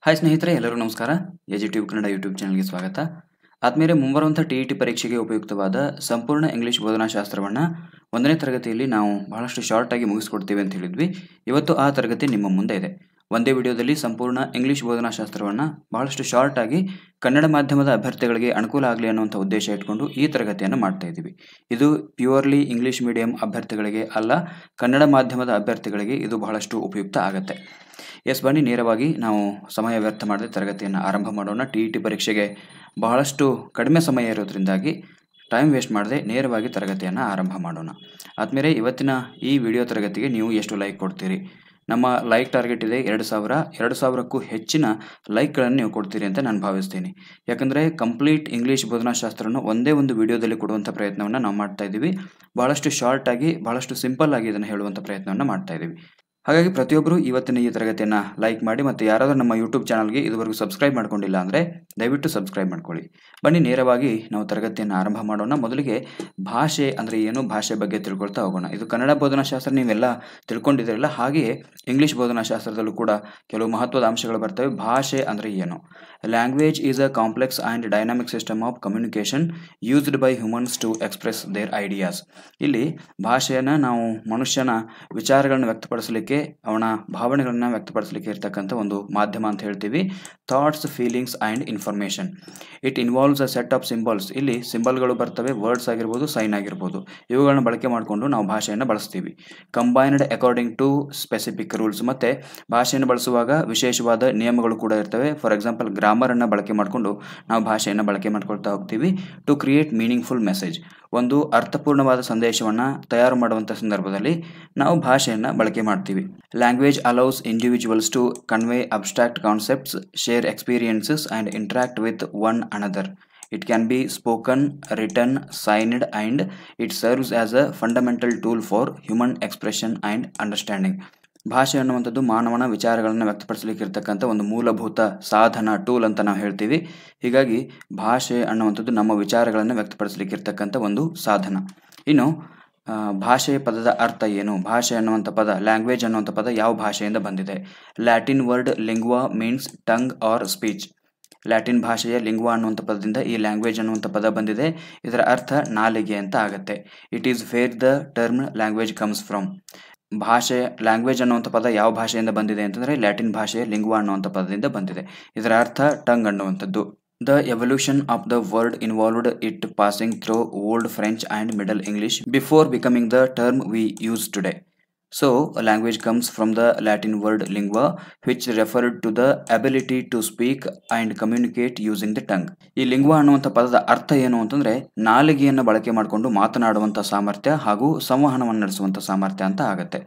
Hi ಸ್ನೇಹಿತರೆ, ಎಲ್ಲರೂ ನಮಸ್ಕಾರ. ಎಜುಟ್ಯೂಬ್ ಕನ್ನಡ ಯೂಟ್ಯೂಬ್ ಚಾನಲ್ಗೆ ಸ್ವಾಗತ. ಆದ್ಮೇಲೆ ಮುಂಬರುವಂಥ ಟಿ ಪರೀಕ್ಷೆಗೆ ಉಪಯುಕ್ತವಾದ ಸಂಪೂರ್ಣ ಇಂಗ್ಲಿಷ್ ಬೋಧನಾಶಾಸ್ತ್ರವನ್ನು 1ನೇ ತರಗತಿಯಲ್ಲಿ ನಾವು ಬಹಳಷ್ಟು ಶಾರ್ಟ್ ಆಗಿ ಮುಗಿಸ್ಕೊಡ್ತೀವಿ ಅಂತ ಹೇಳಿದ್ವಿ. ಇವತ್ತು ಆ ತರಗತಿ ನಿಮ್ಮ ಮುಂದೆ ಇದೆ. ಒಂದೇ ವಿಡಿಯೋದಲ್ಲಿ ಸಂಪೂರ್ಣ ಇಂಗ್ಲಿಷ್ ಬೋಧನಾಶಾಸ್ತ್ರವನ್ನು ಬಹಳಷ್ಟು ಶಾರ್ಟ್ ಆಗಿ ಕನ್ನಡ ಮಾಧ್ಯಮದ ಅಭ್ಯರ್ಥಿಗಳಿಗೆ ಅನುಕೂಲ ಆಗಲಿ ಅನ್ನುವಂಥ ಉದ್ದೇಶ ಇಟ್ಕೊಂಡು ಈ ತರಗತಿಯನ್ನು ಮಾಡ್ತಾ ಇದ್ದೀವಿ. ಇದು ಪ್ಯೂರ್ಲಿ ಇಂಗ್ಲಿಷ್ ಮೀಡಿಯಂ ಅಭ್ಯರ್ಥಿಗಳಿಗೆ ಅಲ್ಲ, ಕನ್ನಡ ಮಾಧ್ಯಮದ ಅಭ್ಯರ್ಥಿಗಳಿಗೆ ಇದು ಬಹಳಷ್ಟು ಉಪಯುಕ್ತ ಆಗುತ್ತೆ. ಬನ್ನಿ ನೇರವಾಗಿ ನಾವು ಸಮಯ ವ್ಯರ್ಥ ಮಾಡದೆ ತರಗತಿಯನ್ನು ಆರಂಭ ಮಾಡೋಣ. ಟಿ ಪರೀಕ್ಷೆಗೆ ಬಹಳಷ್ಟು ಕಡಿಮೆ ಸಮಯ ಇರೋದ್ರಿಂದಾಗಿ ಟೈಮ್ ವೇಸ್ಟ್ ಮಾಡದೆ ನೇರವಾಗಿ ತರಗತಿಯನ್ನು ಆರಂಭ ಮಾಡೋಣ. ಆದಮೇಲೆ ಇವತ್ತಿನ ಈ ವಿಡಿಯೋ ತರಗತಿಗೆ ನೀವು ಎಷ್ಟು ಲೈಕ್ ಕೊಡ್ತೀರಿ? ನಮ್ಮ ಲೈಕ್ ಟಾರ್ಗೆಟ್ ಇದೆ 2000ಕ್ಕೂ ಹೆಚ್ಚಿನ ಲೈಕ್ಗಳನ್ನು ನೀವು ಕೊಡ್ತೀರಿ ಅಂತ ನಾನು ಭಾವಿಸ್ತೀನಿ. ಯಾಕಂದರೆ ಕಂಪ್ಲೀಟ್ ಇಂಗ್ಲೀಷ್ ಬೋಧನಾಶಾಸ್ತ್ರವನ್ನು ಒಂದೇ ಒಂದು ವಿಡಿಯೋದಲ್ಲಿ ಕೊಡುವಂಥ ಪ್ರಯತ್ನವನ್ನು ನಾವು ಮಾಡ್ತಾ ಇದ್ದೀವಿ. ಬಹಳಷ್ಟು ಶಾರ್ಟ್ ಆಗಿ, ಬಹಳಷ್ಟು ಸಿಂಪಲ್ ಆಗಿ ಇದನ್ನು ಹೇಳುವಂಥ ಪ್ರಯತ್ನವನ್ನು ಮಾಡ್ತಾ ಇದ್ದೀವಿ. ಹಾಗಾಗಿ ಪ್ರತಿಯೊಬ್ಬರು ಇವತ್ತಿನ ಈ ತರಗತಿಯನ್ನು ಲೈಕ್ ಮಾಡಿ, ಮತ್ತು ಯಾರಾದರೂ ನಮ್ಮ ಯೂಟ್ಯೂಬ್ ಚಾನಲ್ಗೆ ಇದುವರೆಗೂ ಸಬ್ಸ್ಕ್ರೈಬ್ ಮಾಡ್ಕೊಂಡಿಲ್ಲ ಅಂದರೆ ದಯವಿಟ್ಟು ಸಬ್ಸ್ಕ್ರೈಬ್ ಮಾಡ್ಕೊಳ್ಳಿ. ಬನ್ನಿ ನೇರವಾಗಿ ನಾವು ತರಗತಿಯನ್ನು ಆರಂಭ ಮಾಡೋಣ. ಮೊದಲಿಗೆ ಭಾಷೆ ಅಂದರೆ ಏನು, ಭಾಷೆ ಬಗ್ಗೆ ತಿಳ್ಕೊಳ್ತಾ ಹೋಗೋಣ. ಇದು ಕನ್ನಡ ಬೋಧನಾಶಾಸ್ತ್ರ ನೀವೆಲ್ಲ ತಿಳ್ಕೊಂಡಿದ್ದೀರಲ್ಲ, ಹಾಗೆಯೇ ಇಂಗ್ಲೀಷ್ ಬೋಧನಾಶಾಸ್ತ್ರದಲ್ಲೂ ಕೂಡ ಕೆಲವು ಮಹತ್ವದ ಅಂಶಗಳು ಬರ್ತವೆ. ಭಾಷೆ ಅಂದರೆ ಏನು? Language is a complex and dynamic system of communication used by humans to express their ideas. ಇಲ್ಲಿ ಭಾಷೆಯನ್ನು ನಾವು ಮನುಷ್ಯನ ವಿಚಾರಗಳನ್ನು ವ್ಯಕ್ತಪಡಿಸಲಿಕ್ಕೆ, ಅವನ ಭಾವನೆಗಳನ್ನು ವ್ಯಕ್ತಪಡಿಸಲಿಕ್ಕೆ ಇರ್ತಕ್ಕಂಥ ಒಂದು ಮಾಧ್ಯಮ ಅಂತ ಹೇಳ್ತೀವಿ. Thoughts, feelings and information. It involves a set of symbols. ಇಲ್ಲಿ ಸಿಂಬಲ್ಗಳು ಬರ್ತವೆ, ವರ್ಡ್ಸ್ ಆಗಿರ್ಬೋದು, ಸೈನ್ ಆಗಿರ್ಬೋದು. ಇವುಗಳನ್ನ ಬಳಕೆ ಮಾಡಿಕೊಂಡು ನಾವು ಭಾಷೆಯನ್ನು ಬಳಸ್ತೀವಿ. Combined according to specific rules. ಮತ್ತು ಭಾಷೆಯನ್ನು ಬಳಸುವಾಗ ವಿಶೇಷವಾದ ನಿಯಮಗಳು ಕೂಡ ಇರ್ತವೆ. ಫಾರ್ ಎಕ್ಸಾಂಪಲ್, ಗ್ರಾಮರನ್ನು ಬಳಕೆ ಮಾಡಿಕೊಂಡು ನಾವು ಭಾಷೆಯನ್ನು ಬಳಕೆ ಮಾಡ್ಕೊಳ್ತಾ ಹೋಗ್ತೀವಿ. To create meaningful message. ಒಂದು ಅರ್ಥಪೂರ್ಣವಾದ ಸಂದೇಶವನ್ನು ತಯಾರು ಮಾಡುವಂಥ ಸಂದರ್ಭದಲ್ಲಿ ನಾವು ಭಾಷೆಯನ್ನು ಬಳಕೆ ಮಾಡ್ತೀವಿ. Language allows individuals to convey abstract concepts, share experiences and interact with one another. It can be spoken, written, signed, and it serves as a fundamental tool for human expression and understanding. ಭಾಷೆ ಅನ್ನುವಂಥದ್ದು ಮಾನವನ ವಿಚಾರಗಳನ್ನು ವ್ಯಕ್ತಪಡಿಸಲಿಕ್ಕೆ ಇರ್ತಕ್ಕಂಥ ಒಂದು ಮೂಲಭೂತ ಸಾಧನ, tool ಅಂತ ನಾವು ಹೇಳ್ತೀವಿ. ಹೀಗಾಗಿ ಭಾಷೆ ಅನ್ನುವಂಥದ್ದು ನಮ್ಮ ವಿಚಾರಗಳನ್ನು ವ್ಯಕ್ತಪಡಿಸಲಿಕ್ಕೆ ಇರ್ತಕ್ಕಂಥ ಒಂದು ಸಾಧನ. ಇನ್ನು ಭಾಷೆಯ ಪದದ ಅರ್ಥ ಏನು? ಭಾಷೆ ಅನ್ನುವಂಥ ಪದ, ಲ್ಯಾಂಗ್ವೇಜ್ ಅನ್ನುವಂಥ ಪದ ಯಾವ ಭಾಷೆಯಿಂದ ಬಂದಿದೆ? Latin word lingua means tongue or speech. Latin ಭಾಷೆಯ ಲಿಂಗ್ವಾ ಅನ್ನುವಂಥ ಪದದಿಂದ ಈ ಲ್ಯಾಂಗ್ವೇಜ್ ಅನ್ನುವಂಥ ಪದ ಬಂದಿದೆ. ಇದರ ಅರ್ಥ ನಾಲಿಗೆ ಅಂತ ಆಗುತ್ತೆ. It is where the term language comes from. ಭಾಷೆ, ಲ್ಯಾಂಗ್ವೇಜ್ ಅನ್ನುವಂಥ ಪದ ಯಾವ ಭಾಷೆಯಿಂದ ಬಂದಿದೆ ಅಂತಂದರೆ ಲ್ಯಾಟಿನ್ ಭಾಷೆಯ ಲಿಂಗ್ವಾ ಅನ್ನುವಂಥ ಪದದಿಂದ ಬಂದಿದೆ. ಇದರ ಅರ್ಥ ಟಂಗ್ ಅನ್ನುವಂಥದ್ದು. The evolution of the word involved it passing through Old French and Middle English before becoming the term we use today. So, a language comes from the Latin word lingua, which referred to the ability to speak and communicate using the tongue. ಈ lingua ಅನ್ನುವಂಥ ಪದದ ಅರ್ಥ ಏನು ಅಂತಂದರೆ ನಾಲಿಗೆಯನ್ನು ಬಳಕೆ ಮಾಡಿಕೊಂಡು ಮಾತನಾಡುವಂಥ ಸಾಮರ್ಥ್ಯ ಹಾಗೂ ಸಂವಹನವನ್ನು ನಡೆಸುವಂಥ ಸಾಮರ್ಥ್ಯ ಅಂತ ಆಗುತ್ತೆ.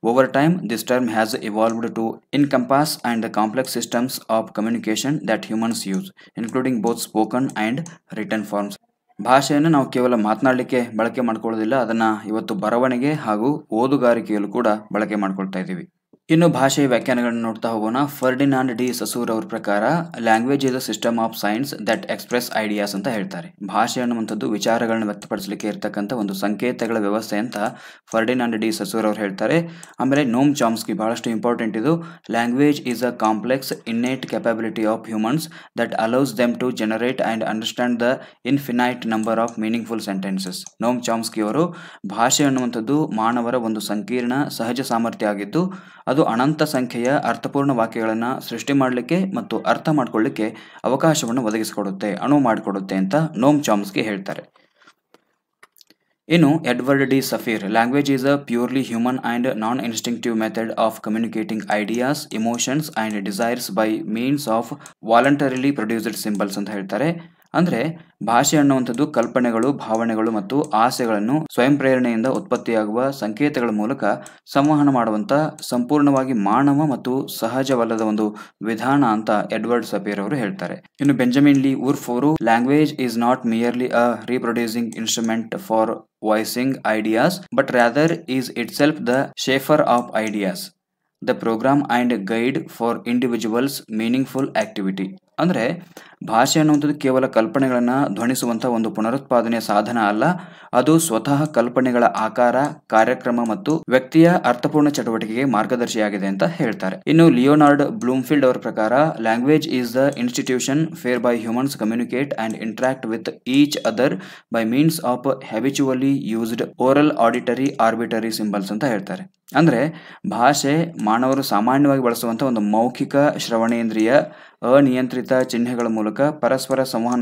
Over time, this term has evolved to encompass and the complex systems of communication that humans use, including both spoken and written forms. ಭಾಷೆಯನ್ನು ನಾವು ಕೇವಲ ಮಾತನಾಡಲಿಕ್ಕೆ ಬಳಕೆ ಮಾಡ್ಕೊಳ್ಳೋದಿಲ್ಲ, ಅದನ್ನು ಇವತ್ತು ಬರವಣಿಗೆ ಹಾಗೂ ಓದುಗಾರಿಕೆಯಲ್ಲೂ ಕೂಡ ಬಳಕೆ ಮಾಡ್ಕೊಳ್ತಾ ಇದ್ದೀವಿ. ಇನ್ನು ಭಾಷೆಯ ವ್ಯಾಖ್ಯಾನಗಳನ್ನು ನೋಡ್ತಾ ಹೋಗೋಣ. ಫರ್ಡಿನಾಂಡ್ ಡಿ ಸಸೂರ್ ಅವ್ರ ಪ್ರಕಾರ language is a system of science that express ideas ಅಂತ ಹೇಳ್ತಾರೆ. ಭಾಷೆ ಅನ್ನುವಂಥದ್ದು ವಿಚಾರಗಳನ್ನು ವ್ಯಕ್ತಪಡಿಸಲಿಕ್ಕೆ ಇರ್ತಕ್ಕಂಥ ಒಂದು ಸಂಕೇತಗಳ ವ್ಯವಸ್ಥೆ ಅಂತ ಫರ್ಡಿನಾಂಡ್ ಡಿ ಸಸೂರ್ ಅವ್ರು ಹೇಳ್ತಾರೆ. ಆಮೇಲೆ ನೋಮ್ ಚಾಮ್ಸ್ಕಿ, ಬಹಳಷ್ಟು ಇಂಪಾರ್ಟೆಂಟ್ ಇದು. Language is a complex innate capability of humans that allows them to generate and understand the infinite number of meaningful sentences. Noam Chomsky ಅವರು ಭಾಷೆ ಅನ್ನುವಂಥದ್ದು ಮಾನವರ ಒಂದು ಸಂಕೀರ್ಣ ಸಹಜ ಸಾಮರ್ಥ್ಯ ಆಗಿದ್ದು, ಅದು ಅನಂತ ಸಂಖ್ಯೆಯ ಅರ್ಥಪೂರ್ಣ ವಾಕ್ಯಗಳನ್ನು ಸೃಷ್ಟಿ ಮಾಡಲಿಕ್ಕೆ ಮತ್ತು ಅರ್ಥ ಮಾಡಿಕೊಳ್ಳಿಕ್ಕೆ ಅವಕಾಶವನ್ನು ಒದಗಿಸಿಕೊಡುತ್ತೆ, ಅನುವು ಮಾಡಿಕೊಡುತ್ತೆ ಅಂತ ನೋಮ್ ಚಾಮ್ಸ್ಕಿ ಹೇಳ್ತಾರೆ. ಇನ್ನು ಎಡ್ವರ್ಡ್ ಡಿ Sapir, language is a purely human and non instinctive method of communicating ideas, emotions and desires by means of voluntarily produced symbols ಅಂತ ಹೇಳ್ತಾರೆ. ಅಂದರೆ ಭಾಷೆ ಅನ್ನುವಂಥದ್ದು ಕಲ್ಪನೆಗಳು, ಭಾವನೆಗಳು ಮತ್ತು ಆಸೆಗಳನ್ನು ಸ್ವಯಂ ಪ್ರೇರಣೆಯಿಂದ ಉತ್ಪತ್ತಿಯಾಗುವ ಸಂಕೇತಗಳ ಮೂಲಕ ಸಂವಹನ ಮಾಡುವಂಥ ಸಂಪೂರ್ಣವಾಗಿ ಮಾನವ ಮತ್ತು ಸಹಜವಲ್ಲದ ಒಂದು ವಿಧಾನ ಅಂತ ಎಡ್ವರ್ಡ್ ಸಫೀರ್ ಅವರು ಹೇಳ್ತಾರೆ. ಇನ್ನು ಬೆಂಜಮಿನ್ ಲೀ ವುರ್ಫ್ ಅವರು, language is not merely a reproducing instrument for voicing ideas but rather is itself the shaper of ideas. The programme and guide for individual's meaningful activity. ಅಂದರೆ ಭಾಷೆ ಅನ್ನುವಂಥದ್ದು ಕೇವಲ ಕಲ್ಪನೆಗಳನ್ನು ಧ್ವನಿಸುವಂಥ ಒಂದು ಪುನರುತ್ಪಾದನೆಯ ಸಾಧನ ಅಲ್ಲ, ಅದು ಸ್ವತಃ ಕಲ್ಪನೆಗಳ ಆಕಾರ, ಕಾರ್ಯಕ್ರಮ ಮತ್ತು ವ್ಯಕ್ತಿಯ ಅರ್ಥಪೂರ್ಣ ಚಟುವಟಿಕೆಗೆ ಮಾರ್ಗದರ್ಶಿಯಾಗಿದೆ ಅಂತ ಹೇಳ್ತಾರೆ. ಇನ್ನು ಲಿಯೋನಾರ್ಡ್ ಬ್ಲೂಮ್ಫೀಲ್ಡ್ ಅವರ ಪ್ರಕಾರ language is the institution where by humans communicate and interact with each other by means of habitually used oral, auditory, arbitrary symbols ಅಂತ ಹೇಳ್ತಾರೆ. ಅಂದರೆ ಭಾಷೆ ಮಾನವರು ಸಾಮಾನ್ಯವಾಗಿ ಬಳಸುವಂಥ ಒಂದು ಮೌಖಿಕ, ಶ್ರವಣೇಂದ್ರಿಯ, ಅನಿಯಂತ್ರಿತ ಚಿಹ್ನೆಗಳ ಮೂಲಕ ಪರಸ್ಪರ ಸಂವಹನ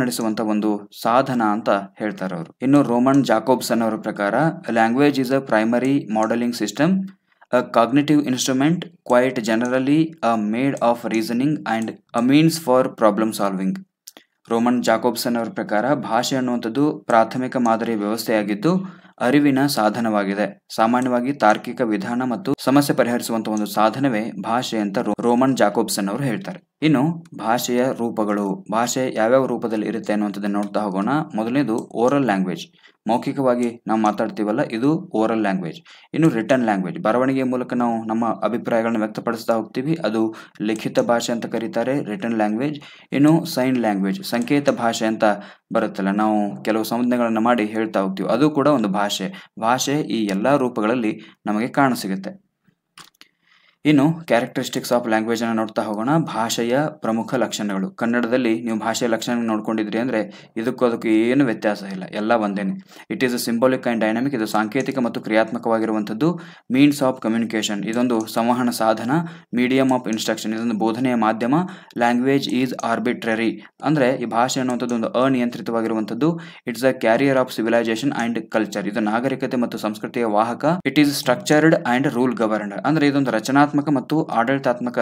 ನಡೆಸುವಂಥ ಒಂದು ಸಾಧನ ಅಂತ ಹೇಳ್ತಾರೆ ಅವರು. ಇನ್ನು ರೋಮನ್ ಜಾಕೋಬ್ಸನ್ ಅವರ ಪ್ರಕಾರ language is a primary modelling system, a cognitive instrument, quite generally a made of reasoning and a means for problem solving. Roman Jakobson ಅವರ ಪ್ರಕಾರ ಭಾಷೆ ಅನ್ನುವಂಥದ್ದು ಪ್ರಾಥಮಿಕ ಮಾದರಿ ವ್ಯವಸ್ಥೆಯಾಗಿದ್ದು ಅರಿವಿನ ಸಾಧನವಾಗಿದೆ. ಸಾಮಾನ್ಯವಾಗಿ ತಾರ್ಕಿಕ ವಿಧಾನ ಮತ್ತು ಸಮಸ್ಯೆ ಪರಿಹರಿಸುವಂಥ ಒಂದು ಸಾಧನವೇ ಭಾಷೆ ಅಂತ ರೋಮನ್ ಜಾಕೋಬ್ಸನ್ ಅವರು ಹೇಳ್ತಾರೆ. ಇನ್ನು ಭಾಷೆಯ ರೂಪಗಳು, ಭಾಷೆ ಯಾವ್ಯಾವ ರೂಪದಲ್ಲಿ ಇರುತ್ತೆ ಅನ್ನುವಂಥದ್ದನ್ನು ನೋಡ್ತಾ ಹೋಗೋಣ. ಮೊದಲನೇದು ಓರಲ್ ಲ್ಯಾಂಗ್ವೇಜ್, ಮೌಖಿಕವಾಗಿ ನಾವು ಮಾತಾಡ್ತೀವಲ್ಲ, ಇದು ಓರಲ್ ಲ್ಯಾಂಗ್ವೇಜ್. ಇನ್ನು ರಿಟರ್ನ್ ಲ್ಯಾಂಗ್ವೇಜ್, ಬರವಣಿಗೆಯ ಮೂಲಕ ನಾವು ನಮ್ಮ ಅಭಿಪ್ರಾಯಗಳನ್ನು ವ್ಯಕ್ತಪಡಿಸ್ತಾ ಹೋಗ್ತೀವಿ, ಅದು ಲಿಖಿತ ಭಾಷೆ ಅಂತ ಕರೀತಾರೆ, ರಿಟರ್ನ್ ಲ್ಯಾಂಗ್ವೇಜ್. ಇನ್ನು ಸೈನ್ ಲ್ಯಾಂಗ್ವೇಜ್, ಸಂಕೇತ ಭಾಷೆ ಅಂತ ಬರುತ್ತಲ್ಲ, ನಾವು ಕೆಲವು ಸಂಜ್ಞೆಗಳನ್ನು ಮಾಡಿ ಹೇಳ್ತಾ ಹೋಗ್ತೀವಿ, ಅದು ಕೂಡ ಒಂದು ಭಾಷೆ. ಭಾಷೆ ಈ ಎಲ್ಲ ರೂಪಗಳಲ್ಲಿ ನಮಗೆ ಕಾಣಸಿಗುತ್ತೆ. ಇನ್ನು ಕ್ಯಾರೆಕ್ಟರಿಸ್ಟಿಕ್ಸ್ ಆಫ್ ಲ್ಯಾಂಗ್ವೇಜ್ ಅನ್ನು ನೋಡ್ತಾ ಹೋಗೋಣ. ಭಾಷೆಯ ಪ್ರಮುಖ ಲಕ್ಷಣಗಳು. ಕನ್ನಡದಲ್ಲಿ ನೀವು ಭಾಷೆಯ ಲಕ್ಷಣ ನೋಡ್ಕೊಂಡಿದ್ರಿ ಅಂದರೆ ಅದಕ್ಕೂ ಏನು ವ್ಯತ್ಯಾಸ ಇಲ್ಲ, ಎಲ್ಲ ಒಂದೇನೆ. It is a symbolic and dynamic, ಇದು ಸಾಂಕೇತಿಕ ಮತ್ತು ಕ್ರಿಯಾತ್ಮಕವಾಗಿರುವಂಥದ್ದು. ಮೀನ್ಸ್ ಆಫ್ ಕಮ್ಯುನಿಕೇಷನ್, ಇದೊಂದು ಸಂವಹನ ಸಾಧನ. ಮೀಡಿಯಮ್ ಆಫ್ ಇನ್ಸ್ಟ್ರಕ್ಷನ್, ಇದೊಂದು ಬೋಧನೆಯ ಮಾಧ್ಯಮ. ಲ್ಯಾಂಗ್ವೇಜ್ ಈಸ್ ಆರ್ಬಿಟ್ರರಿ, ಅಂದರೆ ಈ ಭಾಷೆ ಅನ್ನುವಂಥದ್ದು ಒಂದು ಅನಿಯಂತ್ರಿತವಾಗಿರುವಂಥದ್ದು. It's a carrier of civilisation and culture, ಇದು ನಾಗರಿಕತೆ ಮತ್ತು ಸಂಸ್ಕೃತಿಯ ವಾಹಕ. It is structured and rule governed, ಅಂದರೆ ಇದೊಂದು ರಚನಾತ್ಮಕ ಮತ್ತು ಆಡಳಿತಾತ್ಮಕ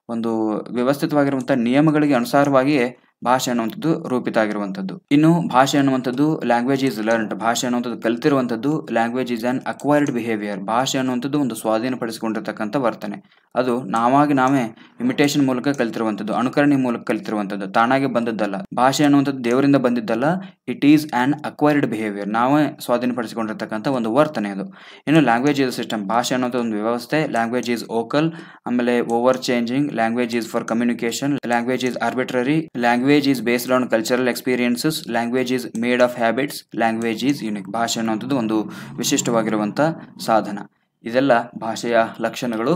ಒಂದು ವ್ಯವಸ್ಥಿತವಾಗಿರುವಂತಹ ನಿಯಮಗಳಿಗೆ ಅನುಸಾರವಾಗಿಯೇ ಭಾಷೆ ಅನ್ನುವಂಥದ್ದು ರೂಪಿತ ಆಗಿರುವಂಥದ್ದು. ಇನ್ನು ಭಾಷೆ ಅನ್ನುವಂಥದ್ದು ಲ್ಯಾಂಗ್ವೇಜ್ ಈಸ್ ಲರ್ನ್ಡ್, ಭಾಷೆ ಅನ್ನುವಂಥದ್ದು ಕಲಿತಿರುವಂಥದ್ದು. Language is an acquired behaviour, ಭಾಷೆ ಅನ್ನುವಂಥದ್ದು ಒಂದು ಸ್ವಾಧೀನಪಡಿಸಿಕೊಂಡಿರ್ತಕ್ಕಂಥ ವರ್ತನೆ. ಅದು ನಾವೇ ಇಮಿಟೇಷನ್ ಮೂಲಕ ಕಲಿತಿರುವಂಥದ್ದು, ಅನುಕರಣೆ ಮೂಲಕ ಕಲಿತಿರುವಂಥದ್ದು, ತಾನಾಗೆ ಬಂದದ್ದಲ್ಲ. ಭಾಷೆ ಅನ್ನುವಂಥದ್ದು ದೇವರಿಂದ ಬಂದಿದ್ದಲ್ಲ, it is an acquired behaviour, ನಾವೇ ಸ್ವಾಧೀನಪಡಿಸಿಕೊಂಡಿರ್ತಕ್ಕಂಥ ಒಂದು ವರ್ತನೆ ಅದು. ಇನ್ನು ಲ್ಯಾಂಗ್ವೇಜ್ ಈಸ್ ಸಿಸ್ಟಮ್, ಭಾಷೆ ಅನ್ನೋದು ಒಂದು ವ್ಯವಸ್ಥೆ. ಲ್ಯಾಂಗ್ವೇಜ್ ಈಸ್ ಓಕಲ್, ಆಮೇಲೆ over changing. Language is for communication. Language is arbitrary. Language is based on cultural experiences. Language is made of habits. Language is unique. ಭಾಷೆ ಅನ್ನುವಂಥದ್ದು ಒಂದು ವಿಶಿಷ್ಟವಾಗಿರುವಂಥ ಸಾಧನ. ಇದೆಲ್ಲ ಭಾಷೆಯ ಲಕ್ಷಣಗಳು.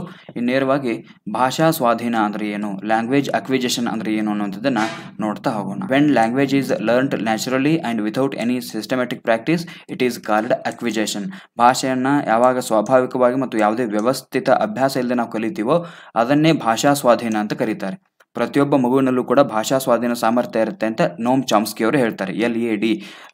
ನೇರವಾಗಿ ಭಾಷಾ ಸ್ವಾಧೀನ ಅಂದರೆ ಏನು, ಲ್ಯಾಂಗ್ವೇಜ್ ಅಕ್ವಿಜಿಷನ್ ಅಂದರೆ ಏನು ಅನ್ನುವಂಥದ್ದನ್ನು ನೋಡ್ತಾ ಹೋಗೋಣ. When language is learned naturally and without any systematic practice, it is called acquisition. ಭಾಷೆಯನ್ನು ಯಾವಾಗ ಸ್ವಾಭಾವಿಕವಾಗಿ ಮತ್ತು ಯಾವುದೇ ವ್ಯವಸ್ಥಿತ ಅಭ್ಯಾಸ ಇಲ್ಲದೆ ನಾವು ಕಲಿತೀವೋ ಅದನ್ನೇ ಭಾಷಾ ಸ್ವಾಧೀನ ಅಂತ ಕರೀತಾರೆ. ಪ್ರತಿಯೊಬ್ಬ ಮಗುವಿನಲ್ಲೂ ಕೂಡ ಭಾಷಾ ಸ್ವಾಧೀನ ಸಾಮರ್ಥ್ಯ ಇರುತ್ತೆ ಅಂತ ನೋಮ್ ಚಾಮ್ಸ್ಕಿ ಅವರು ಹೇಳ್ತಾರೆ. LAD,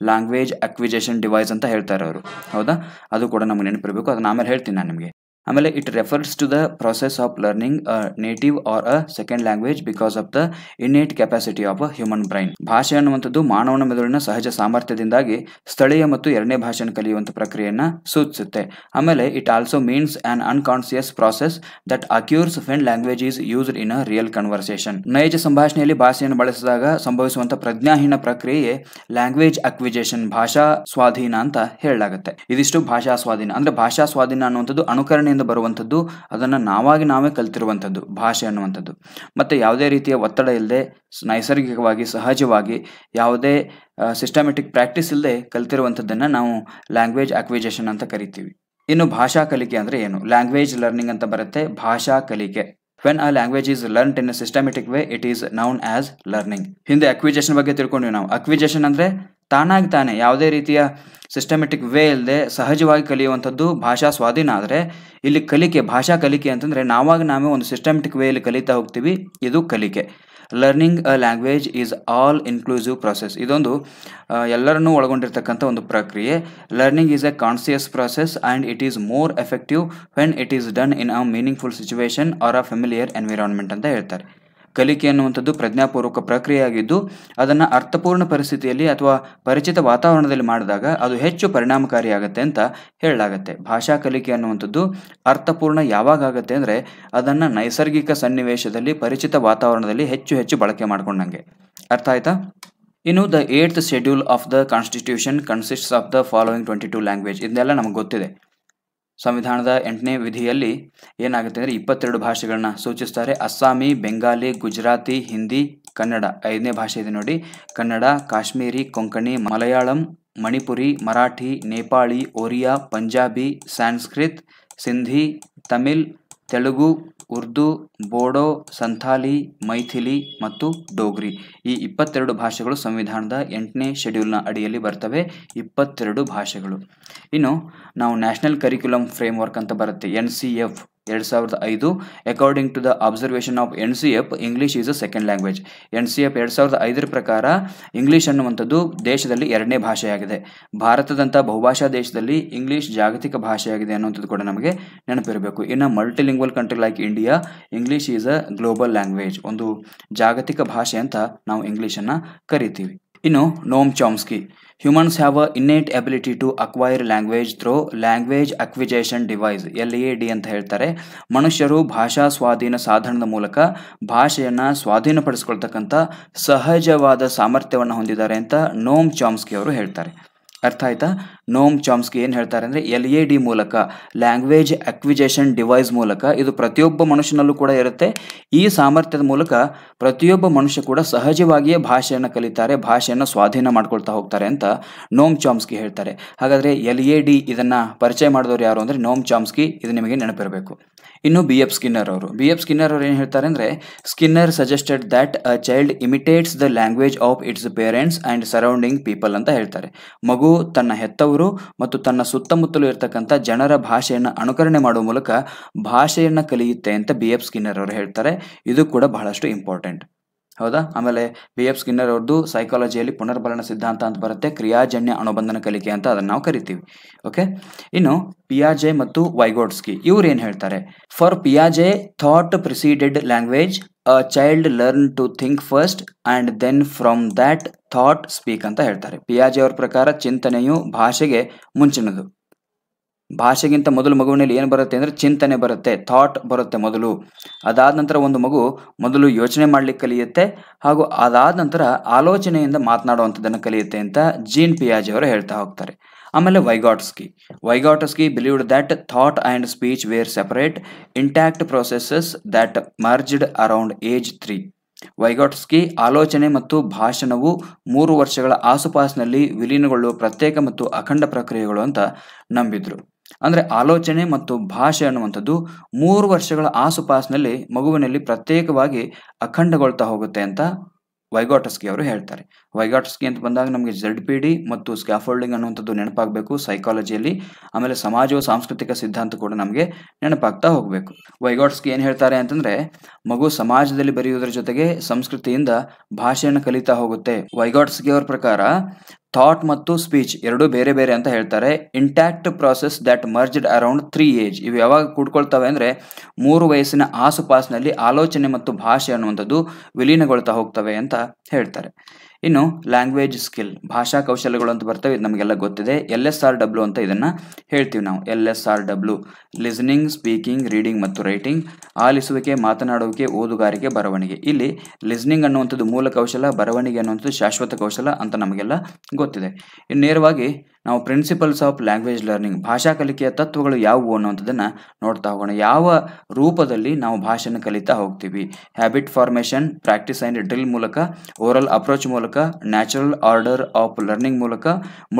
ಲ್ಯಾಂಗ್ವೇಜ್ ಅಕ್ವಿಜೇಷನ್ ಡಿವೈಸ್ ಅಂತ ಹೇಳ್ತಾರೆ ಅವರು. ಹೌದಾ, ಅದು ಕೂಡ ನಮಗೆ ನೆನಪಿರಬೇಕು, ಅದನ್ನ ಆಮೇಲೆ ಹೇಳ್ತೀನಿ ನಾನು ನಿಮಗೆ. ಆಮೇಲೆ it refers to the process of learning a native or a second language because of the innate capacity of a human brain. ಭಾಷೆ ಅನ್ನುವಂಥದ್ದು ಮಾನವನ ಮೆದುಳಿನ ಸಹಜ ಸಾಮರ್ಥ್ಯದಿಂದಾಗಿ ಸ್ಥಳೀಯ ಮತ್ತು ಎರಡನೇ ಭಾಷೆಯನ್ನು ಕಲಿಯುವಂಥ ಪ್ರಕ್ರಿಯೆಯನ್ನು ಸೂಚಿಸುತ್ತೆ. ಆಮೇಲೆ it also means an unconscious process that occurs when language is used in a real conversation. ನೈಜ ಸಂಭಾಷಣೆಯಲ್ಲಿ ಭಾಷೆಯನ್ನು ಬಳಸಿದಾಗ ಸಂಭವಿಸುವಂಥ ಪ್ರಜ್ಞಾಹೀನ ಪ್ರಕ್ರಿಯೆ ಲ್ಯಾಂಗ್ವೇಜ್ ಅಕ್ವಿಜೇಷನ್, ಭಾಷಾ ಸ್ವಾಧೀನ ಅಂತ ಹೇಳಲಾಗುತ್ತೆ. ಇದಿಷ್ಟು ಭಾಷಾ ಸ್ವಾಧೀನ. ಅಂದ್ರೆ ಭಾಷಾ ಸ್ವಾಧೀನ ಅನ್ನುವಂಥದ್ದು ಅನುಕರಣೆಯಿಂದ ಬರುವಂಥದ್ದು, ಅದನ್ನು ನಾವೇ ಕಲ್ತಿರುವಂಥದ್ದು ಭಾಷೆ ಅನ್ನುವಂಥದ್ದು. ಮತ್ತೆ ಯಾವುದೇ ರೀತಿಯ ಒತ್ತಡ ಇಲ್ಲದೆ ನೈಸರ್ಗಿಕವಾಗಿ ಸಹಜವಾಗಿ ಯಾವುದೇ ಸಿಸ್ಟಮ್ಯಾಟಿಕ್ ಪ್ರಾಕ್ಟೀಸ್ ಇಲ್ಲದೆ ಕಲ್ತಿರುವಂಥದ್ದನ್ನು ನಾವು ಲ್ಯಾಂಗ್ವೇಜ್ ಅಕ್ವಿಜೇಷನ್ ಅಂತ ಕರಿತೀವಿ. ಇನ್ನು ಭಾಷಾ ಕಲಿಕೆ ಅಂದರೆ ಏನು? ಲ್ಯಾಂಗ್ವೇಜ್ ಲರ್ನಿಂಗ್ ಅಂತ ಬರುತ್ತೆ, ಭಾಷಾ ಕಲಿಕೆ. When a language is learned in a systematic way, it is known as learning. ಹಿಂದೆ ಅಕ್ವಿಜೇಷನ್ ಬಗ್ಗೆ ತಿಳ್ಕೊಂಡ್ವಿ ನಾವು. ಅಕ್ವಿಜೇಷನ್ ಅಂದರೆ ತಾನೇ ಯಾವುದೇ ರೀತಿಯ ಸಿಸ್ಟಮ್ಯಾಟಿಕ್ ವೇ ಇಲ್ಲದೆ ಸಹಜವಾಗಿ ಕಲಿಯುವಂಥದ್ದು ಭಾಷಾ ಸ್ವಾಧೀನ. ಆದರೆ ಇಲ್ಲಿ ಕಲಿಕೆ, ಭಾಷಾ ಕಲಿಕೆ ಅಂತಂದರೆ ನಾವೇ ಒಂದು ಸಿಸ್ಟಮ್ಯಾಟಿಕ್ ವೇಯಲ್ಲಿ ಕಲಿತಾ ಹೋಗ್ತೀವಿ, ಇದು ಕಲಿಕೆ. Learning a language is all inclusive process, ಇದೊಂದು ಎಲ್ಲರನ್ನೂ ಒಳಗೊಂಡಿರ್ತಕ್ಕಂಥ ಒಂದು ಪ್ರಕ್ರಿಯೆ. Learning is a conscious process and it is more effective when it is done in a meaningful situation or a familiar environment ಅಂತ ಹೇಳ್ತಾರೆ. ಕಲಿಕೆ ಅನ್ನುವಂಥದ್ದು ಪ್ರಜ್ಞಾಪೂರ್ವಕ ಪ್ರಕ್ರಿಯೆಯಾಗಿದ್ದು ಅದನ್ನು ಅರ್ಥಪೂರ್ಣ ಪರಿಸ್ಥಿತಿಯಲ್ಲಿ ಅಥವಾ ಪರಿಚಿತ ವಾತಾವರಣದಲ್ಲಿ ಮಾಡಿದಾಗ ಅದು ಹೆಚ್ಚು ಪರಿಣಾಮಕಾರಿಯಾಗುತ್ತೆ ಅಂತ ಹೇಳಲಾಗುತ್ತೆ. ಭಾಷಾ ಕಲಿಕೆ ಅನ್ನುವಂಥದ್ದು ಅರ್ಥಪೂರ್ಣ ಯಾವಾಗ ಆಗುತ್ತೆ ಅಂದರೆ ಅದನ್ನು ನೈಸರ್ಗಿಕ ಸನ್ನಿವೇಶದಲ್ಲಿ ಪರಿಚಿತ ವಾತಾವರಣದಲ್ಲಿ ಹೆಚ್ಚು ಬಳಕೆ ಮಾಡ್ಕೊಂಡಂಗೆ. ಅರ್ಥ ಆಯ್ತಾ? ಇನ್ನು the 8th schedule of the constitution consists of the following 22 language. ಇದನ್ನೆಲ್ಲ ನಮಗೆ ಗೊತ್ತಿದೆ. ಸಂವಿಧಾನದ 8ನೇ ವಿಧಿಯಲ್ಲಿ ಏನಾಗುತ್ತೆ ಅಂದರೆ 22 ಭಾಷೆಗಳನ್ನ ಸೂಚಿಸ್ತಾರೆ. ಅಸ್ಸಾಮಿ, ಬೆಂಗಾಲಿ, ಗುಜರಾತಿ, ಹಿಂದಿ, ಕನ್ನಡ 5ನೇ ಭಾಷೆ ಇದೆ ನೋಡಿ. ಕನ್ನಡ, ಕಾಶ್ಮೀರಿ, ಕೊಂಕಣಿ, ಮಲಯಾಳಂ, ಮಣಿಪುರಿ, ಮರಾಠಿ, ನೇಪಾಳಿ, ಒರಿಯಾ, ಪಂಜಾಬಿ, ಸಾಂಸ್ಕ್ರಿತ್, ಸಿಂಧಿ, ತಮಿಳ್, ತೆಲುಗು, ಉರ್ದು, ಬೋಡೋ, ಸಂಥಾಲಿ, ಮೈಥಿಲಿ ಮತ್ತು ಡೋಗ್ರಿ. ಈ 22 ಭಾಷೆಗಳು ಸಂವಿಧಾನದ 8ನೇ ಶೆಡ್ಯೂಲ್ನ ಅಡಿಯಲ್ಲಿ ಬರ್ತವೆ. 22 ಭಾಷೆಗಳು. ಇನ್ನು ನಾವು ನ್ಯಾಷನಲ್ ಕರಿಕ್ಯುಲಮ್ ಫ್ರೇಮ್ವರ್ಕ್ ಅಂತ ಬರುತ್ತೆ, NCF 2005. According to the observation of NCF, English is a second language. NCF 2005 ಪ್ರಕಾರ ಇಂಗ್ಲಿಷ್ ಅನ್ನುವಂಥದ್ದು ದೇಶದಲ್ಲಿ 2ನೇ ಭಾಷೆಯಾಗಿದೆ. ಭಾರತದಂಥ ಬಹುಭಾಷಾ ದೇಶದಲ್ಲಿ ಇಂಗ್ಲಿಷ್ ಜಾಗತಿಕ ಭಾಷೆಯಾಗಿದೆ ಅನ್ನುವಂಥದ್ದು ಕೂಡ ನಮಗೆ ನೆನಪಿರಬೇಕು. ಇನ್ನು multilingual country like India, English is a global language, ಒಂದು ಜಾಗತಿಕ ಭಾಷೆ ಅಂತ ನಾವು ಇಂಗ್ಲಿಷನ್ನು ಕರಿತೀವಿ. ಇನ್ನು Noam Chomsky, humans have an innate ability to acquire language through language acquisition device, LAD ಅಂತ ಹೇಳ್ತಾರೆ. ಮನುಷ್ಯರು ಭಾಷಾ ಸ್ವಾಧೀನ ಸಾಧನದ ಮೂಲಕ ಭಾಷೆಯನ್ನು ಸ್ವಾಧೀನಪಡಿಸ್ಕೊಳ್ತಕ್ಕಂಥ ಸಹಜವಾದ ಸಾಮರ್ಥ್ಯವನ್ನು ಹೊಂದಿದ್ದಾರೆ ಅಂತ ನೋಮ್ ಚಾಮ್ಸ್ಕಿ ಅವರು ಹೇಳ್ತಾರೆ. ಅರ್ಥ ಆಯ್ತಾ? ನೋಮ್ ಚಾಮ್ಸ್ಕಿ ಏನು ಹೇಳ್ತಾರೆ ಅಂದರೆ LAD ಮೂಲಕ, ಲ್ಯಾಂಗ್ವೇಜ್ ಅಕ್ವಿಜೇಷನ್ ಡಿವೈಸ್ ಮೂಲಕ, ಇದು ಪ್ರತಿಯೊಬ್ಬ ಮನುಷ್ಯನಲ್ಲೂ ಕೂಡ ಇರುತ್ತೆ. ಈ ಸಾಮರ್ಥ್ಯದ ಮೂಲಕ ಪ್ರತಿಯೊಬ್ಬ ಮನುಷ್ಯ ಕೂಡ ಸಹಜವಾಗಿಯೇ ಭಾಷೆಯನ್ನು ಕಲಿತಾರೆ, ಭಾಷೆಯನ್ನು ಸ್ವಾಧೀನ ಮಾಡ್ಕೊಳ್ತಾ ಹೋಗ್ತಾರೆ ಅಂತ ನೋಮ್ ಚಾಮ್ಸ್ಕಿ ಹೇಳ್ತಾರೆ. ಹಾಗಾದರೆ LAD ಇದನ್ನು ಪರಿಚಯ ಮಾಡಿದವರು ಯಾರು ಅಂದರೆ ನೋಮ್ ಚಾಮ್ಸ್ಕಿ. ಇದು ನಿಮಗೆ ನೆನಪಿರಬೇಕು. ಇನ್ನು BF ಸ್ಕಿನ್ನರ್ ಅವರು ಏನು ಹೇಳ್ತಾರೆ ಅಂದರೆ, Skinner suggested that a child imitates the language of it's parents and surrounding people ಅಂತ ಹೇಳ್ತಾರೆ. ಮಗು ತನ್ನ ಹೆತ್ತವರು ಮತ್ತು ತನ್ನ ಸುತ್ತಮುತ್ತಲು ಇರತಕ್ಕಂಥ ಜನರ ಭಾಷೆಯನ್ನು ಅನುಕರಣೆ ಮಾಡುವ ಮೂಲಕ ಭಾಷೆಯನ್ನು ಕಲಿಯುತ್ತೆ ಅಂತ BF ಸ್ಕಿನ್ನರ್ ಅವರು ಹೇಳ್ತಾರೆ. ಇದು ಕೂಡ ಬಹಳಷ್ಟು ಇಂಪಾರ್ಟೆಂಟ್, ಹೌದಾ? ಆಮೇಲೆ BF ಸ್ಕಿನ್ನರ್ ಅವ್ರದ್ದು ಸೈಕಾಲಜಿಯಲ್ಲಿ ಪುನರ್ಬಲನ ಸಿದ್ಧಾಂತ ಅಂತ ಬರುತ್ತೆ, ಕ್ರಿಯಾಜನ್ಯ ಅನುಬಂಧನ ಕಲಿಕೆ ಅಂತ ಅದನ್ನು ನಾವು ಕರಿತೀವಿ. ಓಕೆ. ಇನ್ನು ಪಿಯಾಜೆ ಮತ್ತು ವೈಗೋಟ್ಸ್ಕಿ ಇವ್ರು ಏನು ಹೇಳ್ತಾರೆ? ಫಾರ್ ಪಿಯಾಜೆ, thought preceded language, a child learn to think first and then from that thought speak ಅಂತ ಹೇಳ್ತಾರೆ. ಪಿಯಾಜೆ ಅವ್ರ ಪ್ರಕಾರ ಚಿಂತನೆಯು ಭಾಷೆಗೆ ಮುಂಚಿನದು. ಭಾಷೆಗಿಂತ ಮೊದಲು ಮಗುವಿನಲ್ಲಿ ಏನು ಬರುತ್ತೆ ಅಂದರೆ ಚಿಂತನೆ ಬರುತ್ತೆ, ಥಾಟ್ ಬರುತ್ತೆ ಮೊದಲು. ಅದಾದ ನಂತರ ಒಂದು ಮಗು ಮೊದಲು ಯೋಚನೆ ಮಾಡಲಿಕ್ಕೆ ಕಲಿಯುತ್ತೆ, ಹಾಗೂ ಅದಾದ ನಂತರ ಆಲೋಚನೆಯಿಂದ ಮಾತನಾಡುವಂಥದ್ದನ್ನು ಕಲಿಯುತ್ತೆ ಅಂತ ಜೀನ್ ಪಿಯಾಜೆ ಅವರು ಹೇಳ್ತಾ ಹೋಗ್ತಾರೆ. ಆಮೇಲೆ Vygotsky believed that thought and speech were separate intact processes that merged around age 3. Vygotsky ಆಲೋಚನೆ ಮತ್ತು ಭಾಷಣವು 3 ವರ್ಷಗಳ ಆಸುಪಾಸಿನಲ್ಲಿ ವಿಲೀನಗೊಳ್ಳುವ ಪ್ರತ್ಯೇಕ ಮತ್ತು ಅಖಂಡ ಪ್ರಕ್ರಿಯೆಗಳು ಅಂತ ನಂಬಿದ್ರು. ಅಂದರೆ ಆಲೋಚನೆ ಮತ್ತು ಭಾಷೆ ಅನ್ನುವಂಥದ್ದು 3 ವರ್ಷಗಳ ಆಸುಪಾಸಿನಲ್ಲಿ ಮಗುವಿನಲ್ಲಿ ಪ್ರತ್ಯೇಕವಾಗಿ ಅಖಂಡಗೊಳ್ತಾ ಹೋಗುತ್ತೆ ಅಂತ ವೈಗಾಟಸ್ಕಿ ಅವರು ಹೇಳ್ತಾರೆ. ವೈಗಾಟಸ್ಕಿ ಅಂತ ಬಂದಾಗ ನಮಗೆ ZPD ಮತ್ತು ಸ್ಕ್ಯಾಫೋಲ್ಡಿಂಗ್ ಅನ್ನುವಂಥದ್ದು ನೆನಪಾಗಬೇಕು ಸೈಕಾಲಜಿಯಲ್ಲಿ. ಆಮೇಲೆ ಸಮಾಜ ಸಾಂಸ್ಕೃತಿಕ ಸಿದ್ಧಾಂತ ಕೂಡ ನಮಗೆ ನೆನಪಾಗ್ತಾ ಹೋಗಬೇಕು. ವೈಗಾಟಸ್ಕಿ ಏನು ಹೇಳ್ತಾರೆ ಅಂತಂದರೆ, ಮಗು ಸಮಾಜದಲ್ಲಿ ಬೆರೆಯುವುದರ ಜೊತೆಗೆ ಸಂಸ್ಕೃತಿಯಿಂದ ಭಾಷೆಯನ್ನು ಕಲಿತಾ ಹೋಗುತ್ತೆ. ವೈಗಾಟಸ್ಕಿ ಅವ್ರ ಪ್ರಕಾರ ಥಾಟ್ ಮತ್ತು ಸ್ಪೀಚ್ ಎರಡೂ ಬೇರೆ ಬೇರೆ ಅಂತ ಹೇಳ್ತಾರೆ. Intact process that merged around 3 age, ಇವು ಯಾವಾಗ ಕೂಡ್ಕೊಳ್ತವೆ ಅಂದರೆ 3 ವಯಸ್ಸಿನ ಆಸುಪಾಸಿನಲ್ಲಿ ಆಲೋಚನೆ ಮತ್ತು ಭಾಷೆ ಅನ್ನುವಂಥದ್ದು ವಿಲೀನಗೊಳ್ತಾ ಹೋಗ್ತವೆ ಅಂತ ಹೇಳ್ತಾರೆ. ಇನ್ನು ಲ್ಯಾಂಗ್ವೇಜ್ ಸ್ಕಿಲ್, ಭಾಷಾ ಕೌಶಲ್ಯಗಳು ಅಂತ ಬರ್ತವೆ, ಇದು ನಮಗೆಲ್ಲ ಗೊತ್ತಿದೆ. LSRW ಅಂತ ಇದನ್ನು ಹೇಳ್ತೀವಿ ನಾವು. LSRW ಲಿಸನಿಂಗ್, ಸ್ಪೀಕಿಂಗ್, ರೀಡಿಂಗ್ ಮತ್ತು ರೈಟಿಂಗ್. ಆಲಿಸುವಿಕೆ, ಮಾತನಾಡುವಿಕೆ, ಓದುಗಾರಿಕೆ, ಬರವಣಿಗೆ. ಇಲ್ಲಿ ಲಿಸನಿಂಗ್ ಅನ್ನುವಂಥದ್ದು ಮೂಲ ಕೌಶಲ, ಬರವಣಿಗೆ ಅನ್ನುವಂಥದ್ದು ಶಾಶ್ವತ ಕೌಶಲ ಅಂತ ನಮಗೆಲ್ಲ ಗೊತ್ತಿದೆ. ಇನ್ನು ನೇರವಾಗಿ ನಾವು ಪ್ರಿನ್ಸಿಪಲ್ಸ್ ಆಫ್ ಲ್ಯಾಂಗ್ವೇಜ್ ಲರ್ನಿಂಗ್, ಭಾಷಾ ಕಲಿಕೆಯ ತತ್ವಗಳು ಯಾವುವು ಅನ್ನುವಂಥದ್ದನ್ನು ನೋಡ್ತಾ ಹೋಗೋಣ. ಯಾವ ರೂಪದಲ್ಲಿ ನಾವು ಭಾಷೆಯನ್ನು ಕಲಿತಾ ಹೋಗ್ತೀವಿ? Habit formation, practice and drill ಮೂಲಕ, ಓರಲ್ ಅಪ್ರೋಚ್ ಮೂಲಕ, ನ್ಯಾಚುರಲ್ ಆರ್ಡರ್ ಆಫ್ ಲರ್ನಿಂಗ್ ಮೂಲಕ,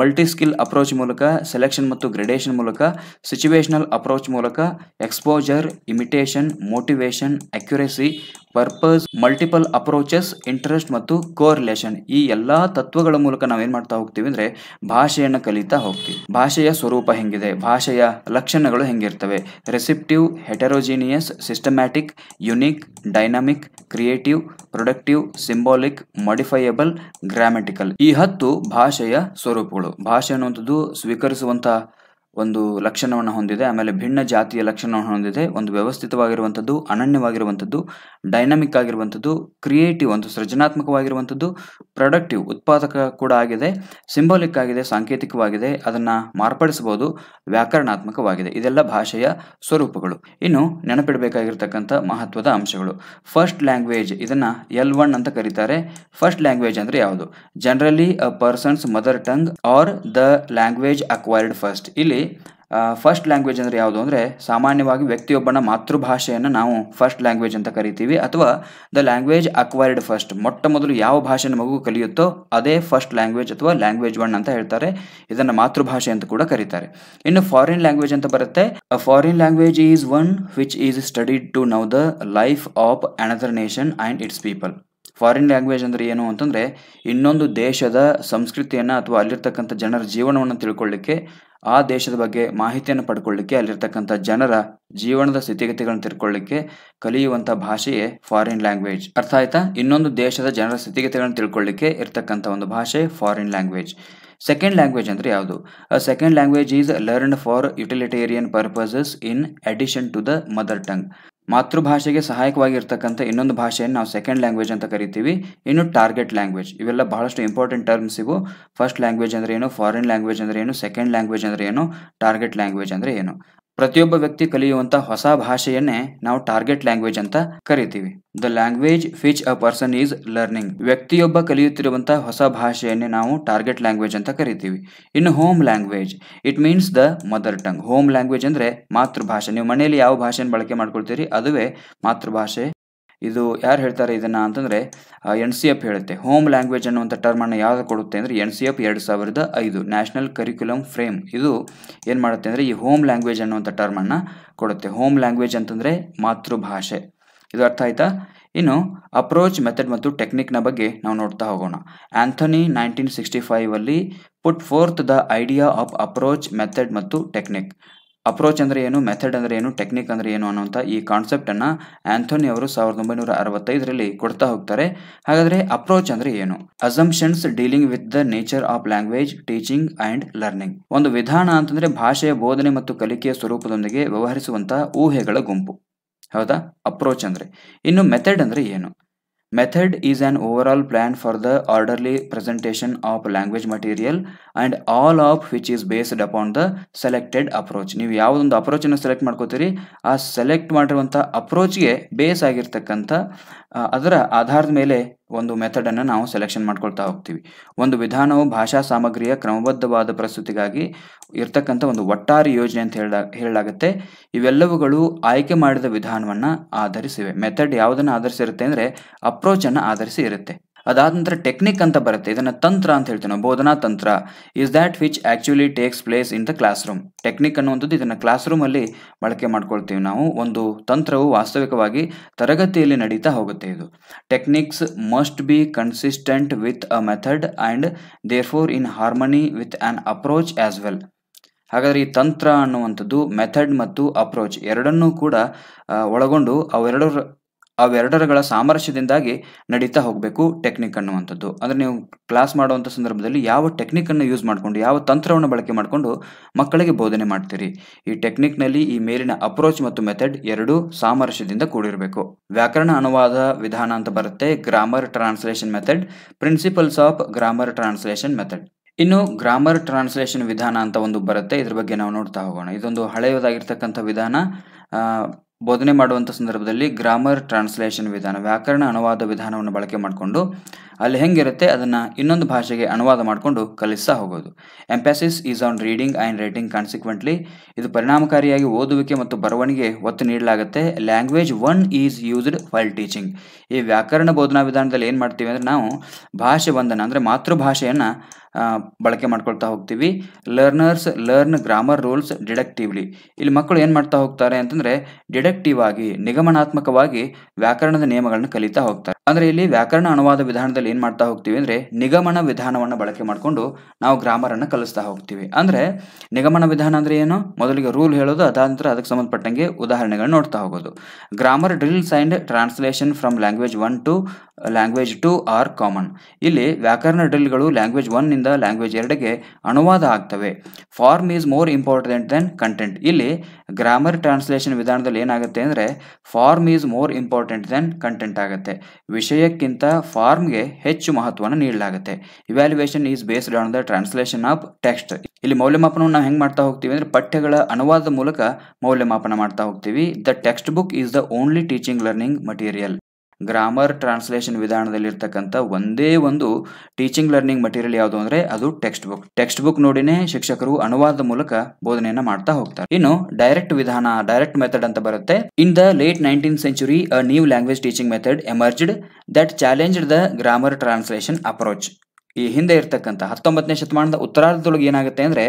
ಮಲ್ಟಿ ಸ್ಕಿಲ್ ಅಪ್ರೋಚ್ ಮೂಲಕ, ಸೆಲೆಕ್ಷನ್ ಮತ್ತು ಗ್ರೇಡೇಷನ್ ಮೂಲಕ, ಸಿಚುವೇಶನಲ್ ಅಪ್ರೋಚ್ ಮೂಲಕ, exposure, imitation, motivation, accuracy, purpose, multiple approaches, interest ಮತ್ತು ಕೋರಿಲೇಷನ್. ಈ ಎಲ್ಲ ತತ್ವಗಳ ಮೂಲಕ ನಾವೇನು ಮಾಡ್ತಾ ಹೋಗ್ತೀವಿ ಅಂದರೆ ಭಾಷೆಯನ್ನು ಕಲಿತಾ ಹೋಗ್ತೀವಿ. ಭಾಷೆಯ ಸ್ವರೂಪ ಹೆಂಗಿದೆ, ಭಾಷೆಯ ಲಕ್ಷಣಗಳು ಹೆಂಗಿರ್ತವೆ? Receptive, heterogeneous, systematic, unique, dynamic, creative, productive, symbolic, modifiable, grammatical. ಈ 10 ಭಾಷೆಯ ಸ್ವರೂಪಗಳು. ಭಾಷೆ ಅನ್ನುವಂಥದ್ದು ಸ್ವೀಕರಿಸುವಂಥ ಒಂದು ಲಕ್ಷಣವನ್ನು ಹೊಂದಿದೆ, ಆಮೇಲೆ ಭಿನ್ನ ಜಾತಿಯ ಲಕ್ಷಣವನ್ನು ಹೊಂದಿದೆ, ಒಂದು ವ್ಯವಸ್ಥಿತವಾಗಿರುವಂಥದ್ದು, ಅನನ್ಯವಾಗಿರುವಂಥದ್ದು, ಡೈನಾಮಿಕ್ ಆಗಿರುವಂಥದ್ದು, ಕ್ರಿಯೇಟಿವ್ ಒಂದು ಸೃಜನಾತ್ಮಕವಾಗಿರುವಂಥದ್ದು, ಪ್ರೊಡಕ್ಟಿವ್ ಉತ್ಪಾದಕ ಕೂಡ ಆಗಿದೆ, ಸಿಂಬಾಲಿಕ್ ಆಗಿದೆ ಸಾಂಕೇತಿಕವಾಗಿದೆ, ಅದನ್ನು ಮಾರ್ಪಡಿಸಬಹುದು, ವ್ಯಾಕರಣಾತ್ಮಕವಾಗಿದೆ. ಇದೆಲ್ಲ ಭಾಷೆಯ ಸ್ವರೂಪಗಳು. ಇನ್ನು ನೆನಪಿಡಬೇಕಾಗಿರ್ತಕ್ಕಂಥ ಮಹತ್ವದ ಅಂಶಗಳು. ಫಸ್ಟ್ ಲ್ಯಾಂಗ್ವೇಜ್, ಇದನ್ನು L1 ಅಂತ ಕರೀತಾರೆ. ಫಸ್ಟ್ ಲ್ಯಾಂಗ್ವೇಜ್ ಅಂದರೆ ಯಾವುದು? Generally a persons mother tongue are the language acquired first. ಇಲ್ಲಿ ಫಸ್ಟ್ ಲ್ಯಾಂಗ್ವೇಜ್ ಅಂದರೆ ಯಾವುದು ಅಂದರೆ ಸಾಮಾನ್ಯವಾಗಿ ವ್ಯಕ್ತಿಯೊಬ್ಬನ ಮಾತೃಭಾಷೆಯನ್ನು ನಾವು ಫಸ್ಟ್ ಲ್ಯಾಂಗ್ವೇಜ್ ಅಂತ ಕರಿತೀವಿ, ಅಥವಾ ದ ಲ್ಯಾಂಗ್ವೇಜ್ ಅಕ್ವೈರ್ಡ್ ಫಸ್ಟ್, ಮೊಟ್ಟ ಮೊದಲು ಯಾವ ಭಾಷೆನ ಮಗು ಕಲಿಯುತ್ತೋ ಅದೇ ಫಸ್ಟ್ ಲ್ಯಾಂಗ್ವೇಜ್ ಅಥವಾ ಲ್ಯಾಂಗ್ವೇಜ್ ಒನ್ ಅಂತ ಹೇಳ್ತಾರೆ. ಇದನ್ನು ಮಾತೃಭಾಷೆ ಅಂತ ಕೂಡ ಕರೀತಾರೆ. ಇನ್ನು ಫಾರಿನ್ ಲ್ಯಾಂಗ್ವೇಜ್ ಅಂತ ಬರುತ್ತೆ. Foreign language is one which is studied to know the life of another nation and its people. ಫಾರಿನ್ ಲ್ಯಾಂಗ್ವೇಜ್ ಅಂದರೆ ಏನು ಅಂತಂದರೆ ಇನ್ನೊಂದು ದೇಶದ ಸಂಸ್ಕೃತಿಯನ್ನು ಅಥವಾ ಅಲ್ಲಿರ್ತಕ್ಕಂಥ ಜನರ ಜೀವನವನ್ನು ತಿಳ್ಕೊಳ್ಳಿಕ್ಕೆ, ಆ ದೇಶದ ಬಗ್ಗೆ ಮಾಹಿತಿಯನ್ನು ಪಡ್ಕೊಳ್ಳಿಕ್ಕೆ, ಅಲ್ಲಿರ್ತಕ್ಕಂಥ ಜನರ ಜೀವನದ ಸ್ಥಿತಿಗತಿಗಳನ್ನು ತಿಳ್ಕೊಳ್ಳಿಕ್ಕೆ ಕಲಿಯುವಂಥ ಭಾಷೆಯೇ ಫಾರಿನ್ ಲ್ಯಾಂಗ್ವೇಜ್. ಅರ್ಥ ಆಯ್ತಾ? ಇನ್ನೊಂದು ದೇಶದ ಜನರ ಸ್ಥಿತಿಗತಿಗಳನ್ನು ತಿಳ್ಕೊಳ್ಳಿಕ್ಕೆ ಇರ್ತಕ್ಕಂಥ ಒಂದು ಭಾಷೆ ಫಾರಿನ್ ಲ್ಯಾಂಗ್ವೇಜ್. ಸೆಕೆಂಡ್ ಲ್ಯಾಂಗ್ವೇಜ್ ಅಂದರೆ ಯಾವುದು? Second language is learned for utilitarian purposes in addition to the mother tongue. ಮಾತೃಭಾಷೆಗೆ ಸಹಾಯಕವಾಗಿರ್ತಕ್ಕಂಥ ಇನ್ನೊಂದು ಭಾಷೆಯನ್ನು ನಾವು ಸೆಕೆಂಡ್ ಲ್ಯಾಂಗ್ವೇಜ್ ಅಂತ ಕರಿತೀವಿ. ಇನ್ನು ಟಾರ್ಗೆಟ್ ಲ್ಯಾಂಗ್ವೇಜ್, ಇವೆಲ್ಲ ಬಹಳಷ್ಟು ಇಂಪಾರ್ಟೆಂಟ್ ಟರ್ಮ್ಸ್ ಇವು. ಫಸ್ಟ್ ಲ್ಯಾಂಗ್ವೇಜ್ ಅಂದರೆ ಏನು, ಫಾರಿನ್ ಲ್ಯಾಂಗ್ವೇಜ್ ಅಂದರೆ ಏನು, ಸೆಕೆಂಡ್ ಲ್ಯಾಂಗ್ವೇಜ್ ಅಂದರೆ ಏನು, ಟಾರ್ಗೆಟ್ ಲ್ಯಾಂಗ್ವೇಜ್ ಅಂದರೆ ಏನು. ಪ್ರತಿಯೊಬ್ಬ ವ್ಯಕ್ತಿ ಕಲಿಯುವಂಥ ಹೊಸ ಭಾಷೆಯನ್ನೇ ನಾವು ಟಾರ್ಗೆಟ್ ಲ್ಯಾಂಗ್ವೇಜ್ ಅಂತ ಕರಿತೀವಿ. The language which a person is learning, ವ್ಯಕ್ತಿಯೊಬ್ಬ ಕಲಿಯುತ್ತಿರುವಂಥ ಹೊಸ ಭಾಷೆಯನ್ನೇ ನಾವು ಟಾರ್ಗೆಟ್ ಲ್ಯಾಂಗ್ವೇಜ್ ಅಂತ ಕರಿತೀವಿ. ಇನ್ನು home language, it means the mother tongue. Home language ಅಂದರೆ ಮಾತೃಭಾಷೆ. ನೀವು ಮನೆಯಲ್ಲಿ ಯಾವ ಭಾಷೆಯನ್ನು ಬಳಕೆ ಮಾಡ್ಕೊಳ್ತೀರಿ ಅದುವೇ ಮಾತೃಭಾಷೆ. ಇದು ಯಾರು ಹೇಳ್ತಾರೆ ಇದನ್ನ ಅಂತಂದರೆ NCF ಹೇಳುತ್ತೆ. ಹೋಮ್ ಲ್ಯಾಂಗ್ವೇಜ್ ಅನ್ನುವಂಥ ಟರ್ಮನ್ನು ಯಾವುದು ಕೊಡುತ್ತೆ ಅಂದರೆ NCF 2005 ನ್ಯಾಷನಲ್ ಕರಿಕ್ಯುಲಮ್ ಫ್ರೇಮ್. ಇದು ಏನು ಮಾಡುತ್ತೆ ಅಂದರೆ ಈ ಹೋಮ್ ಲ್ಯಾಂಗ್ವೇಜ್ ಅನ್ನುವಂಥ ಟರ್ಮನ್ನು ಕೊಡುತ್ತೆ. ಹೋಮ್ ಲ್ಯಾಂಗ್ವೇಜ್ ಅಂತಂದರೆ ಮಾತೃಭಾಷೆ. ಇದು ಅರ್ಥ ಆಯ್ತಾ? ಇನ್ನು ಅಪ್ರೋಚ್, ಮೆಥಡ್ ಮತ್ತು ಟೆಕ್ನಿಕ್ನ ಬಗ್ಗೆ ನಾವು ನೋಡ್ತಾ ಹೋಗೋಣ. Anthony 1965 put fourth the idea of approach, method ಮತ್ತು ಟೆಕ್ನಿಕ್. ಅಪ್ರೋಚ್ ಅಂದರೆ ಏನು, ಮೆಥಡ್ ಅಂದರೆ ಏನು, ಟೆಕ್ನಿಕ್ ಅಂದರೆ ಏನು ಅನ್ನುವಂಥ ಈ ಕಾನ್ಸೆಪ್ಟನ್ನು ಆಂಥೋನಿ ಅವರು 1965 ಕೊಡ್ತಾ ಹೋಗ್ತಾರೆ. ಹಾಗಾದರೆ ಅಪ್ರೋಚ್ ಅಂದರೆ ಏನು? Assumptions dealing with the nature of language teaching and learning. ಒಂದು ವಿಧಾನ ಅಂತಂದರೆ ಭಾಷೆಯ ಬೋಧನೆ ಮತ್ತು ಕಲಿಕೆಯ ಸ್ವರೂಪದೊಂದಿಗೆ ವ್ಯವಹರಿಸುವಂಥ ಊಹೆಗಳ ಗುಂಪು. ಹೌದಾ? ಅಪ್ರೋಚ್ ಅಂದರೆ. ಇನ್ನು ಮೆಥಡ್ ಅಂದರೆ ಏನು? Method is on over plan for the orderly presentation of language material and all of which is based upon the selected approach. ನೀವು ಯಾವುದೊಂದು ಅಪ್ರೋಚನ್ನು ಸೆಲೆಕ್ಟ್ ಮಾಡ್ಕೋತೀರಿ, ಆ ಸೆಲೆಕ್ಟ್ ಮಾಡಿರುವಂಥ ಅಪ್ರೋಚ್ಗೆ ಬೇಸ್ ಆಗಿರ್ತಕ್ಕಂಥ ಅದರ ಆಧಾರದ ಮೇಲೆ ಒಂದು ಮೆಥಡನ್ನು ನಾವು ಸೆಲೆಕ್ಷನ್ ಮಾಡ್ಕೊಳ್ತಾ ಹೋಗ್ತೀವಿ. ಒಂದು ವಿಧಾನವು ಭಾಷಾ ಸಾಮಗ್ರಿಯ ಕ್ರಮಬದ್ಧವಾದ ಪ್ರಸ್ತುತಿಗಾಗಿ ಇರ್ತಕ್ಕಂಥ ಒಂದು ಒಟ್ಟಾರೆ ಯೋಜನೆ ಅಂತ ಹೇಳಲಾಗುತ್ತೆ. ಇವೆಲ್ಲವುಗಳು ಆಯ್ಕೆ ಮಾಡಿದ ವಿಧಾನವನ್ನು ಆಧರಿಸಿವೆ. ಮೆಥಡ್ ಯಾವುದನ್ನು ಆಧರಿಸಿರುತ್ತೆ ಅಂದರೆ ಅಪ್ರೋಚನ್ನು ಆಧರಿಸಿ ಇರುತ್ತೆ. ಅದಾದ ನಂತರ ಟೆಕ್ನಿಕ್ ಅಂತ ಬರುತ್ತೆ. ಇದನ್ನು ತಂತ್ರ ಅಂತ ಹೇಳ್ತೀವಿ ನಾವು, ಬೋಧನಾ ತಂತ್ರ. Is that which actually takes place in the class room. Technique ಅನ್ನುವಂಥದ್ದು ಇದನ್ನು ಕ್ಲಾಸ್ ರೂಮಲ್ಲಿ ಬಳಕೆ ಮಾಡ್ಕೊಳ್ತೀವಿ ನಾವು. ಒಂದು ತಂತ್ರವು ವಾಸ್ತವಿಕವಾಗಿ ತರಗತಿಯಲ್ಲಿ ನಡೀತಾ ಹೋಗುತ್ತೆ. ಇದು techniques must be consistent with a method and therefore in harmony with an approach as well. ಹಾಗಾದರೆ ಈ ತಂತ್ರ ಅನ್ನುವಂಥದ್ದು ಮೆಥಡ್ ಮತ್ತು ಅಪ್ರೋಚ್ ಎರಡನ್ನೂ ಕೂಡ ಒಳಗೊಂಡು ಅವೆರಡರಗಳ ಸಾಮರಸ್ಯದಿಂದಾಗಿ ನಡೀತಾ ಹೋಗಬೇಕು ಟೆಕ್ನಿಕ್ ಅನ್ನುವಂಥದ್ದು. ಅಂದರೆ ನೀವು ಕ್ಲಾಸ್ ಮಾಡುವಂಥ ಸಂದರ್ಭದಲ್ಲಿ ಯಾವ ಟೆಕ್ನಿಕನ್ನು ಯೂಸ್ ಮಾಡಿಕೊಂಡು, ಯಾವ ತಂತ್ರವನ್ನು ಬಳಕೆ ಮಾಡಿಕೊಂಡು ಮಕ್ಕಳಿಗೆ ಬೋಧನೆ ಮಾಡ್ತೀರಿ. ಈ ಟೆಕ್ನಿಕ್ನಲ್ಲಿ ಈ ಮೇಲಿನ ಅಪ್ರೋಚ್ ಮತ್ತು ಮೆಥಡ್ ಎರಡೂ ಸಾಮರಸ್ಯದಿಂದ ಕೂಡಿರಬೇಕು. ವ್ಯಾಕರಣ ಅನುವಾದ ವಿಧಾನ ಅಂತ ಬರುತ್ತೆ. Grammar translation method, principles of grammar translation method. ಇನ್ನು ಗ್ರಾಮರ್ ಟ್ರಾನ್ಸ್ಲೇಷನ್ ವಿಧಾನ ಅಂತ ಒಂದು ಬರುತ್ತೆ. ಇದ್ರ ಬಗ್ಗೆ ನಾವು ನೋಡ್ತಾ ಹೋಗೋಣ. ಇದೊಂದು ಹಳೆಯದಾಗಿರ್ತಕ್ಕಂಥ ವಿಧಾನ. ಬೋಧನೆ ಮಾಡುವಂಥ ಸಂದರ್ಭದಲ್ಲಿ ಗ್ರಾಮರ್ ಟ್ರಾನ್ಸ್ಲೇಷನ್ ವಿಧಾನ, ವ್ಯಾಕರಣ ಅನುವಾದ ವಿಧಾನವನ್ನು ಬಳಕೆ ಮಾಡಿಕೊಂಡು ಅಲ್ಲಿ ಹೆಂಗಿರುತ್ತೆ ಅದನ್ನು ಇನ್ನೊಂದು ಭಾಷೆಗೆ ಅನುವಾದ ಮಾಡಿಕೊಂಡು ಕಲಿಸ್ತಾ ಹೋಗೋದು. Emphasis is on reading and writing consequently. ಇದು ಪರಿಣಾಮಕಾರಿಯಾಗಿ ಓದುವಿಕೆ ಮತ್ತು ಬರವಣಿಗೆ ಒತ್ತು ನೀಡಲಾಗುತ್ತೆ. Language one is used while teaching. ಈ ವ್ಯಾಕರಣ ಬೋಧನಾ ವಿಧಾನದಲ್ಲಿ ಏನು ಮಾಡ್ತೀವಿ ಅಂದರೆ ನಾವು ಭಾಷೆ ಒಂದನ್ನು ಅಂದರೆ ಮಾತೃಭಾಷೆಯನ್ನು ಬಳಕೆ ಮಾಡ್ಕೊಳ್ತಾ ಹೋಗ್ತೀವಿ. Learners learn grammar rules deductively. ಇಲ್ಲಿ ಮಕ್ಕಳು ಏನು ಮಾಡ್ತಾ ಹೋಗ್ತಾರೆ ಅಂತಂದರೆ ಡಿಡಕ್ಟಿವ್ ಆಗಿ, ನಿಗಮನಾತ್ಮಕವಾಗಿ ವ್ಯಾಕರಣದ ನಿಯಮಗಳನ್ನು ಕಲಿತಾ ಹೋಗ್ತಾರೆ. ಅಂದರೆ ಇಲ್ಲಿ ವ್ಯಾಕರಣ ಅನುವಾದ ವಿಧಾನದಲ್ಲಿ ಏನು ಮಾಡ್ತಾ ಹೋಗ್ತೀವಿ ಅಂದರೆ ನಿಗಮನ ವಿಧಾನವನ್ನು ಬಳಕೆ ಮಾಡಿಕೊಂಡು ನಾವು ಗ್ರಾಮರನ್ನು ಕಲಿಸ್ತಾ ಹೋಗ್ತೀವಿ. ಅಂದರೆ ನಿಗಮನ ವಿಧಾನ ಅಂದರೆ ಏನು? ಮೊದಲಿಗೆ ರೂಲ್ ಹೇಳೋದು, ಅದಾದ ನಂತರ ಅದಕ್ಕೆ ಸಂಬಂಧಪಟ್ಟಂಗೆ ಉದಾಹರಣೆಗಳನ್ನ ನೋಡ್ತಾ ಹೋಗೋದು. Grammar drills and translation from language 1 to language 2 are common. ಇಲ್ಲಿ ವ್ಯಾಕರಣ ಡ್ರಿಲ್ಗಳು ಲ್ಯಾಂಗ್ವೇಜ್ 1 ನಿಂದ ಲ್ಯಾಂಗ್ವೇಜ್ 2ಗೆ ಅನುವಾದ ಆಗ್ತವೆ. Form is more important than content. ಇಲ್ಲಿ ಗ್ರಾಮರ್ ಟ್ರಾನ್ಸ್ಲೇಷನ್ ವಿಧಾನದಲ್ಲಿ ಏನಾಗುತ್ತೆ ಅಂದರೆ form is more important than content ಆಗುತ್ತೆ. ವಿಷಯಕ್ಕಿಂತ ಫಾರ್ಮ್ಗೆ ಹೆಚ್ಚು ಮಹತ್ವವನ್ನು ನೀಡಲಾಗುತ್ತೆ. Evaluation is based on the translation of text. ಇಲ್ಲಿ ಮೌಲ್ಯಮಾಪನವನ್ನು ನಾವು ಹೆಂಗೆ ಮಾಡ್ತಾ ಹೋಗ್ತೀವಿ ಅಂದರೆ ಪಠ್ಯಗಳ ಅನುವಾದದ ಮೂಲಕ ಮೌಲ್ಯಮಾಪನ ಮಾಡ್ತಾ ಹೋಗ್ತೀವಿ. The textbook is the only teaching learning material. Grammar translation ವಿಧಾನದಲ್ಲಿರ್ತಕ್ಕಂಥ ಒಂದೇ ಒಂದು ಟೀಚಿಂಗ್ ಲರ್ನಿಂಗ್ ಮಟೀರಿಯಲ್ ಯಾವುದು ಅಂದರೆ ಅದು ಟೆಕ್ಸ್ಟ್ ಬುಕ್ ನೋಡಿನೇ ಶಿಕ್ಷಕರು ಅನುವಾದದ ಮೂಲಕ ಬೋಧನೆಯನ್ನ ಮಾಡ್ತಾ ಹೋಗ್ತಾರೆ. ಇನ್ನು ಡೈರೆಕ್ಟ್ ವಿಧಾನ, ಡೈರೆಕ್ಟ್ ಮೆಥಡ್ ಅಂತ ಬರುತ್ತೆ. In the late 19th century a new language teaching method emerged that challenged the grammar translation approach. ಈ ಹಿಂದೆ ಇರ್ತಕ್ಕಂಥ 19ನೇ ಶತಮಾನದ ಉತ್ತರಾರ್ಧದೊಳಗೆ ಏನಾಗುತ್ತೆ ಅಂದ್ರೆ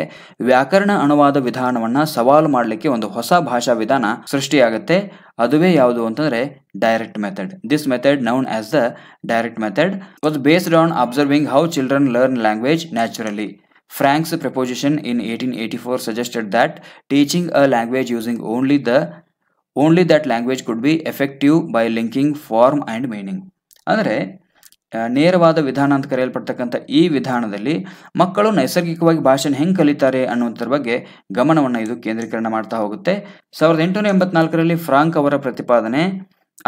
ವ್ಯಾಕರಣ ಅನುವಾದ ವಿಧಾನವನ್ನ ಸವಾಲು ಮಾಡಲಿಕ್ಕೆ ಒಂದು ಹೊಸ ಭಾಷಾ ವಿಧಾನ ಸೃಷ್ಟಿಯಾಗುತ್ತೆ. ಅದುವೇ ಯಾವುದು ಅಂತಂದ್ರೆ direct method. This method known as the direct method was based on observing how children learn language naturally. Frank's proposition in 1884 suggested that teaching a language using only that language could be effective by linking form and meaning. ಅಂದರೆ ನೇರವಾದ ವಿಧಾನ ಅಂತ ಕರೆಯಲ್ಪಡ್ತಕ್ಕಂಥ ಈ ವಿಧಾನದಲ್ಲಿ ಮಕ್ಕಳು ನೈಸರ್ಗಿಕವಾಗಿ ಭಾಷೆಯನ್ನು ಹೆಂಗೆ ಕಲಿತಾರೆ ಅನ್ನುವಂಥದ್ರ ಬಗ್ಗೆ ಗಮನವನ್ನು ಇದು ಕೇಂದ್ರೀಕರಣ ಮಾಡ್ತಾ ಹೋಗುತ್ತೆ. 1884ರಲ್ಲಿ ಫ್ರಾಂಕ್ ಅವರ ಪ್ರತಿಪಾದನೆ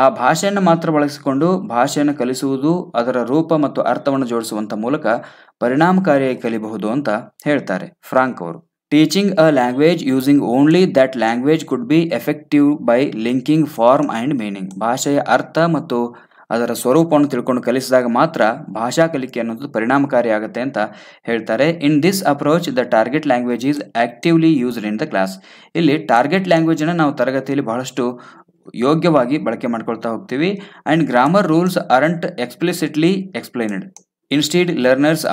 ಆ ಭಾಷೆಯನ್ನು ಮಾತ್ರ ಬಳಸಿಕೊಂಡು ಭಾಷೆಯನ್ನು ಕಲಿಸುವುದು, ಅದರ ರೂಪ ಮತ್ತು ಅರ್ಥವನ್ನು ಜೋಡಿಸುವಂಥ ಮೂಲಕ ಪರಿಣಾಮಕಾರಿಯಾಗಿ ಕಲಿಬಹುದು ಅಂತ ಹೇಳ್ತಾರೆ ಫ್ರಾಂಕ್ ಅವರು. Teaching a language using only that language could be effective by linking form and meaning. ಭಾಷೆಯ ಅರ್ಥ ಮತ್ತು ಅದರ ಸ್ವರೂಪವನ್ನು ತಿಳ್ಕೊಂಡು ಕಲಿಸಿದಾಗ ಮಾತ್ರ ಭಾಷಾ ಕಲಿಕೆ ಅನ್ನೋದು ಪರಿಣಾಮಕಾರಿ ಆಗುತ್ತೆ ಅಂತ ಹೇಳ್ತಾರೆ. In this approach the target language is actively used in the class. ಇಲ್ಲಿ ಟಾರ್ಗೆಟ್ ಲ್ಯಾಂಗ್ವೇಜನ್ನು ನಾವು ತರಗತಿಯಲ್ಲಿ ಬಹಳಷ್ಟು ಯೋಗ್ಯವಾಗಿ ಬಳಕೆ ಮಾಡ್ಕೊಳ್ತಾ ಹೋಗ್ತೀವಿ. And grammar rules aren't explicitly explained. Instead learners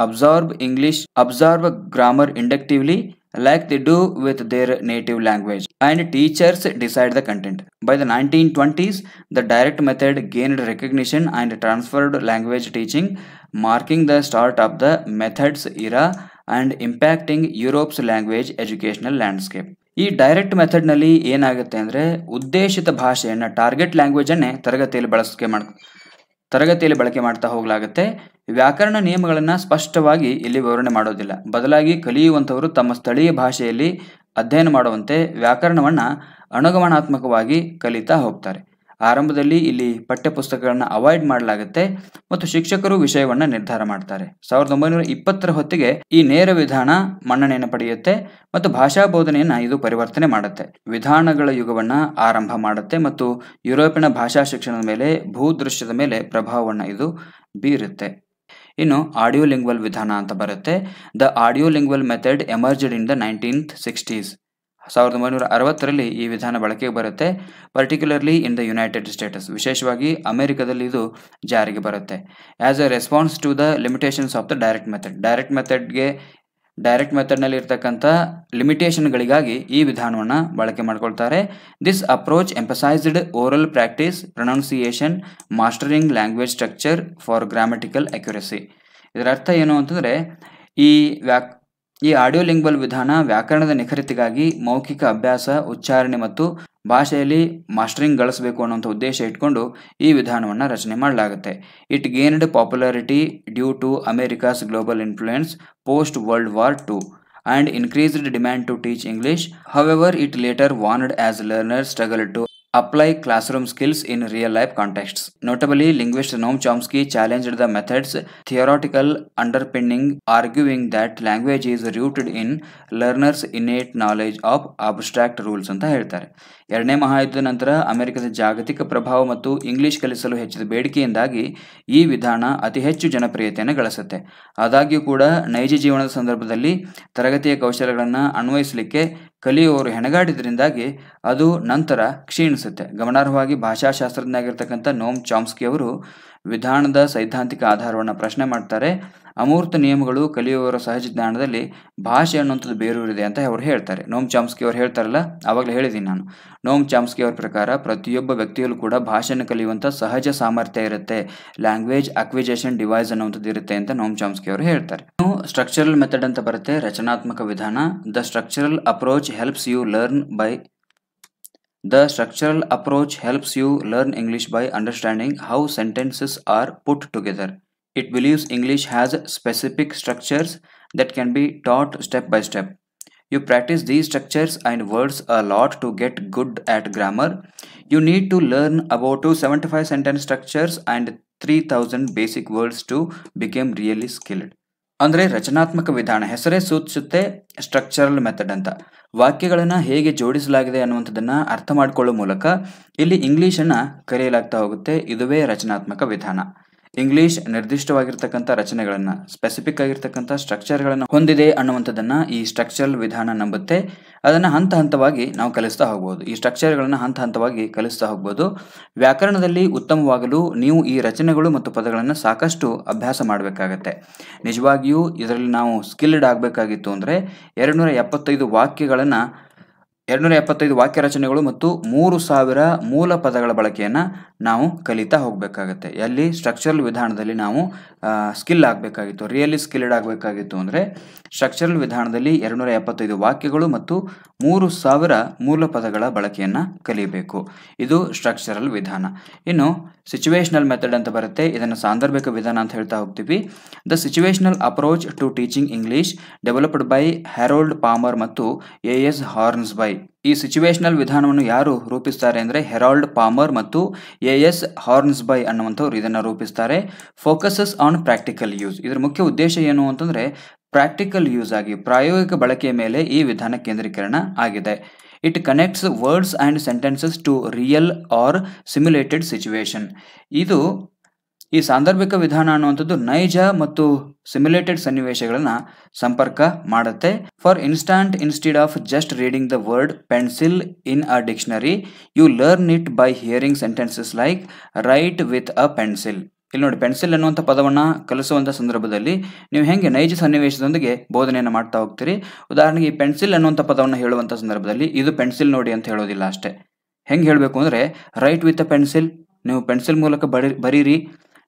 observe grammar inductively like they do with their native language, and teachers decide the content. By the 1920s, the direct method gained recognition and transferred language teaching, marking the start of the methods era and impacting Europe's language educational landscape. ಈ direct ಮೆಥಡ್ನಲ್ಲಿ ಏನಾಗುತ್ತೆ ಅಂದರೆ ಉದ್ದೇಶಿತ ಭಾಷೆಯನ್ನು, target ಲ್ಯಾಂಗ್ವೇಜನ್ನೇ ತರಗತಿಯಲ್ಲಿ ಬಳಕೆ ಮಾಡ್ತಾ ಹೋಗಲಾಗುತ್ತೆ. ವ್ಯಾಕರಣ ನಿಯಮಗಳನ್ನು ಸ್ಪಷ್ಟವಾಗಿ ಇಲ್ಲಿ ವಿವರಣೆ ಮಾಡೋದಿಲ್ಲ. ಬದಲಾಗಿ ಕಲಿಯುವಂಥವರು ತಮ್ಮ ಸ್ಥಳೀಯ ಭಾಷೆಯಲ್ಲಿ ಅಧ್ಯಯನ ಮಾಡುವಂತೆ ವ್ಯಾಕರಣವನ್ನು ಅನುಗಮನಾತ್ಮಕವಾಗಿ ಕಲಿತಾ ಹೋಗ್ತಾರೆ. ಆರಂಭದಲ್ಲಿ ಇಲ್ಲಿ ಪಠ್ಯಪುಸ್ತಕಗಳನ್ನು ಅವಾಯ್ಡ್ ಮಾಡಲಾಗುತ್ತೆ ಮತ್ತು ಶಿಕ್ಷಕರು ವಿಷಯವನ್ನು ನಿರ್ಧಾರ ಮಾಡ್ತಾರೆ. 1920ರ ಹೊತ್ತಿಗೆ ಈ ನೇರ ವಿಧಾನ ಮನ್ನಣೆಯನ್ನು ಪಡೆಯುತ್ತೆ ಮತ್ತು ಭಾಷಾ ಬೋಧನೆಯನ್ನು ಇದು ಪರಿವರ್ತನೆ ಮಾಡುತ್ತೆ. ವಿಧಾನಗಳ ಯುಗವನ್ನು ಆರಂಭ ಮಾಡುತ್ತೆ ಮತ್ತು ಯುರೋಪಿನ ಭಾಷಾ ಶಿಕ್ಷಣದ ಮೇಲೆ, ಭೂದೃಶ್ಯದ ಮೇಲೆ ಪ್ರಭಾವವನ್ನು ಇದು ಬೀರುತ್ತೆ. ಇನ್ನು ಆಡಿಯೋಲಿಂಗ್ವಲ್ ವಿಧಾನ ಅಂತ ಬರುತ್ತೆ. The audiolingual method emerged in the 1960s. 1960ರಲ್ಲಿ ಈ ವಿಧಾನ ಬಳಕೆಗೆ ಬರುತ್ತೆ. Particularly in the United States, ವಿಶೇಷವಾಗಿ ಅಮೆರಿಕದಲ್ಲಿ ಇದು ಜಾರಿಗೆ ಬರುತ್ತೆ. As a response to the limitations of the direct method. Direct ಮೆಥಡ್ನಲ್ಲಿ ಇರ್ತಕ್ಕಂಥ ಲಿಮಿಟೇಷನ್ಗಳಿಗಾಗಿ ಈ ವಿಧಾನವನ್ನು ಬಳಕೆ ಮಾಡ್ಕೊಳ್ತಾರೆ. This approach emphasised oral practice, pronunciation, mastering language structure for grammatical accuracy. ಇದರ ಅರ್ಥ ಏನು ಅಂತಂದರೆ ಈ ಆಡಿಯೋಲಿಂಗ್ವಲ್ ವಿಧಾನ ವ್ಯಾಕರಣದ ನಿಖರತೆಗಾಗಿ ಮೌಖಿಕ ಅಭ್ಯಾಸ, ಉಚ್ಚಾರಣೆ ಮತ್ತು ಭಾಷೆಯಲ್ಲಿ ಮಾಸ್ಟರಿಂಗ್ ಗಳಿಸಬೇಕು ಅನ್ನುವಂಥ ಉದ್ದೇಶ ಇಟ್ಕೊಂಡು ಈ ವಿಧಾನವನ್ನು ರಚನೆ ಮಾಡಲಾಗುತ್ತೆ. It gained popularity due to America's global influence post World War II and increased demand to teach English. However, it later waned as learners struggled to apply classroom skills in real-life contexts. Notably, linguist Noam Chomsky challenged the method's theoretical underpinning, arguing that language is rooted in learners' innate knowledge of abstract rules ಅಂತ ಹೇಳ್ತಾರೆ. ಎರಡನೇ ಮಹಾಯುದ್ಧದ ನಂತರ ಅಮೆರಿಕದ ಜಾಗತಿಕ ಪ್ರಭಾವ ಮತ್ತು English ಕಲಿಸಲು ಹೆಚ್ಚಿದ ಬೇಡಿಕೆಯಿಂದಾಗಿ ಈ ವಿಧಾನ ಅತಿ ಹೆಚ್ಚು ಜನಪ್ರಿಯತೆಯನ್ನು ಗಳಿಸುತ್ತೆ. ಆದಾಗ್ಯೂ ಕೂಡ ನೈಜ ಜೀವನದ ಸಂದರ್ಭದಲ್ಲಿ ತರಗತಿಯ ಕೌಶಲ್ಯಗಳನ್ನು ಅನ್ವಯಿಸಲಿಕ್ಕೆ ಕಲಿಯುವವರು ಹೆಣಗಾಡಿದ್ರಿಂದಾಗಿ ಅದು ನಂತರ ಕ್ಷೀಣಿಸುತ್ತೆ. ಗಮನಾರ್ಹವಾಗಿ ಭಾಷಾಶಾಸ್ತ್ರಜ್ಞಾಗಿರ್ತಕ್ಕಂಥ ನೋಮ್ ಚಾಮ್ಸ್ಕಿ ಅವರು ವಿಧಾನದ ಸೈದ್ಧಾಂತಿಕ ಆಧಾರವನ್ನು ಪ್ರಶ್ನೆ ಮಾಡ್ತಾರೆ. ಅಮೂರ್ತ ನಿಯಮಗಳು ಕಲಿಯುವವರ ಸಹಜ ಜ್ಞಾನದಲ್ಲಿ ಭಾಷೆ ಅನ್ನುವಂಥದ್ದು ಬೇರೂರಿದೆ ಅಂತ ಅವರು ಹೇಳ್ತಾರೆ. ನೋಮ್ ಚಾಮ್ಸ್ಕಿ ಅವರು ಹೇಳ್ತಾರಲ್ಲ, ಆವಾಗಲೇ ಹೇಳಿದ್ದೀನಿ ನಾನು. ನೋಮ್ ಚಾಮ್ಸ್ಕಿ ಅವರ ಪ್ರಕಾರ ಪ್ರತಿಯೊಬ್ಬ ವ್ಯಕ್ತಿಯಲ್ಲೂ ಕೂಡ ಭಾಷೆಯನ್ನು ಕಲಿಯುವಂಥ ಸಹಜ ಸಾಮರ್ಥ್ಯ ಇರುತ್ತೆ, ಲ್ಯಾಂಗ್ವೇಜ್ ಅಕ್ವಿಜೇಷನ್ ಡಿವೈಸ್ ಅನ್ನುವಂಥದ್ದು ಇರುತ್ತೆ ಅಂತ ನೋಮ್ ಚಾಮ್ಸ್ಕಿ ಅವರು ಹೇಳ್ತಾರೆ. ಸ್ಟ್ರಕ್ಚರಲ್ ಮೆಥಡ್ ಅಂತ ಬರುತ್ತೆ, ರಚನಾತ್ಮಕ ವಿಧಾನ. The structural approach helps you learn English by understanding how sentences are put together. It believes English has specific structures that can be taught step by step. You practice these structures and words a lot to get good at grammar. You need to learn about 275 sentence structures and 3000 basic words to become really skilled. ಅಂದರೆ ರಚನಾತ್ಮಕ ವಿಧಾನ ಹೆಸರೇ ಸೂಚಿಸುತ್ತೆ structural method ಅಂತ. ವಾಕ್ಯಗಳನ್ನು ಹೇಗೆ ಜೋಡಿಸಲಾಗಿದೆ ಅನ್ನುವಂಥದ್ದನ್ನು ಅರ್ಥ ಮಾಡಿಕೊಳ್ಳುವ ಮೂಲಕ ಇಲ್ಲಿ ಇಂಗ್ಲೀಷನ್ನು ಕಲಿಯಲಾಗ್ತಾ ಹೋಗುತ್ತೆ. ಇದುವೇ ರಚನಾತ್ಮಕ ವಿಧಾನ. ಇಂಗ್ಲೀಷ್ ನಿರ್ದಿಷ್ಟವಾಗಿರ್ತಕ್ಕಂಥ ರಚನೆಗಳನ್ನು, ಸ್ಪೆಸಿಫಿಕ್ ಆಗಿರ್ತಕ್ಕಂಥ ಸ್ಟ್ರಕ್ಚರ್ಗಳನ್ನು ಹೊಂದಿದೆ ಅನ್ನುವಂಥದ್ದನ್ನು ಈ ಸ್ಟ್ರಕ್ಚರಲ್ ವಿಧಾನ ನಂಬುತ್ತೆ. ಅದನ್ನು ಹಂತ ಹಂತವಾಗಿ ನಾವು ಕಲಿಸ್ತಾ ಹೋಗ್ಬೋದು. ಈ ಸ್ಟ್ರಕ್ಚರ್ಗಳನ್ನು ಹಂತ ಹಂತವಾಗಿ ಕಲಿಸ್ತಾ ಹೋಗ್ಬೋದು. ವ್ಯಾಕರಣದಲ್ಲಿ ಉತ್ತಮವಾಗಲು ನೀವು ಈ ರಚನೆಗಳು ಮತ್ತು ಪದಗಳನ್ನು ಸಾಕಷ್ಟು ಅಭ್ಯಾಸ ಮಾಡಬೇಕಾಗತ್ತೆ. ನಿಜವಾಗಿಯೂ ಇದರಲ್ಲಿ ನಾವು ಸ್ಕಿಲ್ಡ್ ಆಗಬೇಕಾಗಿತ್ತು ಅಂದರೆ 275 ವಾಕ್ಯಗಳನ್ನು 275 ವಾಕ್ಯ ರಚನೆಗಳು ಮತ್ತು 3000 ಮೂಲ ಪದಗಳ ಬಳಕೆಯನ್ನು ನಾವು ಕಲಿತಾ ಹೋಗಬೇಕಾಗತ್ತೆ. ಎಲ್ಲಿ ಸ್ಟ್ರಕ್ಚರಲ್ ವಿಧಾನದಲ್ಲಿ ನಾವು ಸ್ಕಿಲ್ ಆಗಬೇಕಾಗಿತ್ತು, ರಿಯಲಿ ಸ್ಕಿಲ್ಡ್ ಆಗಬೇಕಾಗಿತ್ತು ಅಂದರೆ ಸ್ಟ್ರಕ್ಚರಲ್ ವಿಧಾನದಲ್ಲಿ 275 ವಾಕ್ಯಗಳು ಮತ್ತು 3000 ಮೂಲ ಪದಗಳ ಬಳಕೆಯನ್ನು ಕಲಿಯಬೇಕು. ಇದು ಸ್ಟ್ರಕ್ಚರಲ್ ವಿಧಾನ. ಇನ್ನು ಸಿಚುವೇಶನಲ್ ಮೆಥಡ್ ಅಂತ ಬರುತ್ತೆ. ಇದನ್ನು ಸಾಂದರ್ಭಿಕ ವಿಧಾನ ಅಂತ ಹೇಳ್ತಾ ಹೋಗ್ತೀವಿ. The situational approach to teaching English developed by Harold Palmer ಮತ್ತು ಎ.ಎಸ್. ಹಾರ್ನ್ಸ್ಬೈ. ಈ ಸಿಚುವೇಶನಲ್ ವಿಧಾನವನ್ನು ಯಾರು ರೂಪಿಸ್ತಾರೆ ಅಂದರೆ ಹೆರಾಲ್ಡ್ ಪಾಮರ್ ಮತ್ತು ಎ.ಎಸ್. ಹಾರ್ನ್ಸ್ಬೈ ಅನ್ನುವಂಥವ್ರು ಇದನ್ನು ರೂಪಿಸ್ತಾರೆ. Focuses on practical use. ಇದರ ಮುಖ್ಯ ಉದ್ದೇಶ ಏನು ಅಂತಂದರೆ ಪ್ರಾಕ್ಟಿಕಲ್ ಯೂಸ್ ಆಗಿ ಪ್ರಾಯೋಗಿಕ ಬಳಕೆಯ ಮೇಲೆ ಈ ವಿಧಾನ ಕೇಂದ್ರೀಕರಣ ಆಗಿದೆ. It connects words and sentences to real or simulated situation. ಇದು ಈ ಸಾಂದರ್ಭಿಕ ವಿಧಾನ ಅನ್ನುವಂಥದ್ದು ನೈಜ ಮತ್ತು ಸಿಮ್ಯುಲೇಟೆಡ್ ಸನ್ನಿವೇಶಗಳನ್ನು ಸಂಪರ್ಕ ಮಾಡುತ್ತೆ. For instant, instead of just reading the word pencil in a dictionary, you learn it by hearing sentences like write with a pencil. ಇಲ್ಲಿ ನೋಡಿ, ಪೆನ್ಸಿಲ್ ಅನ್ನುವಂಥ ಪದವನ್ನು ಕಲಿಸುವಂಥ ಸಂದರ್ಭದಲ್ಲಿ ನೀವು ಹೆಂಗೆ ನೈಜ ಸನ್ನಿವೇಶದೊಂದಿಗೆ ಬೋಧನೆಯನ್ನು ಮಾಡ್ತಾ ಹೋಗ್ತೀರಿ. ಉದಾಹರಣೆಗೆ ಈ ಪೆನ್ಸಿಲ್ ಅನ್ನುವಂಥ ಪದವನ್ನು ಹೇಳುವಂಥ ಸಂದರ್ಭದಲ್ಲಿ ಇದು ಪೆನ್ಸಿಲ್ ನೋಡಿ ಅಂತ ಹೇಳೋದಿಲ್ಲ ಅಷ್ಟೇ. ಹೆಂಗೆ ಹೇಳಬೇಕು ಅಂದರೆ ರೈಟ್ ವಿತ್ ಅ ಪೆನ್ಸಿಲ್, ನೀವು ಪೆನ್ಸಿಲ್ ಮೂಲಕ ಬರೀರಿ,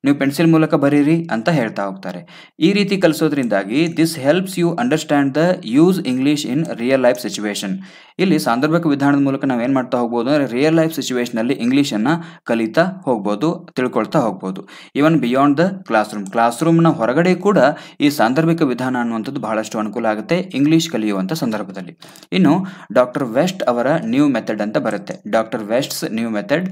ನೀವು ಪೆನ್ಸಿಲ್ ಮೂಲಕ ಬರೀರಿ ಅಂತ ಹೇಳ್ತಾ ಹೋಗ್ತಾರೆ. ಈ ರೀತಿ ಕಲಿಸೋದ್ರಿಂದಾಗಿ this helps you understand the use English in real life situation. ಇಲ್ಲಿ ಸಾಂದರ್ಭಿಕ ವಿಧಾನದ ಮೂಲಕ ನಾವು ಏನು ಮಾಡ್ತಾ ಹೋಗ್ಬೋದು ಅಂದರೆ ರಿಯಲ್ ಲೈಫ್ ಸಿಚುವೇಶನಲ್ಲಿ ಇಂಗ್ಲೀಷನ್ನು ಕಲಿತಾ ಹೋಗ್ಬೋದು, ತಿಳ್ಕೊಳ್ತಾ ಹೋಗ್ಬೋದು. ಈವನ್ ಬಿಯಾಂಡ್ ದ ಕ್ಲಾಸ್ ರೂಮ್ನ ಹೊರಗಡೆ ಕೂಡ ಈ ಸಾಂದರ್ಭಿಕ ವಿಧಾನ ಅನ್ನುವಂಥದ್ದು ಬಹಳಷ್ಟು ಅನುಕೂಲ ಆಗುತ್ತೆ ಇಂಗ್ಲೀಷ್ ಕಲಿಯುವಂಥ ಸಂದರ್ಭದಲ್ಲಿ. ಇನ್ನು ಡಾಕ್ಟರ್ ವೆಸ್ಟ್ ಅವರ ನ್ಯೂ ಮೆಥಡ್ ಅಂತ ಬರುತ್ತೆ. Doctor West's new method.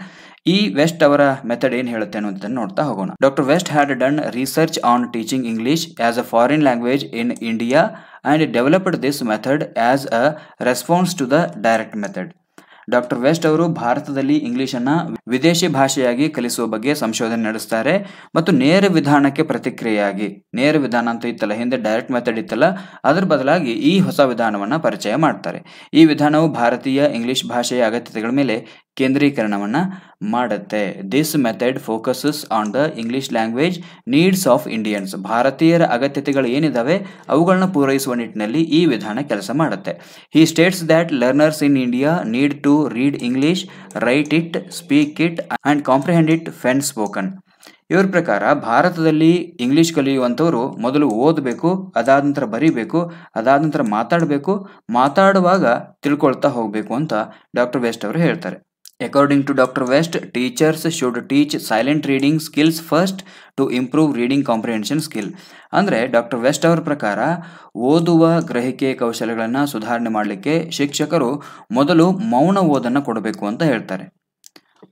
ಈ ವೆಸ್ಟ್ ಅವರ ಮೆಥಡ್ ಏನು ಹೇಳುತ್ತೆ ಅನ್ನೋದನ್ನು ನೋಡ್ತಾ ಹೋಗೋಣ. Doctor West had done research on teaching English as a foreign language in India and developed this method as a response to the direct method. Doctor West ಅವರು ಭಾರತದಲ್ಲಿ ಇಂಗ್ಲೀಷನ್ನು ವಿದೇಶಿ ಭಾಷೆಯಾಗಿ ಕಲಿಸುವ ಬಗ್ಗೆ ಸಂಶೋಧನೆ ನಡೆಸ್ತಾರೆ ಮತ್ತು ನೇರ ವಿಧಾನಕ್ಕೆ ಪ್ರತಿಕ್ರಿಯೆಯಾಗಿ, ನೇರ ವಿಧಾನ ಅಂತ ಇತ್ತಲ್ಲ, ಹಿಂದೆ ಡೈರೆಕ್ಟ್ ಮೆಥಡ್ ಇತ್ತಲ್ಲ, ಅದರ ಬದಲಾಗಿ ಈ ಹೊಸ ವಿಧಾನವನ್ನು ಪರಿಚಯ ಮಾಡ್ತಾರೆ. ಈ ವಿಧಾನವು ಭಾರತೀಯ ಇಂಗ್ಲಿಷ್ ಭಾಷೆಯ ಅಗತ್ಯತೆಗಳ ಮೇಲೆ ಕೇಂದ್ರೀಕರಣವನ್ನು ಮಾಡುತ್ತೆ. This method focuses on the English language needs of Indians. ಭಾರತೀಯರ ಅಗತ್ಯತೆಗಳು ಏನಿದಾವೆ ಅವುಗಳನ್ನ ಪೂರೈಸುವ ನಿಟ್ಟಿನಲ್ಲಿ ಈ ವಿಧಾನ ಕೆಲಸ ಮಾಡುತ್ತೆ. He states that learners in India need to read English, write it, speak it and comprehend it when spoken. ಇವ್ರ ಪ್ರಕಾರ ಭಾರತದಲ್ಲಿ ಇಂಗ್ಲೀಷ್ ಕಲಿಯುವಂಥವರು ಮೊದಲು ಓದಬೇಕು, ಅದಾದ ನಂತರ ಬರೀಬೇಕು, ಅದಾದ ನಂತರ ಮಾತಾಡಬೇಕು, ಮಾತಾಡುವಾಗ ತಿಳ್ಕೊಳ್ತಾ ಹೋಗಬೇಕು ಅಂತ ಡಾಕ್ಟರ್ ವೆಸ್ಟ್ ಅವರು ಹೇಳ್ತಾರೆ. According to Dr. West, teachers should teach silent reading skills first to improve reading comprehension skill. ಅಂದರೆ ಡಾಕ್ಟರ್ ವೆಸ್ಟ್ ಅವರ ಪ್ರಕಾರ ಓದುವ ಗ್ರಹಿಕೆ ಕೌಶಲ್ಯಗಳನ್ನು ಸುಧಾರಣೆ ಮಾಡಲಿಕ್ಕೆ ಶಿಕ್ಷಕರು ಮೊದಲು ಮೌನ ಓದನ್ನು ಕೊಡಬೇಕು ಅಂತ ಹೇಳ್ತಾರೆ.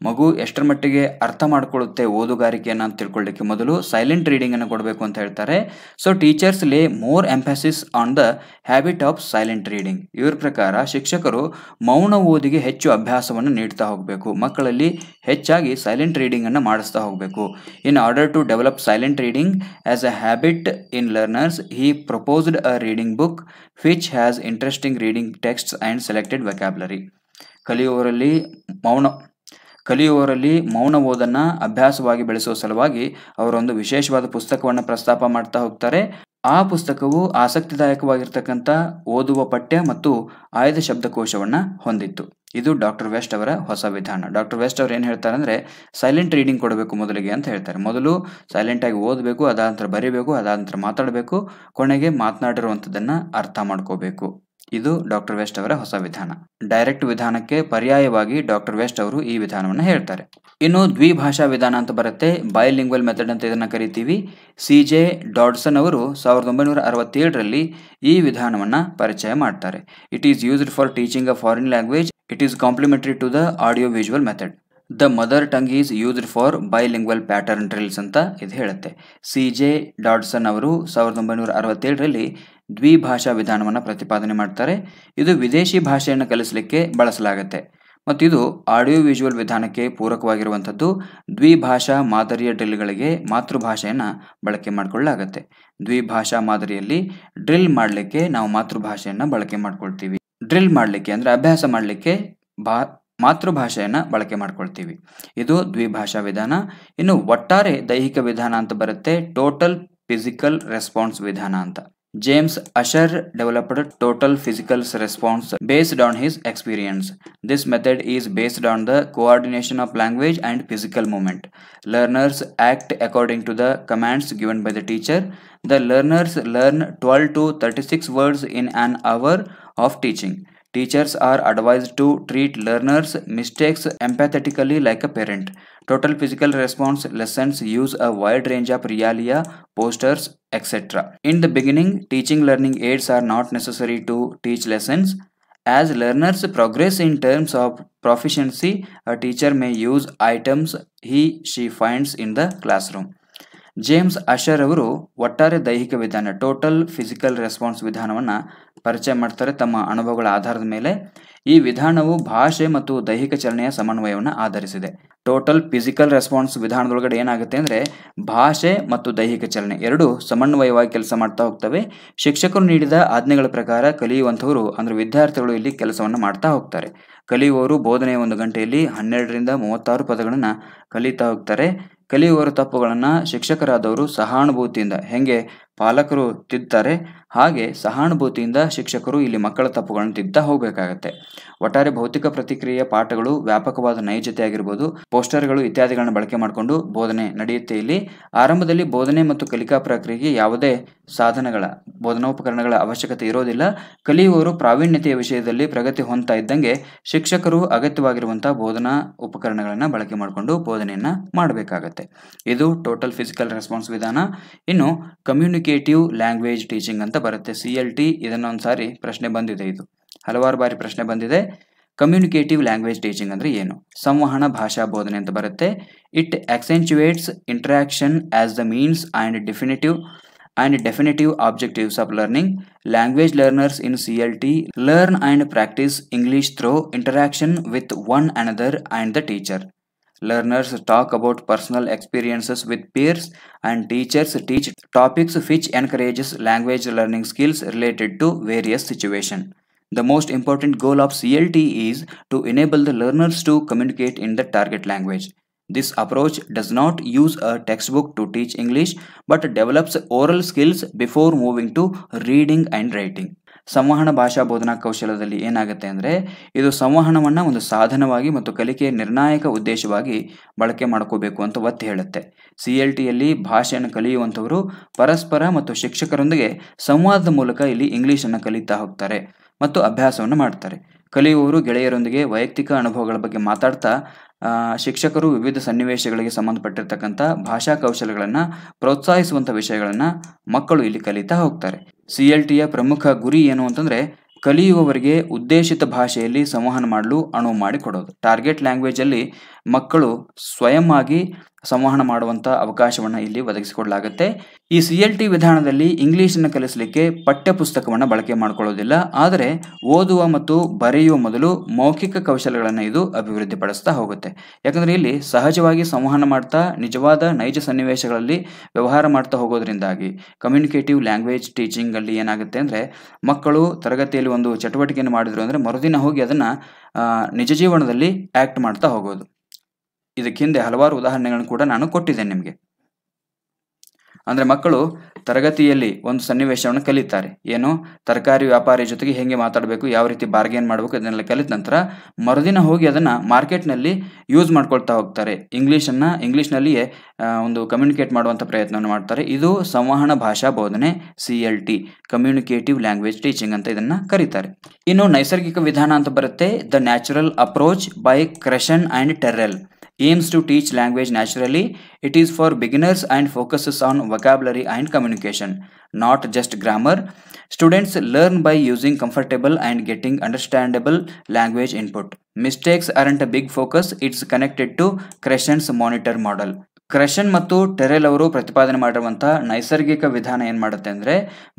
ಮಗು ಎಷ್ಟರ ಮಟ್ಟಿಗೆ ಅರ್ಥ ಮಾಡ್ಕೊಳ್ಳುತ್ತೆ ಓದುಗಾರಿಕೆಯನ್ನು ಅಂತ ತಿಳ್ಕೊಳ್ಳಿಕ್ಕೆ ಮೊದಲು ಸೈಲೆಂಟ್ ರೀಡಿಂಗನ್ನು ಕೊಡಬೇಕು ಅಂತ ಹೇಳ್ತಾರೆ. ಸೊ ಟೀಚರ್ಸ್ ಲೇ more emphasis on the habit of silent reading. ಇವ್ರ ಪ್ರಕಾರ ಶಿಕ್ಷಕರು ಮೌನ ಓದಿಗೆ ಹೆಚ್ಚು ಅಭ್ಯಾಸವನ್ನು ನೀಡ್ತಾ ಹೋಗಬೇಕು, ಮಕ್ಕಳಲ್ಲಿ ಹೆಚ್ಚಾಗಿ ಸೈಲೆಂಟ್ ರೀಡಿಂಗನ್ನು ಮಾಡಿಸ್ತಾ ಹೋಗಬೇಕು. In order to develop silent reading as a habit in learners, he proposed a reading book which has interesting reading texts and selected vocabulary. ಕಲಿಯುವವರಲ್ಲಿ ಮೌನ ಓದನ್ನು ಅಭ್ಯಾಸವಾಗಿ ಬೆಳೆಸುವ ಸಲುವಾಗಿ ಅವರೊಂದು ವಿಶೇಷವಾದ ಪುಸ್ತಕವನ್ನು ಪ್ರಸ್ತಾಪ ಮಾಡ್ತಾ ಹೋಗ್ತಾರೆ. ಆ ಪುಸ್ತಕವು ಆಸಕ್ತಿದಾಯಕವಾಗಿರ್ತಕ್ಕಂಥ ಓದುವ ಪಠ್ಯ ಮತ್ತು ಆಯ್ದ ಶಬ್ದಕೋಶವನ್ನು ಹೊಂದಿತ್ತು. ಇದು ಡಾಕ್ಟರ್ ವೆಸ್ಟ್ ಅವರ ಹೊಸ ವಿಧಾನ. ಡಾಕ್ಟರ್ ವೆಸ್ಟ್ ಅವರು ಏನು ಹೇಳ್ತಾರೆ ಅಂದರೆ ಸೈಲೆಂಟ್ ರೀಡಿಂಗ್ ಕೊಡಬೇಕು ಮೊದಲಿಗೆ ಅಂತ ಹೇಳ್ತಾರೆ. ಮೊದಲು ಸೈಲೆಂಟಾಗಿ ಓದಬೇಕು, ಅದಾದ ನಂತರ ಬರೀಬೇಕು, ಅದಾದ ನಂತರ ಮಾತಾಡಬೇಕು, ಕೊನೆಗೆ ಮಾತನಾಡಿರುವಂಥದ್ದನ್ನು ಅರ್ಥ ಮಾಡ್ಕೋಬೇಕು. ಇದು ಡಾಕ್ಟರ್ ವೆಸ್ಟ್ ಅವರ ಹೊಸ ವಿಧಾನ. ಡೈರೆಕ್ಟ್ ವಿಧಾನಕ್ಕೆ ಪರ್ಯಾಯವಾಗಿ ಡಾಕ್ಟರ್ ವೆಸ್ಟ್ ಅವರು ಈ ವಿಧಾನವನ್ನು ಹೇಳ್ತಾರೆ. ಇನ್ನು ದ್ವಿಭಾಷಾ ವಿಧಾನ ಅಂತ ಬರುತ್ತೆ, ಬೈಲಿಂಗ್ವಲ್ ಮೆಥಡ್ ಅಂತ ಇದನ್ನು ಕರಿತೀವಿ. CJ ಡಾಡ್ಸನ್ ಅವರು 1967ರಲ್ಲಿ ಈ ವಿಧಾನವನ್ನು ಪರಿಚಯ ಮಾಡ್ತಾರೆ. It is used for teaching a foreign language. It is complementary to the audio visual method. The mother tongue is used for bilingual pattern drills ಅಂತ ಇದು ಹೇಳುತ್ತೆ. CJ ಡಾಡ್ಸನ್ ಅವರು 1967ರಲ್ಲಿ ದ್ವಿಭಾಷಾ ವಿಧಾನವನ್ನು ಪ್ರತಿಪಾದನೆ ಮಾಡ್ತಾರೆ. ಇದು ವಿದೇಶಿ ಭಾಷೆಯನ್ನು ಕಲಿಸಲಿಕ್ಕೆ ಬಳಸಲಾಗುತ್ತೆ ಮತ್ತು ಇದು ಆಡಿಯೋ ವಿಜುವಲ್ ವಿಧಾನಕ್ಕೆ ಪೂರಕವಾಗಿರುವಂಥದ್ದು. ದ್ವಿಭಾಷಾ ಮಾದರಿಯ ಡ್ರಿಲ್ಗಳಿಗೆ ಮಾತೃಭಾಷೆಯನ್ನು ಬಳಕೆ ಮಾಡಿಕೊಳ್ಳಲಾಗುತ್ತೆ. ದ್ವಿಭಾಷಾ ಮಾದರಿಯಲ್ಲಿ ಡ್ರಿಲ್ ಮಾಡಲಿಕ್ಕೆ ನಾವು ಮಾತೃಭಾಷೆಯನ್ನು ಬಳಕೆ ಮಾಡ್ಕೊಳ್ತೀವಿ. ಡ್ರಿಲ್ ಮಾಡಲಿಕ್ಕೆ ಅಂದರೆ ಅಭ್ಯಾಸ ಮಾಡಲಿಕ್ಕೆ ಮಾತೃಭಾಷೆಯನ್ನು ಬಳಕೆ ಮಾಡ್ಕೊಳ್ತೀವಿ. ಇದು ದ್ವಿಭಾಷಾ ವಿಧಾನ. ಇನ್ನು ಒಟ್ಟಾರೆ ದೈಹಿಕ ವಿಧಾನ ಅಂತ ಬರುತ್ತೆ, ಟೋಟಲ್ ಫಿಸಿಕಲ್ ರೆಸ್ಪಾನ್ಸ್ ವಿಧಾನ ಅಂತ. James Usher developed total physical response based on his experience. This method is based on the coordination of language and physical movement. Learners act according to the commands given by the teacher. The learners learn 12 to 36 words in an hour of teaching. Teachers are advised to treat learners' mistakes empathetically like a parent. Total physical response lessons use a wide range of realia, posters, etc. In the beginning, teaching learning aids are not necessary to teach lessons. As learners progress in terms of proficiency, a teacher may use items she finds in the classroom. James Asher ಅವರು ಒಟ್ಟಾರೆ ದೈಹಿಕ ವಿಧಾನ total physical response ವಿಧಾನವನ್ನು ಪರಿಚಯ ಮಾಡ್ತಾರೆ ತಮ್ಮ ಅನುಭವಗಳ ಆಧಾರದ ಮೇಲೆ. ಈ ವಿಧಾನವು ಭಾಷೆ ಮತ್ತು ದೈಹಿಕ ಚಲನೆಯ ಸಮನ್ವಯವನ್ನು ಆಧರಿಸಿದೆ. ಟೋಟಲ್ ಫಿಸಿಕಲ್ ರೆಸ್ಪಾನ್ಸ್ ವಿಧಾನದೊಳಗಡೆ ಏನಾಗುತ್ತೆ ಅಂದರೆ ಭಾಷೆ ಮತ್ತು ದೈಹಿಕ ಚಲನೆ ಎರಡೂ ಸಮನ್ವಯವಾಗಿ ಕೆಲಸ ಮಾಡ್ತಾ ಹೋಗ್ತವೆ. ಶಿಕ್ಷಕರು ನೀಡಿದ ಆಜ್ಞೆಗಳ ಪ್ರಕಾರ ಕಲಿಯುವಂಥವರು ಅಂದರೆ ವಿದ್ಯಾರ್ಥಿಗಳು ಇಲ್ಲಿ ಕೆಲಸವನ್ನು ಮಾಡ್ತಾ ಹೋಗ್ತಾರೆ. ಕಲಿಯುವವರು ಬೋಧನೆಯ 1 ಗಂಟೆಯಲ್ಲಿ 12ರಿಂದ 36 ಪದಗಳನ್ನು ಕಲಿತಾ ಹೋಗ್ತಾರೆ. ಕಲಿಯುವವರ ತಪ್ಪುಗಳನ್ನು ಶಿಕ್ಷಕರಾದವರು ಸಹಾನುಭೂತಿಯಿಂದ ಹೆಂಗೆ ಪಾಲಕರು ತಿದ್ತಾರೆ ಹಾಗೆ ಸಹಾನುಭೂತಿಯಿಂದ ಶಿಕ್ಷಕರು ಇಲ್ಲಿ ಮಕ್ಕಳ ತಪ್ಪುಗಳನ್ನು ತಿದ್ದುತ್ತಾ ಹೋಗಬೇಕಾಗತ್ತೆ. ಒಟ್ಟಾರೆ ಭೌತಿಕ ಪ್ರತಿಕ್ರಿಯೆಯ ಪಾಠಗಳು ವ್ಯಾಪಕವಾದ ನೈಜತೆ ಆಗಿರ್ಬೋದು, ಪೋಸ್ಟರ್ಗಳು ಇತ್ಯಾದಿಗಳನ್ನು ಬಳಕೆ ಮಾಡಿಕೊಂಡು ಬೋಧನೆ ನಡೆಯುತ್ತೆ. ಇಲ್ಲಿ ಆರಂಭದಲ್ಲಿ ಬೋಧನೆ ಮತ್ತು ಕಲಿಕಾ ಪ್ರಕ್ರಿಯೆಗೆ ಯಾವುದೇ ಸಾಧನಗಳ ಬೋಧನೋಪಕರಣಗಳ ಅವಶ್ಯಕತೆ ಇರೋದಿಲ್ಲ. ಕಲಿಯುವವರು ಪ್ರಾವೀಣ್ಯತೆಯ ವಿಷಯದಲ್ಲಿ ಪ್ರಗತಿ ಹೊಂದ್ತಾ ಇದ್ದಂಗೆ ಶಿಕ್ಷಕರು ಅಗತ್ಯವಾಗಿರುವಂತಹ ಬೋಧನಾ ಉಪಕರಣಗಳನ್ನು ಬಳಕೆ ಮಾಡಿಕೊಂಡು ಬೋಧನೆಯನ್ನ ಮಾಡಬೇಕಾಗತ್ತೆ. ಇದು ಟೋಟಲ್ ಫಿಸಿಕಲ್ ರೆಸ್ಪಾನ್ಸ್ ವಿಧಾನ. ಇನ್ನು ಕಮ್ಯುನಿಕೇಟಿವ್ ಲ್ಯಾಂಗ್ವೇಜ್ ಟೀಚಿಂಗ್ ಅಂತ ಬರುತ್ತೆ, CLT. ಇದನ್ನೊಂದು ಸಾರಿ ಪ್ರಶ್ನೆ ಬಂದಿದೆ, ಇದು ಹಲವಾರು ಬಾರಿ ಪ್ರಶ್ನೆ ಬಂದಿದೆ. ಕಮ್ಯುನಿಕೇಟಿವ್ ಲ್ಯಾಂಗ್ವೇಜ್ ಟೀಚಿಂಗ್ ಅಂದ್ರೆ ಏನು? ಸಂವಹನ ಭಾಷಾ ಬೋಧನೆ ಅಂತ ಬರುತ್ತೆ. It accentuates interaction as the means and definitive objectives of learning. Language learners in CLT learn and practice English through interaction with one another and the teacher. Learners talk about personal experiences with peers, and teachers teach topics which encourages language learning skills related to various situations. The most important goal of CLT is to enable the learners to communicate in the target language. This approach does not use a textbook to teach English but develops oral skills before moving to reading and writing. ಸಂವಹನ ಭಾಷಾ ಬೋಧನಾ ಕೌಶಲ್ಯದಲ್ಲಿ ಏನಾಗುತ್ತೆ ಅಂದರೆ ಇದು ಸಂವಹನವನ್ನು ಒಂದು ಸಾಧನವಾಗಿ ಮತ್ತು ಕಲಿಕೆಯ ನಿರ್ಣಾಯಕ ಉದ್ದೇಶವಾಗಿ ಬಳಕೆ ಮಾಡ್ಕೋಬೇಕು ಅಂತ ಒತ್ತಿ ಹೇಳುತ್ತೆ. CLTಯಲ್ಲಿ ಭಾಷೆಯನ್ನು ಕಲಿಯುವಂಥವರು ಪರಸ್ಪರ ಮತ್ತು ಶಿಕ್ಷಕರೊಂದಿಗೆ ಸಂವಾದದ ಮೂಲಕ ಇಲ್ಲಿ ಇಂಗ್ಲಿಷನ್ನು ಕಲಿತಾ ಹೋಗ್ತಾರೆ ಮತ್ತು ಅಭ್ಯಾಸವನ್ನು ಮಾಡ್ತಾರೆ. ಕಲಿಯುವವರು ಗೆಳೆಯರೊಂದಿಗೆ ವೈಯಕ್ತಿಕ ಅನುಭವಗಳ ಬಗ್ಗೆ ಮಾತಾಡ್ತಾ ಶಿಕ್ಷಕರು ವಿವಿಧ ಸನ್ನಿವೇಶಗಳಿಗೆ ಸಂಬಂಧಪಟ್ಟಿರ್ತಕ್ಕಂಥ ಭಾಷಾ ಕೌಶಲ್ಯಗಳನ್ನು ಪ್ರೋತ್ಸಾಹಿಸುವಂಥ ವಿಷಯಗಳನ್ನು ಮಕ್ಕಳು ಇಲ್ಲಿ ಕಲಿತಾ ಹೋಗ್ತಾರೆ. CLTಯ ಪ್ರಮುಖ ಗುರಿ ಏನು ಅಂತಂದರೆ ಕಲಿಯುವವರಿಗೆ ಉದ್ದೇಶಿತ ಭಾಷೆಯಲ್ಲಿ ಸಂವಹನ ಮಾಡಲು ಅನುವು ಮಾಡಿಕೊಡೋದು. ಟಾರ್ಗೆಟ್ ಲ್ಯಾಂಗ್ವೇಜಲ್ಲಿ ಮಕ್ಕಳು ಸ್ವಯಂ ಆಗಿ ಸಂವಹನ ಮಾಡುವಂಥ ಅವಕಾಶವನ್ನು ಇಲ್ಲಿ ಒದಗಿಸಿಕೊಡಲಾಗುತ್ತೆ. ಈ CLT ವಿಧಾನದಲ್ಲಿ ಇಂಗ್ಲೀಷನ್ನು ಕಲಿಸಲಿಕ್ಕೆ ಪಠ್ಯ ಪುಸ್ತಕವನ್ನು ಬಳಕೆ ಮಾಡಿಕೊಳ್ಳೋದಿಲ್ಲ, ಆದರೆ ಓದುವ ಮತ್ತು ಬರೆಯುವ ಮೊದಲು ಮೌಖಿಕ ಕೌಶಲ್ಯಗಳನ್ನು ಇದು ಅಭಿವೃದ್ಧಿಪಡಿಸ್ತಾ ಹೋಗುತ್ತೆ. ಯಾಕಂದರೆ ಇಲ್ಲಿ ಸಹಜವಾಗಿ ಸಂವಹನ ಮಾಡ್ತಾ ನಿಜವಾದ ನೈಜ ಸನ್ನಿವೇಶಗಳಲ್ಲಿ ವ್ಯವಹಾರ ಮಾಡ್ತಾ ಹೋಗೋದ್ರಿಂದಾಗಿ ಕಮ್ಯುನಿಕೇಟಿವ್ ಲ್ಯಾಂಗ್ವೇಜ್ ಟೀಚಿಂಗ್ ಅಲ್ಲಿ ಏನಾಗುತ್ತೆ ಅಂದರೆ ಮಕ್ಕಳು ತರಗತಿಯಲ್ಲಿ ಒಂದು ಚಟುವಟಿಕೆಯನ್ನು ಮಾಡಿದ್ರು ಅಂದರೆ ಮರುದಿನ ಹೋಗಿ ಅದನ್ನು ನಿಜ ಜೀವನದಲ್ಲಿ ಆ್ಯಕ್ಟ್ ಮಾಡ್ತಾ ಹೋಗೋದು. ಇದಕ್ಕೆ ಹಿಂದೆ ಹಲವಾರು ಉದಾಹರಣೆಗಳನ್ನು ಕೂಡ ನಾನು ಕೊಟ್ಟಿದ್ದೇನೆ ನಿಮಗೆ. ಅಂದರೆ ಮಕ್ಕಳು ತರಗತಿಯಲ್ಲಿ ಒಂದು ಸನ್ನಿವೇಶವನ್ನು ಕಲಿತಾರೆ, ಏನು ತರಕಾರಿ ವ್ಯಾಪಾರಿ ಜೊತೆಗೆ ಹೇಗೆ ಮಾತಾಡಬೇಕು, ಯಾವ ರೀತಿ ಬಾರ್ಗೇನ್ ಮಾಡಬೇಕು, ಇದನ್ನೆಲ್ಲ ಕಲಿತ ನಂತರ ಮರುದಿನ ಹೋಗಿ ಅದನ್ನು ಮಾರ್ಕೆಟ್ನಲ್ಲಿ ಯೂಸ್ ಮಾಡ್ಕೊಳ್ತಾ ಹೋಗ್ತಾರೆ. ಇಂಗ್ಲೀಷ್ನಲ್ಲಿಯೇ ಒಂದು ಕಮ್ಯುನಿಕೇಟ್ ಮಾಡುವಂಥ ಪ್ರಯತ್ನವನ್ನು ಮಾಡ್ತಾರೆ. ಇದು ಸಂವಹನ ಭಾಷಾ ಬೋಧನೆ, CLT ಕಮ್ಯುನಿಕೇಟಿವ್ ಲ್ಯಾಂಗ್ವೇಜ್ ಟೀಚಿಂಗ್ ಅಂತ ಇದನ್ನು ಕರೀತಾರೆ. ಇನ್ನು ನೈಸರ್ಗಿಕ ವಿಧಾನ ಅಂತ ಬರುತ್ತೆ. The natural approach by Krashen and Terrell aims to teach language naturally. It is for beginners and focuses on vocabulary and communication, not just grammar. Students learn by using comfortable and getting understandable language input. Mistakes aren't a big focus, it's connected to Crescent's monitor model. ಕ್ರಷನ್ ಮತ್ತು ಟೆರೆಲ್ ಅವರು ಪ್ರತಿಪಾದನೆ ಮಾಡಿರುವಂತಹ ನೈಸರ್ಗಿಕ ವಿಧಾನ ಏನು ಮಾಡುತ್ತೆ ಅಂದರೆ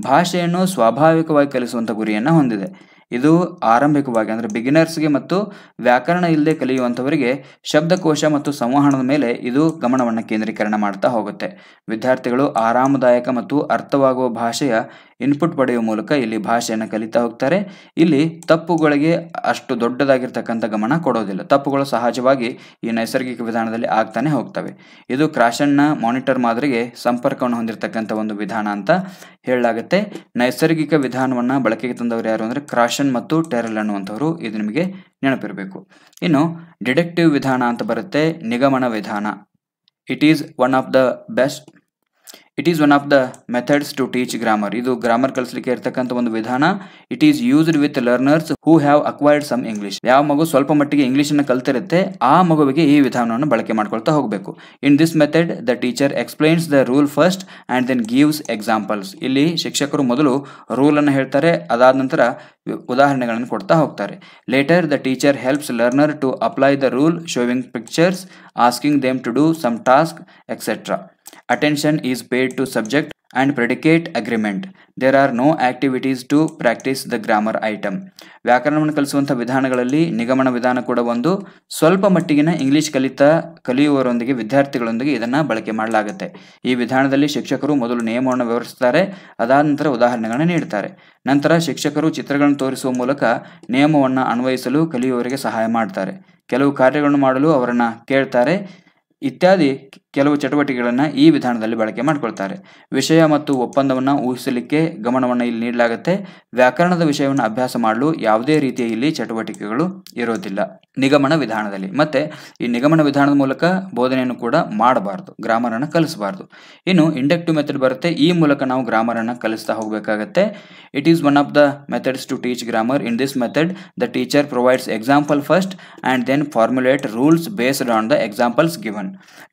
ಭಾಷೆಯನ್ನು ಸ್ವಾಭಾವಿಕವಾಗಿ ಕಲಿಸುವಂಥ ಗುರಿಯನ್ನು ಹೊಂದಿದೆ. ಇದು ಆರಂಭಿಕವಾಗಿ ಅಂದರೆ ಬಿಗಿನರ್ಸ್ಗೆ ಮತ್ತು ವ್ಯಾಕರಣ ಇಲ್ಲದೆ ಕಲಿಯುವಂಥವರಿಗೆ ಶಬ್ದಕೋಶ ಮತ್ತು ಸಂವಹನದ ಮೇಲೆ ಇದು ಗಮನವನ್ನು ಕೇಂದ್ರೀಕರಣ ಮಾಡ್ತಾ ಹೋಗುತ್ತೆ. ವಿದ್ಯಾರ್ಥಿಗಳು ಆರಾಮದಾಯಕ ಮತ್ತು ಅರ್ಥವಾಗುವ ಭಾಷೆಯ ಇನ್ಪುಟ್ ಪಡೆಯುವ ಮೂಲಕ ಇಲ್ಲಿ ಭಾಷೆಯನ್ನು ಕಲಿತಾ ಹೋಗ್ತಾರೆ. ಇಲ್ಲಿ ತಪ್ಪುಗಳಿಗೆ ಅಷ್ಟು ದೊಡ್ಡದಾಗಿರ್ತಕ್ಕಂಥ ಗಮನ ಕೊಡೋದಿಲ್ಲ. ತಪ್ಪುಗಳು ಸಹಜವಾಗಿ ಈ ನೈಸರ್ಗಿಕ ವಿಧಾನದಲ್ಲಿ ಆಗ್ತಾನೆ ಹೋಗ್ತವೆ. ಇದು ಕ್ರಾಷನ್ನ ಮಾನಿಟರ್ ಮಾದರಿಗೆ ಸಂಪರ್ಕವನ್ನು ಹೊಂದಿರತಕ್ಕಂಥ ಒಂದು ವಿಧಾನ ಅಂತ ಹೇಳಲಾಗುತ್ತೆ. ನೈಸರ್ಗಿಕ ವಿಧಾನವನ್ನು ಬಳಕೆಗೆ ತಂದವರು ಯಾರು ಅಂದರೆ ಕ್ರಾಷನ್ ಮತ್ತು ಟೆರೆಲ್ ಅನ್ನುವಂಥವ್ರು. ಇದು ನಿಮಗೆ ನೆನಪಿರಬೇಕು. ಇನ್ನು ಡಿಡಕ್ಟಿವ್ ವಿಧಾನ ಅಂತ ಬರುತ್ತೆ, ನಿಗಮನ ವಿಧಾನ. It is one of the methods to teach grammar. ಇದು ಗ್ರಾಮರ್ ಕಲಿಸಲಿಕ್ಕೆ ಇರತಕ್ಕಂಥ ಒಂದು ವಿಧಾನ. It is used with learners who have acquired some English. ಯಾವ ಮಗು ಸ್ವಲ್ಪ ಮಟ್ಟಿಗೆ ಇಂಗ್ಲಿಷನ್ನು ಕಲ್ತಿರುತ್ತೆ ಆ ಮಗುವಿಗೆ ಈ ವಿಧಾನವನ್ನು ಬಳಕೆ ಮಾಡ್ಕೊಳ್ತಾ ಹೋಗಬೇಕು. In this method the teacher explains the rule first and then gives examples. ಇಲ್ಲಿ ಶಿಕ್ಷಕರು ಮೊದಲು ರೂಲನ್ನು ಹೇಳ್ತಾರೆ, ಅದಾದ ನಂತರ ಉದಾಹರಣೆಗಳನ್ನು ಕೊಡ್ತಾ ಹೋಗ್ತಾರೆ. Later the teacher helps learner to apply the rule showing pictures, asking them to do some task etcetera. Attention is paid to subject and predicate agreement. There are no activities to practice the grammar item. ವ್ಯಾಕರಣವನ್ನು ಕಲಿಸುವಂಥ ವಿಧಾನಗಳಲ್ಲಿ ನಿಗಮನ ವಿಧಾನ ಕೂಡ ಒಂದು. ಸ್ವಲ್ಪ ಮಟ್ಟಿಗಿನ English ಕಲಿಯುವವರೊಂದಿಗೆ ವಿದ್ಯಾರ್ಥಿಗಳೊಂದಿಗೆ ಇದನ್ನು ಬಳಕೆ ಮಾಡಲಾಗುತ್ತೆ. ಈ ವಿಧಾನದಲ್ಲಿ ಶಿಕ್ಷಕರು ಮೊದಲು ನಿಯಮವನ್ನು ವಿವರಿಸ್ತಾರೆ, ಅದಾದ ನಂತರ ಉದಾಹರಣೆಗಳನ್ನು ನೀಡ್ತಾರೆ. ನಂತರ ಶಿಕ್ಷಕರು ಚಿತ್ರಗಳನ್ನು ತೋರಿಸುವ ಮೂಲಕ ನಿಯಮವನ್ನು ಅನ್ವಯಿಸಲು ಕಲಿಯುವವರಿಗೆ ಸಹಾಯ ಮಾಡ್ತಾರೆ. ಕೆಲವು ಕಾರ್ಯಗಳನ್ನು ಮಾಡಲು ಅವರನ್ನು ಕೇಳ್ತಾರೆ ಇತ್ಯಾದಿ ಕೆಲವು ಚಟುವಟಿಕೆಗಳನ್ನು ಈ ವಿಧಾನದಲ್ಲಿ ಬಳಕೆ ಮಾಡಿಕೊಳ್ತಾರೆ. ವಿಷಯ ಮತ್ತು ಒಪ್ಪಂದವನ್ನು ಊಹಿಸಲಿಕ್ಕೆ ಗಮನವನ್ನು ಇಲ್ಲಿ ನೀಡಲಾಗುತ್ತೆ. ವ್ಯಾಕರಣದ ವಿಷಯವನ್ನು ಅಭ್ಯಾಸ ಮಾಡಲು ಯಾವುದೇ ರೀತಿಯ ಇಲ್ಲಿ ಚಟುವಟಿಕೆಗಳು ಇರೋದಿಲ್ಲ ನಿಗಮನ ವಿಧಾನದಲ್ಲಿ. ಮತ್ತೆ ಈ ನಿಗಮನ ವಿಧಾನದ ಮೂಲಕ ಬೋಧನೆಯನ್ನು ಕೂಡ ಮಾಡಬಾರ್ದು, ಗ್ರಾಮರನ್ನು ಕಲಿಸಬಾರ್ದು. ಇನ್ನು ಇಂಡಕ್ಟಿವ್ ಮೆಥಡ್ ಬರುತ್ತೆ. ಈ ಮೂಲಕ ನಾವು ಗ್ರಾಮರನ್ನು ಕಲಿಸ್ತಾ ಹೋಗಬೇಕಾಗತ್ತೆ. It is one of the methods to teach grammar. In this method the teacher provides example first and then formulate rules based on the examples given.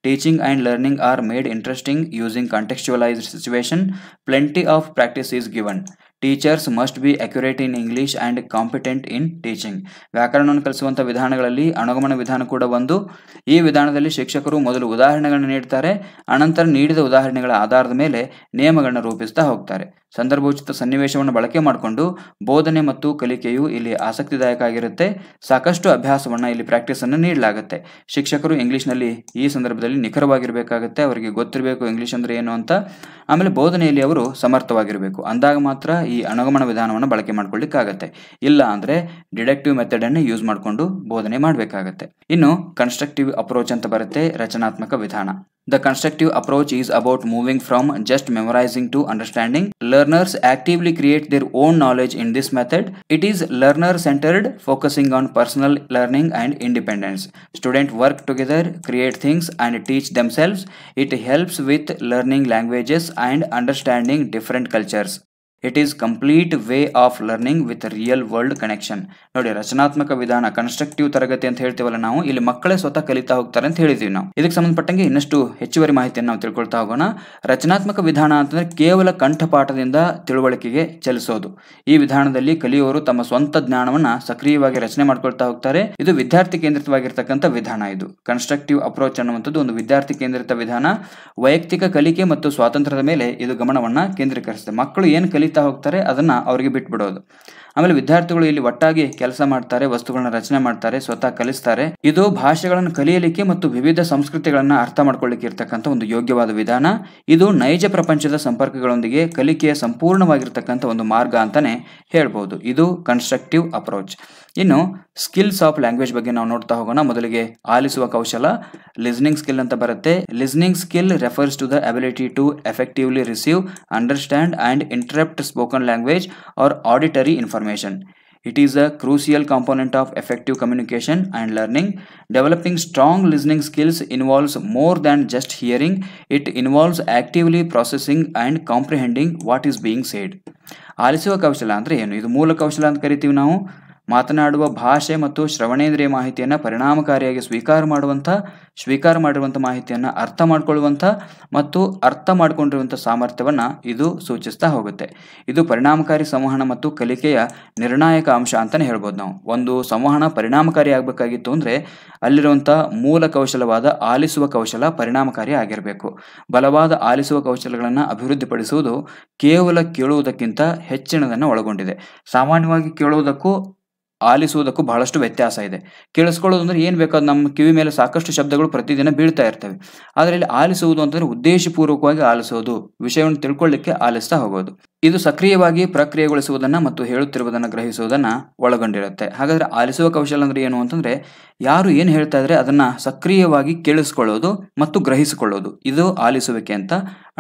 Teaching and learning are made interesting using contextualized situation. Plenty of practice is given. Teachers must be accurate in English and competent in teaching. ವ್ಯಾಕರಣವನ್ನು ಕಲಿಸುವಂಥ ವಿಧಾನಗಳಲ್ಲಿ ಅನುಗಮನ ವಿಧಾನ ಕೂಡ ಒಂದು. ಈ ವಿಧಾನದಲ್ಲಿ ಶಿಕ್ಷಕರು ಮೊದಲು ಉದಾಹರಣೆಗಳನ್ನು ನೀಡ್ತಾರೆ, ಅನಂತರ ನೀಡಿದ ಉದಾಹರಣೆಗಳ ಆಧಾರದ ಮೇಲೆ ನಿಯಮಗಳನ್ನು ರೂಪಿಸ್ತಾ ಹೋಗ್ತಾರೆ. ಸಂದರ್ಭೋಚಿತ ಸನ್ನಿವೇಶವನ್ನು ಬಳಕೆ ಮಾಡಿಕೊಂಡು ಬೋಧನೆ ಮತ್ತು ಕಲಿಕೆಯು ಇಲ್ಲಿ ಆಸಕ್ತಿದಾಯಕ ಆಗಿರುತ್ತೆ. ಸಾಕಷ್ಟು ಅಭ್ಯಾಸವನ್ನು ಇಲ್ಲಿ ಪ್ರಾಕ್ಟೀಸನ್ನು ನೀಡಲಾಗುತ್ತೆ. ಶಿಕ್ಷಕರು ಇಂಗ್ಲೀಷ್ನಲ್ಲಿ ಈ ಸಂದರ್ಭದಲ್ಲಿ ನಿಖರವಾಗಿರಬೇಕಾಗುತ್ತೆ, ಅವರಿಗೆ ಗೊತ್ತಿರಬೇಕು ಇಂಗ್ಲೀಷ್ ಅಂದರೆ ಏನು ಅಂತ. ಆಮೇಲೆ ಬೋಧನೆಯಲ್ಲಿ ಅವರು ಸಮರ್ಥವಾಗಿರಬೇಕು. ಅಂದಾಗ ಮಾತ್ರ ಈ ಅನುಗಮನ ವಿಧಾನವನ್ನು ಬಳಕೆ ಮಾಡ್ಕೊಳ್ಳಿಕ್ಕಾಗತ್ತೆ. ಇಲ್ಲ ಅಂದರೆ ಡಿಡಕ್ಟಿವ್ ಮೆಥಡನ್ನು ಯೂಸ್ ಮಾಡಿಕೊಂಡು ಬೋಧನೆ ಮಾಡಬೇಕಾಗತ್ತೆ. ಇನ್ನು ಕನ್ಸ್ಟ್ರಕ್ಟಿವ್ ಅಪ್ರೋಚ್ ಅಂತ ಬರುತ್ತೆ, ರಚನಾತ್ಮಕ ವಿಧಾನ. The constructive approach is about moving from just memorizing to understanding. Learners actively create their own knowledge in this method. It is learner-centered, focusing on personal learning and independence. Students work together, create things and teach themselves. It helps with learning languages and understanding different cultures. It is complete way of learning with real world connection. ನೋಡಿ, ರಚನಾತ್ಮಕ ವಿಧಾನ constructive ತರಗತಿ ಅಂತ ಹೇಳ್ತೀವಲ್ಲ ನಾವು, ಇಲ್ಲಿ ಮಕ್ಕಳೇ ಸ್ವತಃ ಕಲಿತಾ ಹೋಗ್ತಾರೆ ಅಂತ ಹೇಳಿದ್ವಿ ನಾವು. ಇದಕ್ಕೆ ಸಂಬಂಧಪಟ್ಟಂಗೆ ಇನ್ನಷ್ಟು ಹೆಚ್ಚುವರಿ ಮಾಹಿತಿಯನ್ನು ನಾವು ತಿಳ್ಕೊಳ್ತಾ ಹೋಗೋಣ. ರಚನಾತ್ಮಕ ವಿಧಾನ ಅಂತಂದ್ರೆ ಕೇವಲ ಕಂಠಪಾಠದಿಂದ ತಿಳುವಳಿಕೆಗೆ ಚಲಿಸೋದು. ಈ ವಿಧಾನದಲ್ಲಿ ಕಲಿಯುವವರು ತಮ್ಮ ಸ್ವಂತ ಜ್ಞಾನವನ್ನ ಸಕ್ರಿಯವಾಗಿ ರಚನೆ ಮಾಡ್ಕೊಳ್ತಾ ಹೋಗ್ತಾರೆ. ಇದು ವಿದ್ಯಾರ್ಥಿ ಕೇಂದ್ರಿತವಾಗಿರ್ತಕ್ಕಂಥ ವಿಧಾನ. ಇದು ಕನ್ಸ್ಟ್ರಕ್ಟಿವ್ ಅಪ್ರೋಚ್ ಅನ್ನುವಂಥದ್ದು ಒಂದು ವಿದ್ಯಾರ್ಥಿ ಕೇಂದ್ರಿತ ವಿಧಾನ. ವೈಯಕ್ತಿಕ ಕಲಿಕೆ ಮತ್ತು ಸ್ವಾತಂತ್ರ್ಯದ ಮೇಲೆ ಇದು ಗಮನವನ್ನ ಕೇಂದ್ರೀಕರಿಸುತ್ತೆ. ಮಕ್ಕಳು ಏನು ಕಲಿತಾ ಹೋಗ್ತಾರೆ ಅದನ್ನ ಅವರಿಗೆ ಬಿಟ್ಬಿಡೋದು. ಆಮೇಲೆ ವಿದ್ಯಾರ್ಥಿಗಳು ಇಲ್ಲಿ ಒಟ್ಟಾಗಿ ಕೆಲಸ ಮಾಡ್ತಾರೆ, ವಸ್ತುಗಳನ್ನ ರಚನೆ ಮಾಡ್ತಾರೆ, ಸ್ವತಃ ಕಲಿಸ್ತಾರೆ. ಇದು ಭಾಷೆಗಳನ್ನು ಕಲಿಯಲಿಕ್ಕೆ ಮತ್ತು ವಿವಿಧ ಸಂಸ್ಕೃತಿಗಳನ್ನ ಅರ್ಥ ಮಾಡ್ಕೊಳ್ಳಿಕ್ಕೆ ಇರ್ತಕ್ಕಂಥ ಒಂದು ಯೋಗ್ಯವಾದ ವಿಧಾನ. ಇದು ನೈಜ ಪ್ರಪಂಚದ ಸಂಪರ್ಕಗಳೊಂದಿಗೆ ಕಲಿಕೆಯ ಸಂಪೂರ್ಣವಾಗಿರ್ತಕ್ಕಂಥ ಒಂದು ಮಾರ್ಗ ಅಂತಾನೆ ಹೇಳ್ಬೋದು. ಇದು ಕನ್ಸ್ಟ್ರಕ್ಟಿವ್ ಅಪ್ರೋಚ್. ಇನ್ನು ಸ್ಕಿಲ್ಸ್ ಆಫ್ ಲ್ಯಾಂಗ್ವೇಜ್ ಬಗ್ಗೆ ನಾವು ನೋಡ್ತಾ ಹೋಗೋಣ. ಮೊದಲಿಗೆ ಆಲಿಸುವ ಕೌಶಲ, ಲಿಸ್ನಿಂಗ್ ಸ್ಕಿಲ್ ಅಂತ ಬರುತ್ತೆ. Listening skill refers to the ability to effectively receive, understand and interrupt spoken language or auditory information. It is a crucial component of effective communication and learning. Developing strong listening skills involves more than just hearing. It involves actively processing and comprehending what is being said. ಆಲಿಸುವ ಕೌಶಲ ಅಂದರೆ ಏನು? ಇದು ಮೂಲ ಕೌಶಲ ಅಂತ ಕರಿತೀವಿ ನಾವು. ಮಾತನಾಡುವ ಭಾಷೆ ಮತ್ತು ಶ್ರವಣೇಂದ್ರಿಯ ಮಾಹಿತಿಯನ್ನು ಪರಿಣಾಮಕಾರಿಯಾಗಿ ಸ್ವೀಕಾರ ಮಾಡಿರುವಂಥ ಮಾಹಿತಿಯನ್ನು ಅರ್ಥ ಮಾಡ್ಕೊಳ್ಳುವಂಥ ಮತ್ತು ಅರ್ಥ ಮಾಡಿಕೊಂಡಿರುವಂಥ ಸಾಮರ್ಥ್ಯವನ್ನು ಇದು ಸೂಚಿಸ್ತಾ ಹೋಗುತ್ತೆ. ಇದು ಪರಿಣಾಮಕಾರಿ ಸಂವಹನ ಮತ್ತು ಕಲಿಕೆಯ ನಿರ್ಣಾಯಕ ಅಂಶ ಅಂತಲೇ ಹೇಳ್ಬೋದು. ನಾವು ಒಂದು ಸಂವಹನ ಪರಿಣಾಮಕಾರಿ ಆಗಬೇಕಾಗಿತ್ತು ಅಂದರೆ ಅಲ್ಲಿರುವಂಥ ಮೂಲ ಕೌಶಲವಾದ ಆಲಿಸುವ ಕೌಶಲ ಪರಿಣಾಮಕಾರಿ ಆಗಿರಬೇಕು. ಬಲವಾದ ಆಲಿಸುವ ಕೌಶಲಗಳನ್ನು ಅಭಿವೃದ್ಧಿಪಡಿಸುವುದು ಕೇವಲ ಕೇಳುವುದಕ್ಕಿಂತ ಹೆಚ್ಚಿನದನ್ನು ಒಳಗೊಂಡಿದೆ. ಸಾಮಾನ್ಯವಾಗಿ ಕೇಳುವುದಕ್ಕೂ ಆಲಿಸುವುದಕ್ಕೂ ಬಹಳಷ್ಟು ವ್ಯತ್ಯಾಸ ಇದೆ. ಕೇಳಿಸ್ಕೊಳ್ಳೋದು ಅಂದರೆ ಏನು ಬೇಕಾದ ನಮ್ಮ ಕಿವಿ ಮೇಲೆ ಸಾಕಷ್ಟು ಶಬ್ದಗಳು ಪ್ರತಿದಿನ ಬೀಳ್ತಾ ಇರ್ತವೆ. ಆದರೆ ಇಲ್ಲಿ ಆಲಿಸುವುದು ಅಂತಂದರೆ ಉದ್ದೇಶಪೂರ್ವಕವಾಗಿ ಆಲಿಸೋದು, ವಿಷಯವನ್ನು ತಿಳ್ಕೊಳ್ಳಿಕ್ಕೆ ಆಲಿಸ್ತಾ ಹೋಗೋದು. ಇದು ಸಕ್ರಿಯವಾಗಿ ಪ್ರಕ್ರಿಯೆಗೊಳಿಸುವುದನ್ನು ಮತ್ತು ಹೇಳುತ್ತಿರುವುದನ್ನು ಗ್ರಹಿಸುವುದನ್ನು ಒಳಗೊಂಡಿರುತ್ತೆ. ಹಾಗಾದರೆ ಆಲಿಸುವ ಕೌಶಲ ಅಂದರೆ ಏನು ಅಂತಂದರೆ ಯಾರು ಏನು ಹೇಳ್ತಾ ಇದ್ರೆ ಅದನ್ನು ಸಕ್ರಿಯವಾಗಿ ಕೇಳಿಸ್ಕೊಳ್ಳೋದು ಮತ್ತು ಗ್ರಹಿಸಿಕೊಳ್ಳೋದು, ಇದು ಆಲಿಸುವಿಕೆ ಅಂತ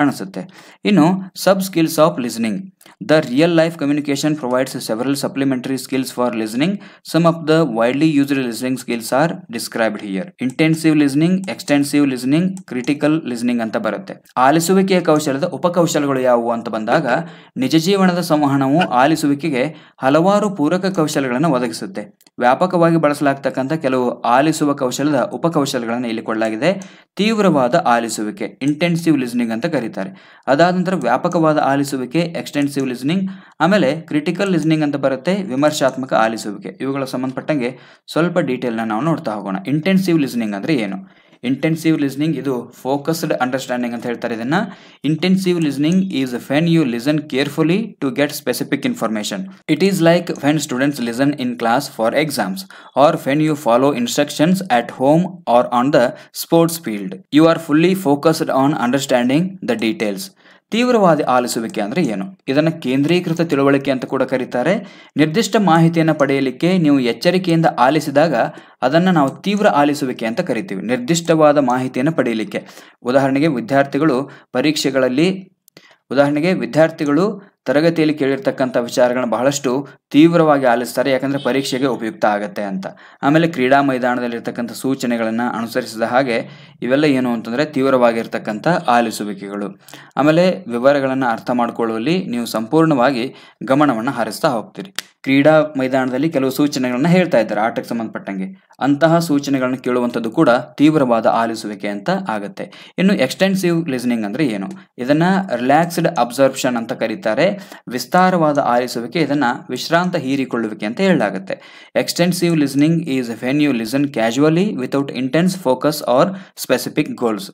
ಅನಿಸುತ್ತೆ. ಇನ್ನು sub skills of listening. The real life communication provides several supplementary skills for listening. Some of the widely used listening skills are described here. Intensive listening, extensive listening, critical listening ಅಂತ ಬರುತ್ತೆ. ಆಲಿಸುವಿಕೆಯ ಕೌಶಲದ ಉಪಕೌಶಲಗಳು ಯಾವುವು ಅಂತ ಬಂದಾಗ ನಿಜ ಜೀವನದ ಸಂವಹನವು ಆಲಿಸುವಿಕೆಗೆ ಹಲವಾರು ಪೂರಕ ಕೌಶಲಗಳನ್ನು ಒದಗಿಸುತ್ತೆ. ವ್ಯಾಪಕವಾಗಿ ಬಳಸಲಾಗ್ತಕ್ಕಂಥ ಕೆಲವು ಆಲಿಸುವ ಕೌಶಲದ ಉಪಕೌಶಲಗಳನ್ನು ಇಲ್ಲಿ ಕೊಡಲಾಗಿದೆ. ತೀವ್ರವಾದ ಆಲಿಸುವಿಕೆ, ಇಂಟೆನ್ಸಿವ್ ಲಿಸ್ನಿಂಗ್ ಅಂತ ಕರೀತಾರೆ. ಅದಾದ ನಂತರ ವ್ಯಾಪಕವಾದ ಆಲಿಸುವಿಕೆ, ಎಕ್ಸ್ಟೆನ್ಸಿವ್ ಲಿಸ್ನಿಂಗ್. ಆಮೇಲೆ ಕ್ರಿಟಿಕಲ್ ಲಿಸ್ನಿಂಗ್ ಅಂತ ಬರುತ್ತೆ, ವಿಮರ್ಶಾತ್ಮಕ ಆಲಿಸುವಿಕೆ. ಇವುಗಳ ಸಂಬಂಧಪಟ್ಟಂಗೆ ಸ್ವಲ್ಪ ಡೀಟೇಲ್ನ ನಾವು ನೋಡ್ತಾ ಹೋಗೋಣ. ಇಂಟೆನ್ಸಿವ್ ಲಿಸ್ನಿಂಗ್ ಅಂದರೆ ಏನು? ಇಂಟೆನ್ಸಿವ್ ಲಿಸ್ನಿಂಗ್ ಇದು ಫೋಕಸ್ಡ್ ಅಂಡರ್ಸ್ಟ್ಯಾಂಡಿಂಗ್ ಅಂತ ಹೇಳ್ತಾರೆ ಇದನ್ನ. Intensive listening is when you listen carefully to get specific information. It is like when students listen in class for exams or when you follow instructions at home or on the sports field. You are fully focused on understanding the details. ತೀವ್ರವಾದ ಆಲಿಸುವಿಕೆ ಅಂದರೆ ಏನು? ಇದನ್ನು ಕೇಂದ್ರೀಕೃತ ತಿಳುವಳಿಕೆ ಅಂತ ಕೂಡ ಕರೀತಾರೆ. ನಿರ್ದಿಷ್ಟ ಮಾಹಿತಿಯನ್ನು ಪಡೆಯಲಿಕ್ಕೆ ನೀವು ಎಚ್ಚರಿಕೆಯಿಂದ ಆಲಿಸಿದಾಗ ಅದನ್ನು ನಾವು ತೀವ್ರ ಆಲಿಸುವಿಕೆ ಅಂತ ಕರಿತೀವಿ. ನಿರ್ದಿಷ್ಟವಾದ ಮಾಹಿತಿಯನ್ನು ಪಡೆಯಲಿಕ್ಕೆ ಉದಾಹರಣೆಗೆ ವಿದ್ಯಾರ್ಥಿಗಳು ತರಗತಿಯಲ್ಲಿ ಕೇಳಿರ್ತಕ್ಕಂಥ ವಿಚಾರಗಳನ್ನ ಬಹಳಷ್ಟು ತೀವ್ರವಾಗಿ ಆಲಿಸ್ತಾರೆ, ಯಾಕಂದರೆ ಪರೀಕ್ಷೆಗೆ ಉಪಯುಕ್ತ ಆಗುತ್ತೆ ಅಂತ. ಆಮೇಲೆ ಕ್ರೀಡಾ ಮೈದಾನದಲ್ಲಿರ್ತಕ್ಕಂಥ ಸೂಚನೆಗಳನ್ನು ಅನುಸರಿಸಿದ ಹಾಗೆ ಇವೆಲ್ಲ ಏನು ಅಂತಂದರೆ ತೀವ್ರವಾಗಿರ್ತಕ್ಕಂಥ ಆಲಿಸುವಿಕೆಗಳು. ಆಮೇಲೆ ವಿವರಗಳನ್ನು ಅರ್ಥ ಮಾಡಿಕೊಳ್ಳುವಲ್ಲಿ ನೀವು ಸಂಪೂರ್ಣವಾಗಿ ಗಮನವನ್ನು ಹರಿಸ್ತಾ ಹೋಗ್ತೀರಿ. ಕ್ರೀಡಾ ಮೈದಾನದಲ್ಲಿ ಕೆಲವು ಸೂಚನೆಗಳನ್ನ ಹೇಳ್ತಾ ಇದ್ದಾರೆ ಆಟಕ್ಕೆ ಸಂಬಂಧಪಟ್ಟಂಗೆ, ಅಂತಹ ಸೂಚನೆಗಳನ್ನು ಕೇಳುವಂಥದ್ದು ಕೂಡ ತೀವ್ರವಾದ ಆಲಿಸುವಿಕೆ ಅಂತ ಆಗುತ್ತೆ. ಇನ್ನು ಎಕ್ಸ್ಟೆನ್ಸಿವ್ ಲಿಸ್ನಿಂಗ್ ಅಂದರೆ ಏನು? ಇದನ್ನ ರಿಲ್ಯಾಕ್ಸ್ಡ್ ಅಬ್ಸರ್ಪ್ಷನ್ ಅಂತ ಕರೀತಾರೆ. ವಿಸ್ತಾರವಾದ ಆಲಿಸುವಿಕೆ, ಇದನ್ನ ವಿಶ್ರಾಂತ ಹೀರಿಕೊಳ್ಳುವಿಕೆ ಅಂತ ಹೇಳಲಾಗುತ್ತೆ. Extensive listening is when you listen casually without intense focus or specific goals.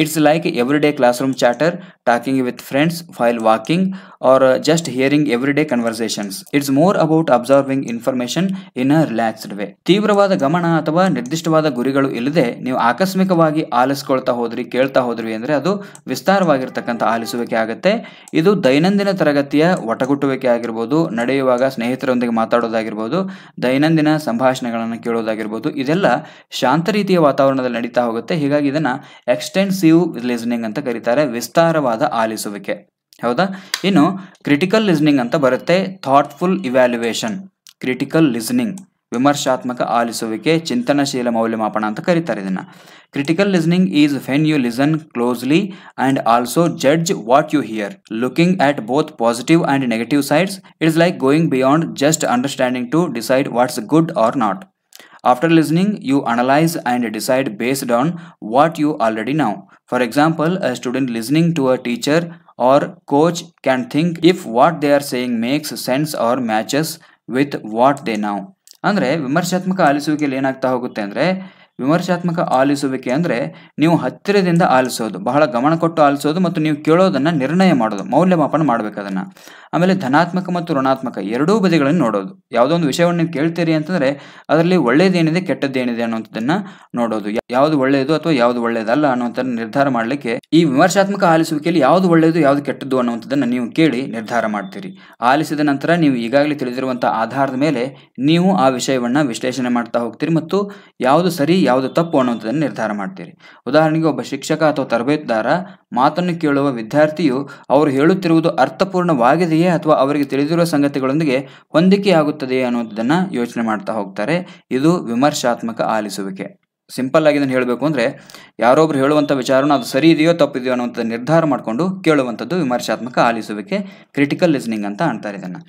It's like everyday class room chatter, talking with friends while walking or just hearing everyday conversations. It's more about observing information in a relaxed way. ತೀವ್ರವಾದ ಗಮನ ಅಥವಾ ನಿರ್ದಿಷ್ಟವಾದ ಗುರಿಗಳು ಇಲ್ಲದೆ ನೀವು ಆಕಸ್ಮಿಕವಾಗಿ ಆಲಿಸ್ಕೊಳ್ತಾ ಹೋದ್ರಿ, ಕೇಳ್ತಾ ಹೋದ್ರಿ ಅಂದರೆ ಅದು ವಿಸ್ತಾರವಾಗಿರ್ತಕ್ಕಂಥ ಆಲಿಸುವಿಕೆ ಆಗುತ್ತೆ. ಇದು ದೈನಂದಿನ ತರಗತಿಯ ಒಟಗುಟ್ಟುವಿಕೆ ಆಗಿರ್ಬೋದು, ನಡೆಯುವಾಗ ಸ್ನೇಹಿತರೊಂದಿಗೆ ಮಾತಾಡೋದಾಗಿರ್ಬೋದು, ದೈನಂದಿನ ಸಂಭಾಷಣೆಗಳನ್ನು ಕೇಳೋದಾಗಿರ್ಬೋದು, ಇದೆಲ್ಲ ಶಾಂತ ರೀತಿಯ ವಾತಾವರಣದಲ್ಲಿ ನಡೀತಾ ಹೋಗುತ್ತೆ. ಹೀಗಾಗಿ ಇದನ್ನ ಎಕ್ಸ್ಟೆನ್ಸಿವ್ ಲಿಸ್ನಿಂಗ್ ಅಂತ ಕರೀತಾರೆ, ವಿಸ್ತಾರವಾದ ಆಲಿಸುವಿಕೆ. ಹೌದಾ? ಇನ್ನು ಕ್ರಿಟಿಕಲ್ ಲಿಸ್ನಿಂಗ್ ಅಂತ ಬರುತ್ತೆ, ಥಾಟ್ಫುಲ್ ಇವ್ಯಾಲ್ಯುವೇಷನ್. ಕ್ರಿಟಿಕಲ್ ಲಿಸ್ನಿಂಗ್ ವಿಮರ್ಶಾತ್ಮಕ ಆಲಿಸುವಿಕೆ, ಚಿಂತನಶೀಲ ಮೌಲ್ಯಮಾಪನ ಅಂತ ಕರೀತಾರೆ ಇದನ್ನ. Critical listening is when you listen closely and also judge what you hear, looking at both positive and negative sides. It's like going beyond just understanding to decide what's good or not. After listening, you analyze and decide based on what you already know. For example, a student listening to a teacher or coach can think if what they are saying makes sense or matches with what they know. ಅಂದರೆ ವಿಮರ್ಶಾತ್ಮಕ ಆಲಿಸುವಿಕೆಯಲ್ಲಿ ಏನಾಗ್ತಾ ಹೋಗುತ್ತೆ ಅಂದರೆ, ವಿಮರ್ಶಾತ್ಮಕ ಆಲಿಸುವಿಕೆ ಅಂದರೆ ನೀವು ಹತ್ತಿರದಿಂದ ಆಲಿಸೋದು, ಬಹಳ ಗಮನ ಕೊಟ್ಟು ಆಲಿಸೋದು ಮತ್ತು ನೀವು ಕೇಳೋದನ್ನು ನಿರ್ಣಯ ಮಾಡೋದು, ಮೌಲ್ಯಮಾಪನ ಮಾಡಬೇಕು ಅದನ್ನು. ಆಮೇಲೆ ಧನಾತ್ಮಕ ಮತ್ತು ಋಣಾತ್ಮಕ ಎರಡೂ ಬದಿಗಳನ್ನು ನೋಡೋದು. ಯಾವುದೋ ಒಂದು ವಿಷಯವನ್ನು ನೀವು ಕೇಳ್ತೀರಿ ಅಂತಂದರೆ ಅದರಲ್ಲಿ ಒಳ್ಳೇದೇನಿದೆ ಕೆಟ್ಟದ್ದೇನಿದೆ ಅನ್ನುವಂಥದ್ದನ್ನು ನೋಡೋದು. ಯಾವುದು ಒಳ್ಳೆಯದು ಅಥವಾ ಯಾವುದು ಒಳ್ಳೆಯದಲ್ಲ ಅನ್ನುವಂಥದ್ದನ್ನು ನಿರ್ಧಾರ ಮಾಡಲಿಕ್ಕೆ ಈ ವಿಮರ್ಶಾತ್ಮಕ ಆಲಿಸುವಿಕೆಯಲ್ಲಿ ಯಾವುದು ಒಳ್ಳೆಯದು ಯಾವುದು ಕೆಟ್ಟದ್ದು ಅನ್ನುವಂಥದ್ದನ್ನು ನೀವು ಕೇಳಿ ನಿರ್ಧಾರ ಮಾಡ್ತೀರಿ. ಆಲಿಸಿದ ನಂತರ ನೀವು ಈಗಾಗಲೇ ತಿಳಿದಿರುವಂಥ ಆಧಾರದ ಮೇಲೆ ನೀವು ಆ ವಿಷಯವನ್ನು ವಿಶ್ಲೇಷಣೆ ಮಾಡ್ತಾ ಹೋಗ್ತೀರಿ ಮತ್ತು ಯಾವುದು ಸರಿ ಯಾವುದು ತಪ್ಪು ಅನ್ನುವಂಥದ್ದನ್ನು ನಿರ್ಧಾರ ಮಾಡ್ತೀರಿ. ಉದಾಹರಣೆಗೆ ಒಬ್ಬ ಶಿಕ್ಷಕ ಅಥವಾ ತರಬೇತುದಾರ ಮಾತನ್ನು ಕೇಳುವ ವಿದ್ಯಾರ್ಥಿಯು ಅವರು ಹೇಳುತ್ತಿರುವುದು ಅರ್ಥಪೂರ್ಣವಾಗಿದೆಯೇ ಅಥವಾ ಅವರಿಗೆ ತಿಳಿದಿರುವ ಸಂಗತಿಗಳೊಂದಿಗೆ ಹೊಂದಿಕೆಯಾಗುತ್ತದೆಯೇ ಅನ್ನುವಂಥದ್ದನ್ನು ಯೋಚನೆ ಮಾಡ್ತಾ ಹೋಗ್ತಾರೆ. ಇದು ವಿಮರ್ಶಾತ್ಮಕ ಆಲಿಸುವಿಕೆ. ಸಿಂಪಲ್ ಆಗಿ ಇದನ್ನು ಹೇಳಬೇಕು ಅಂದರೆ ಯಾರೊಬ್ರು ಹೇಳುವಂಥ ವಿಚಾರನ ಅದು ಸರಿ ಇದೆಯೋ ತಪ್ಪಿದೆಯೋ ಅನ್ನುವಂಥ ನಿರ್ಧಾರ ಮಾಡಿಕೊಂಡು ಕೇಳುವಂಥದ್ದು ವಿಮರ್ಶಾತ್ಮಕ ಆಲಿಸುವಿಕೆ, ಕ್ರಿಟಿಕಲ್ ಲಿಸ್ನಿಂಗ್ ಅಂತ ಅಂತಾರೆ ಇದನ್ನು.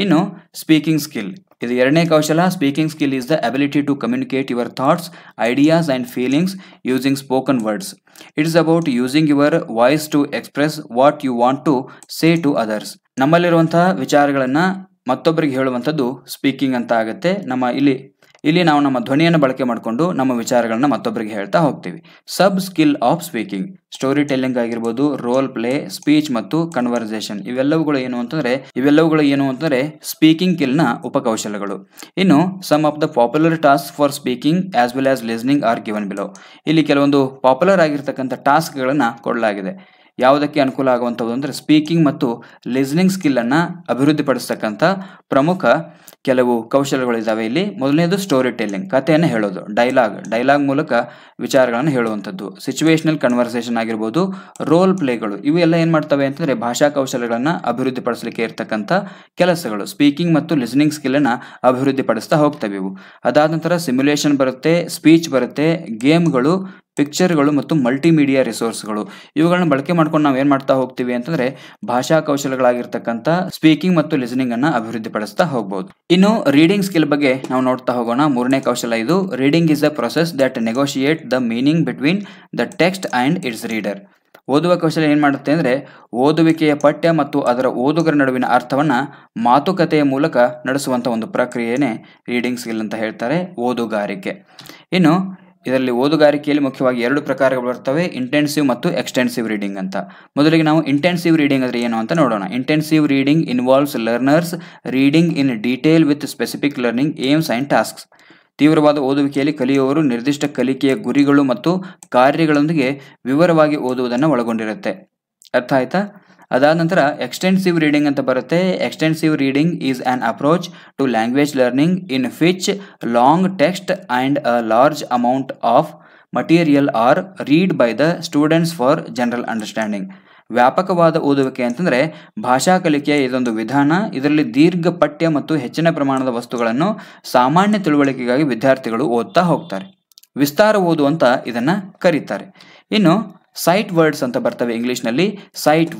ಇನ್ನು ಸ್ಪೀಕಿಂಗ್ ಸ್ಕಿಲ್, ಇದು ಎರಡನೇ ಕೌಶಲ. Speaking skill is the ability to communicate your thoughts, ideas and feelings using spoken words. It is about using your voice to express what you want to say to others. ನಮ್ಮಲ್ಲಿರುವಂತಹ ವಿಚಾರಗಳನ್ನು ಮತ್ತೊಬ್ಬರಿಗೆ ಹೇಳುವಂಥದ್ದು speaking ಅಂತ ಆಗುತ್ತೆ. ಇಲ್ಲಿ ನಾವು ನಮ್ಮ ಧ್ವನಿಯನ್ನು ಬಳಕೆ ಮಾಡಿಕೊಂಡು ನಮ್ಮ ವಿಚಾರಗಳನ್ನ ಮತ್ತೊಬ್ಬರಿಗೆ ಹೇಳ್ತಾ ಹೋಗ್ತೀವಿ. Sub skill of speaking, story telling ಆಗಿರ್ಬೋದು, ರೋಲ್ ಪ್ಲೇ, ಸ್ಪೀಚ್ ಮತ್ತು ಕನ್ವರ್ಸೇಷನ್, ಇವೆಲ್ಲವುಗಳು ಏನು ಅಂತಂದ್ರೆ ಸ್ಪೀಕಿಂಗ್ ಸ್ಕಿಲ್ನ ಉಪಕೌಶಲಗಳು. ಇನ್ನು some of the popular task for speaking as well as listening are given below. ಇಲ್ಲಿ ಕೆಲವೊಂದು ಪಾಪ್ಯುಲರ್ ಆಗಿರ್ತಕ್ಕಂಥ ಟಾಸ್ಕ್ಗಳನ್ನು ಕೊಡಲಾಗಿದೆ. ಯಾವುದಕ್ಕೆ ಅನುಕೂಲ ಆಗುವಂಥದ್ದು ಅಂದರೆ ಸ್ಪೀಕಿಂಗ್ ಮತ್ತು ಲಿಸ್ನಿಂಗ್ ಸ್ಕಿಲ್ಲನ್ನು ಅಭಿವೃದ್ಧಿಪಡಿಸ್ತಕ್ಕಂಥ ಪ್ರಮುಖ ಕೆಲವು ಕೌಶಲಗಳಿದ್ದಾವೆ ಇಲ್ಲಿ. ಮೊದಲನೇದು ಸ್ಟೋರಿ ಟೆಲ್ಲಿಂಗ್, ಕಥೆಯನ್ನು ಹೇಳೋದು. ಡೈಲಾಗ್ ಮೂಲಕ ವಿಚಾರಗಳನ್ನು ಹೇಳುವಂಥದ್ದು. ಸಿಚುವೇಶನಲ್ ಕನ್ವರ್ಸೇಷನ್ ಆಗಿರ್ಬೋದು, ರೋಲ್ ಪ್ಲೇಗಳು, ಇವೆಲ್ಲ ಏನು ಮಾಡ್ತವೆ ಅಂತಂದರೆ ಭಾಷಾ ಕೌಶಲಗಳನ್ನು ಅಭಿವೃದ್ಧಿಪಡಿಸಲಿಕ್ಕೆ ಇರ್ತಕ್ಕಂಥ ಕೆಲಸಗಳು. ಸ್ಪೀಕಿಂಗ್ ಮತ್ತು ಲಿಸ್ನಿಂಗ್ ಸ್ಕಿಲ್ಲನ್ನು ಅಭಿವೃದ್ಧಿಪಡಿಸ್ತಾ ಹೋಗ್ತವೆ ಇವು. ಅದಾದ ನಂತರ ಸಿಮ್ಯುಲೇಷನ್ ಬರುತ್ತೆ, ಸ್ಪೀಚ್ ಬರುತ್ತೆ, ಗೇಮ್ಗಳು, ಪಿಕ್ಚರ್ಗಳು ಮತ್ತು ಮಲ್ಟಿಮೀಡಿಯಾ ರಿಸೋರ್ಸ್ಗಳು, ಇವುಗಳನ್ನ ಬಳಕೆ ಮಾಡ್ಕೊಂಡು ನಾವು ಏನು ಮಾಡ್ತಾ ಹೋಗ್ತೀವಿ ಅಂತಂದರೆ ಭಾಷಾ ಕೌಶಲಗಳಾಗಿರ್ತಕ್ಕಂಥ ಸ್ಪೀಕಿಂಗ್ ಮತ್ತು ಲಿಸನಿಂಗ್ ಅನ್ನು ಅಭಿವೃದ್ಧಿಪಡಿಸ್ತಾ ಹೋಗ್ಬೋದು. ಇನ್ನು ರೀಡಿಂಗ್ ಸ್ಕಿಲ್ ಬಗ್ಗೆ ನಾವು ನೋಡ್ತಾ ಹೋಗೋಣ. ಮೂರನೇ ಕೌಶಲ ಇದು. Reading is a process that negotiate the meaning between the text and it's reader. ಓದುವ ಕೌಶಲ ಏನು ಮಾಡುತ್ತೆ ಅಂದರೆ ಓದುವಿಕೆಯ ಪಠ್ಯ ಮತ್ತು ಅದರ ಓದುಗರ ನಡುವಿನ ಅರ್ಥವನ್ನು ಮಾತುಕತೆಯ ಮೂಲಕ ನಡೆಸುವಂಥ ಒಂದು ಪ್ರಕ್ರಿಯೆನೇ ರೀಡಿಂಗ್ ಸ್ಕಿಲ್ ಅಂತ ಹೇಳ್ತಾರೆ, ಓದುಗಾರಿಕೆ. ಇನ್ನು ಇದರಲ್ಲಿ ಓದುಗಾರಿಕೆಯಲ್ಲಿ ಮುಖ್ಯವಾಗಿ ಎರಡು ಪ್ರಕಾರಗಳು ಬರ್ತವೆ, ಇಂಟೆನ್ಸಿವ್ ಮತ್ತು ಎಕ್ಸ್ಟೆನ್ಸಿವ್ ರೀಡಿಂಗ್ ಅಂತ. ಮೊದಲಿಗೆ ನಾವು ಇಂಟೆನ್ಸಿವ್ ರೀಡಿಂಗ್ ಅಂದರೆ ಏನು ಅಂತ ನೋಡೋಣ. Intensive reading involves learners reading in detail with specific learning aims and tasks. ತೀವ್ರವಾದ ಓದುವಿಕೆಯಲ್ಲಿ ಕಲಿಯುವವರು ನಿರ್ದಿಷ್ಟ ಕಲಿಕೆಯ ಗುರಿಗಳು ಮತ್ತು ಕಾರ್ಯಗಳೊಂದಿಗೆ ವಿವರವಾಗಿ ಓದುವುದನ್ನು ಒಳಗೊಂಡಿರುತ್ತೆ. ಅರ್ಥ ಆಯ್ತಾ? ಅದಾದ ನಂತರ ಎಕ್ಸ್ಟೆನ್ಸಿವ್ ರೀಡಿಂಗ್ ಅಂತ ಬರುತ್ತೆ. Extensive reading is an approach to language learning in which long text and a large amount of material are read by the students for general understanding. ವ್ಯಾಪಕವಾದ ಓದುವಿಕೆ ಅಂತಂದರೆ ಭಾಷಾ ಕಲಿಕೆಯ ಇದೊಂದು ವಿಧಾನ. ಇದರಲ್ಲಿ ದೀರ್ಘ ಪಠ್ಯ ಮತ್ತು ಹೆಚ್ಚಿನ ಪ್ರಮಾಣದ ವಸ್ತುಗಳನ್ನು ಸಾಮಾನ್ಯ ತಿಳುವಳಿಕೆಗಾಗಿ ವಿದ್ಯಾರ್ಥಿಗಳು ಓದ್ತಾ ಹೋಗ್ತಾರೆ. ವಿಸ್ತಾರ ಓದು ಅಂತ ಇದನ್ನು ಕರೀತಾರೆ. ಇನ್ನು ಸೈಟ್ ವರ್ಡ್ಸ್ ಅಂತ ಬರ್ತವೆ ಇಂಗ್ಲಿಷ್ನಲ್ಲಿ. Sight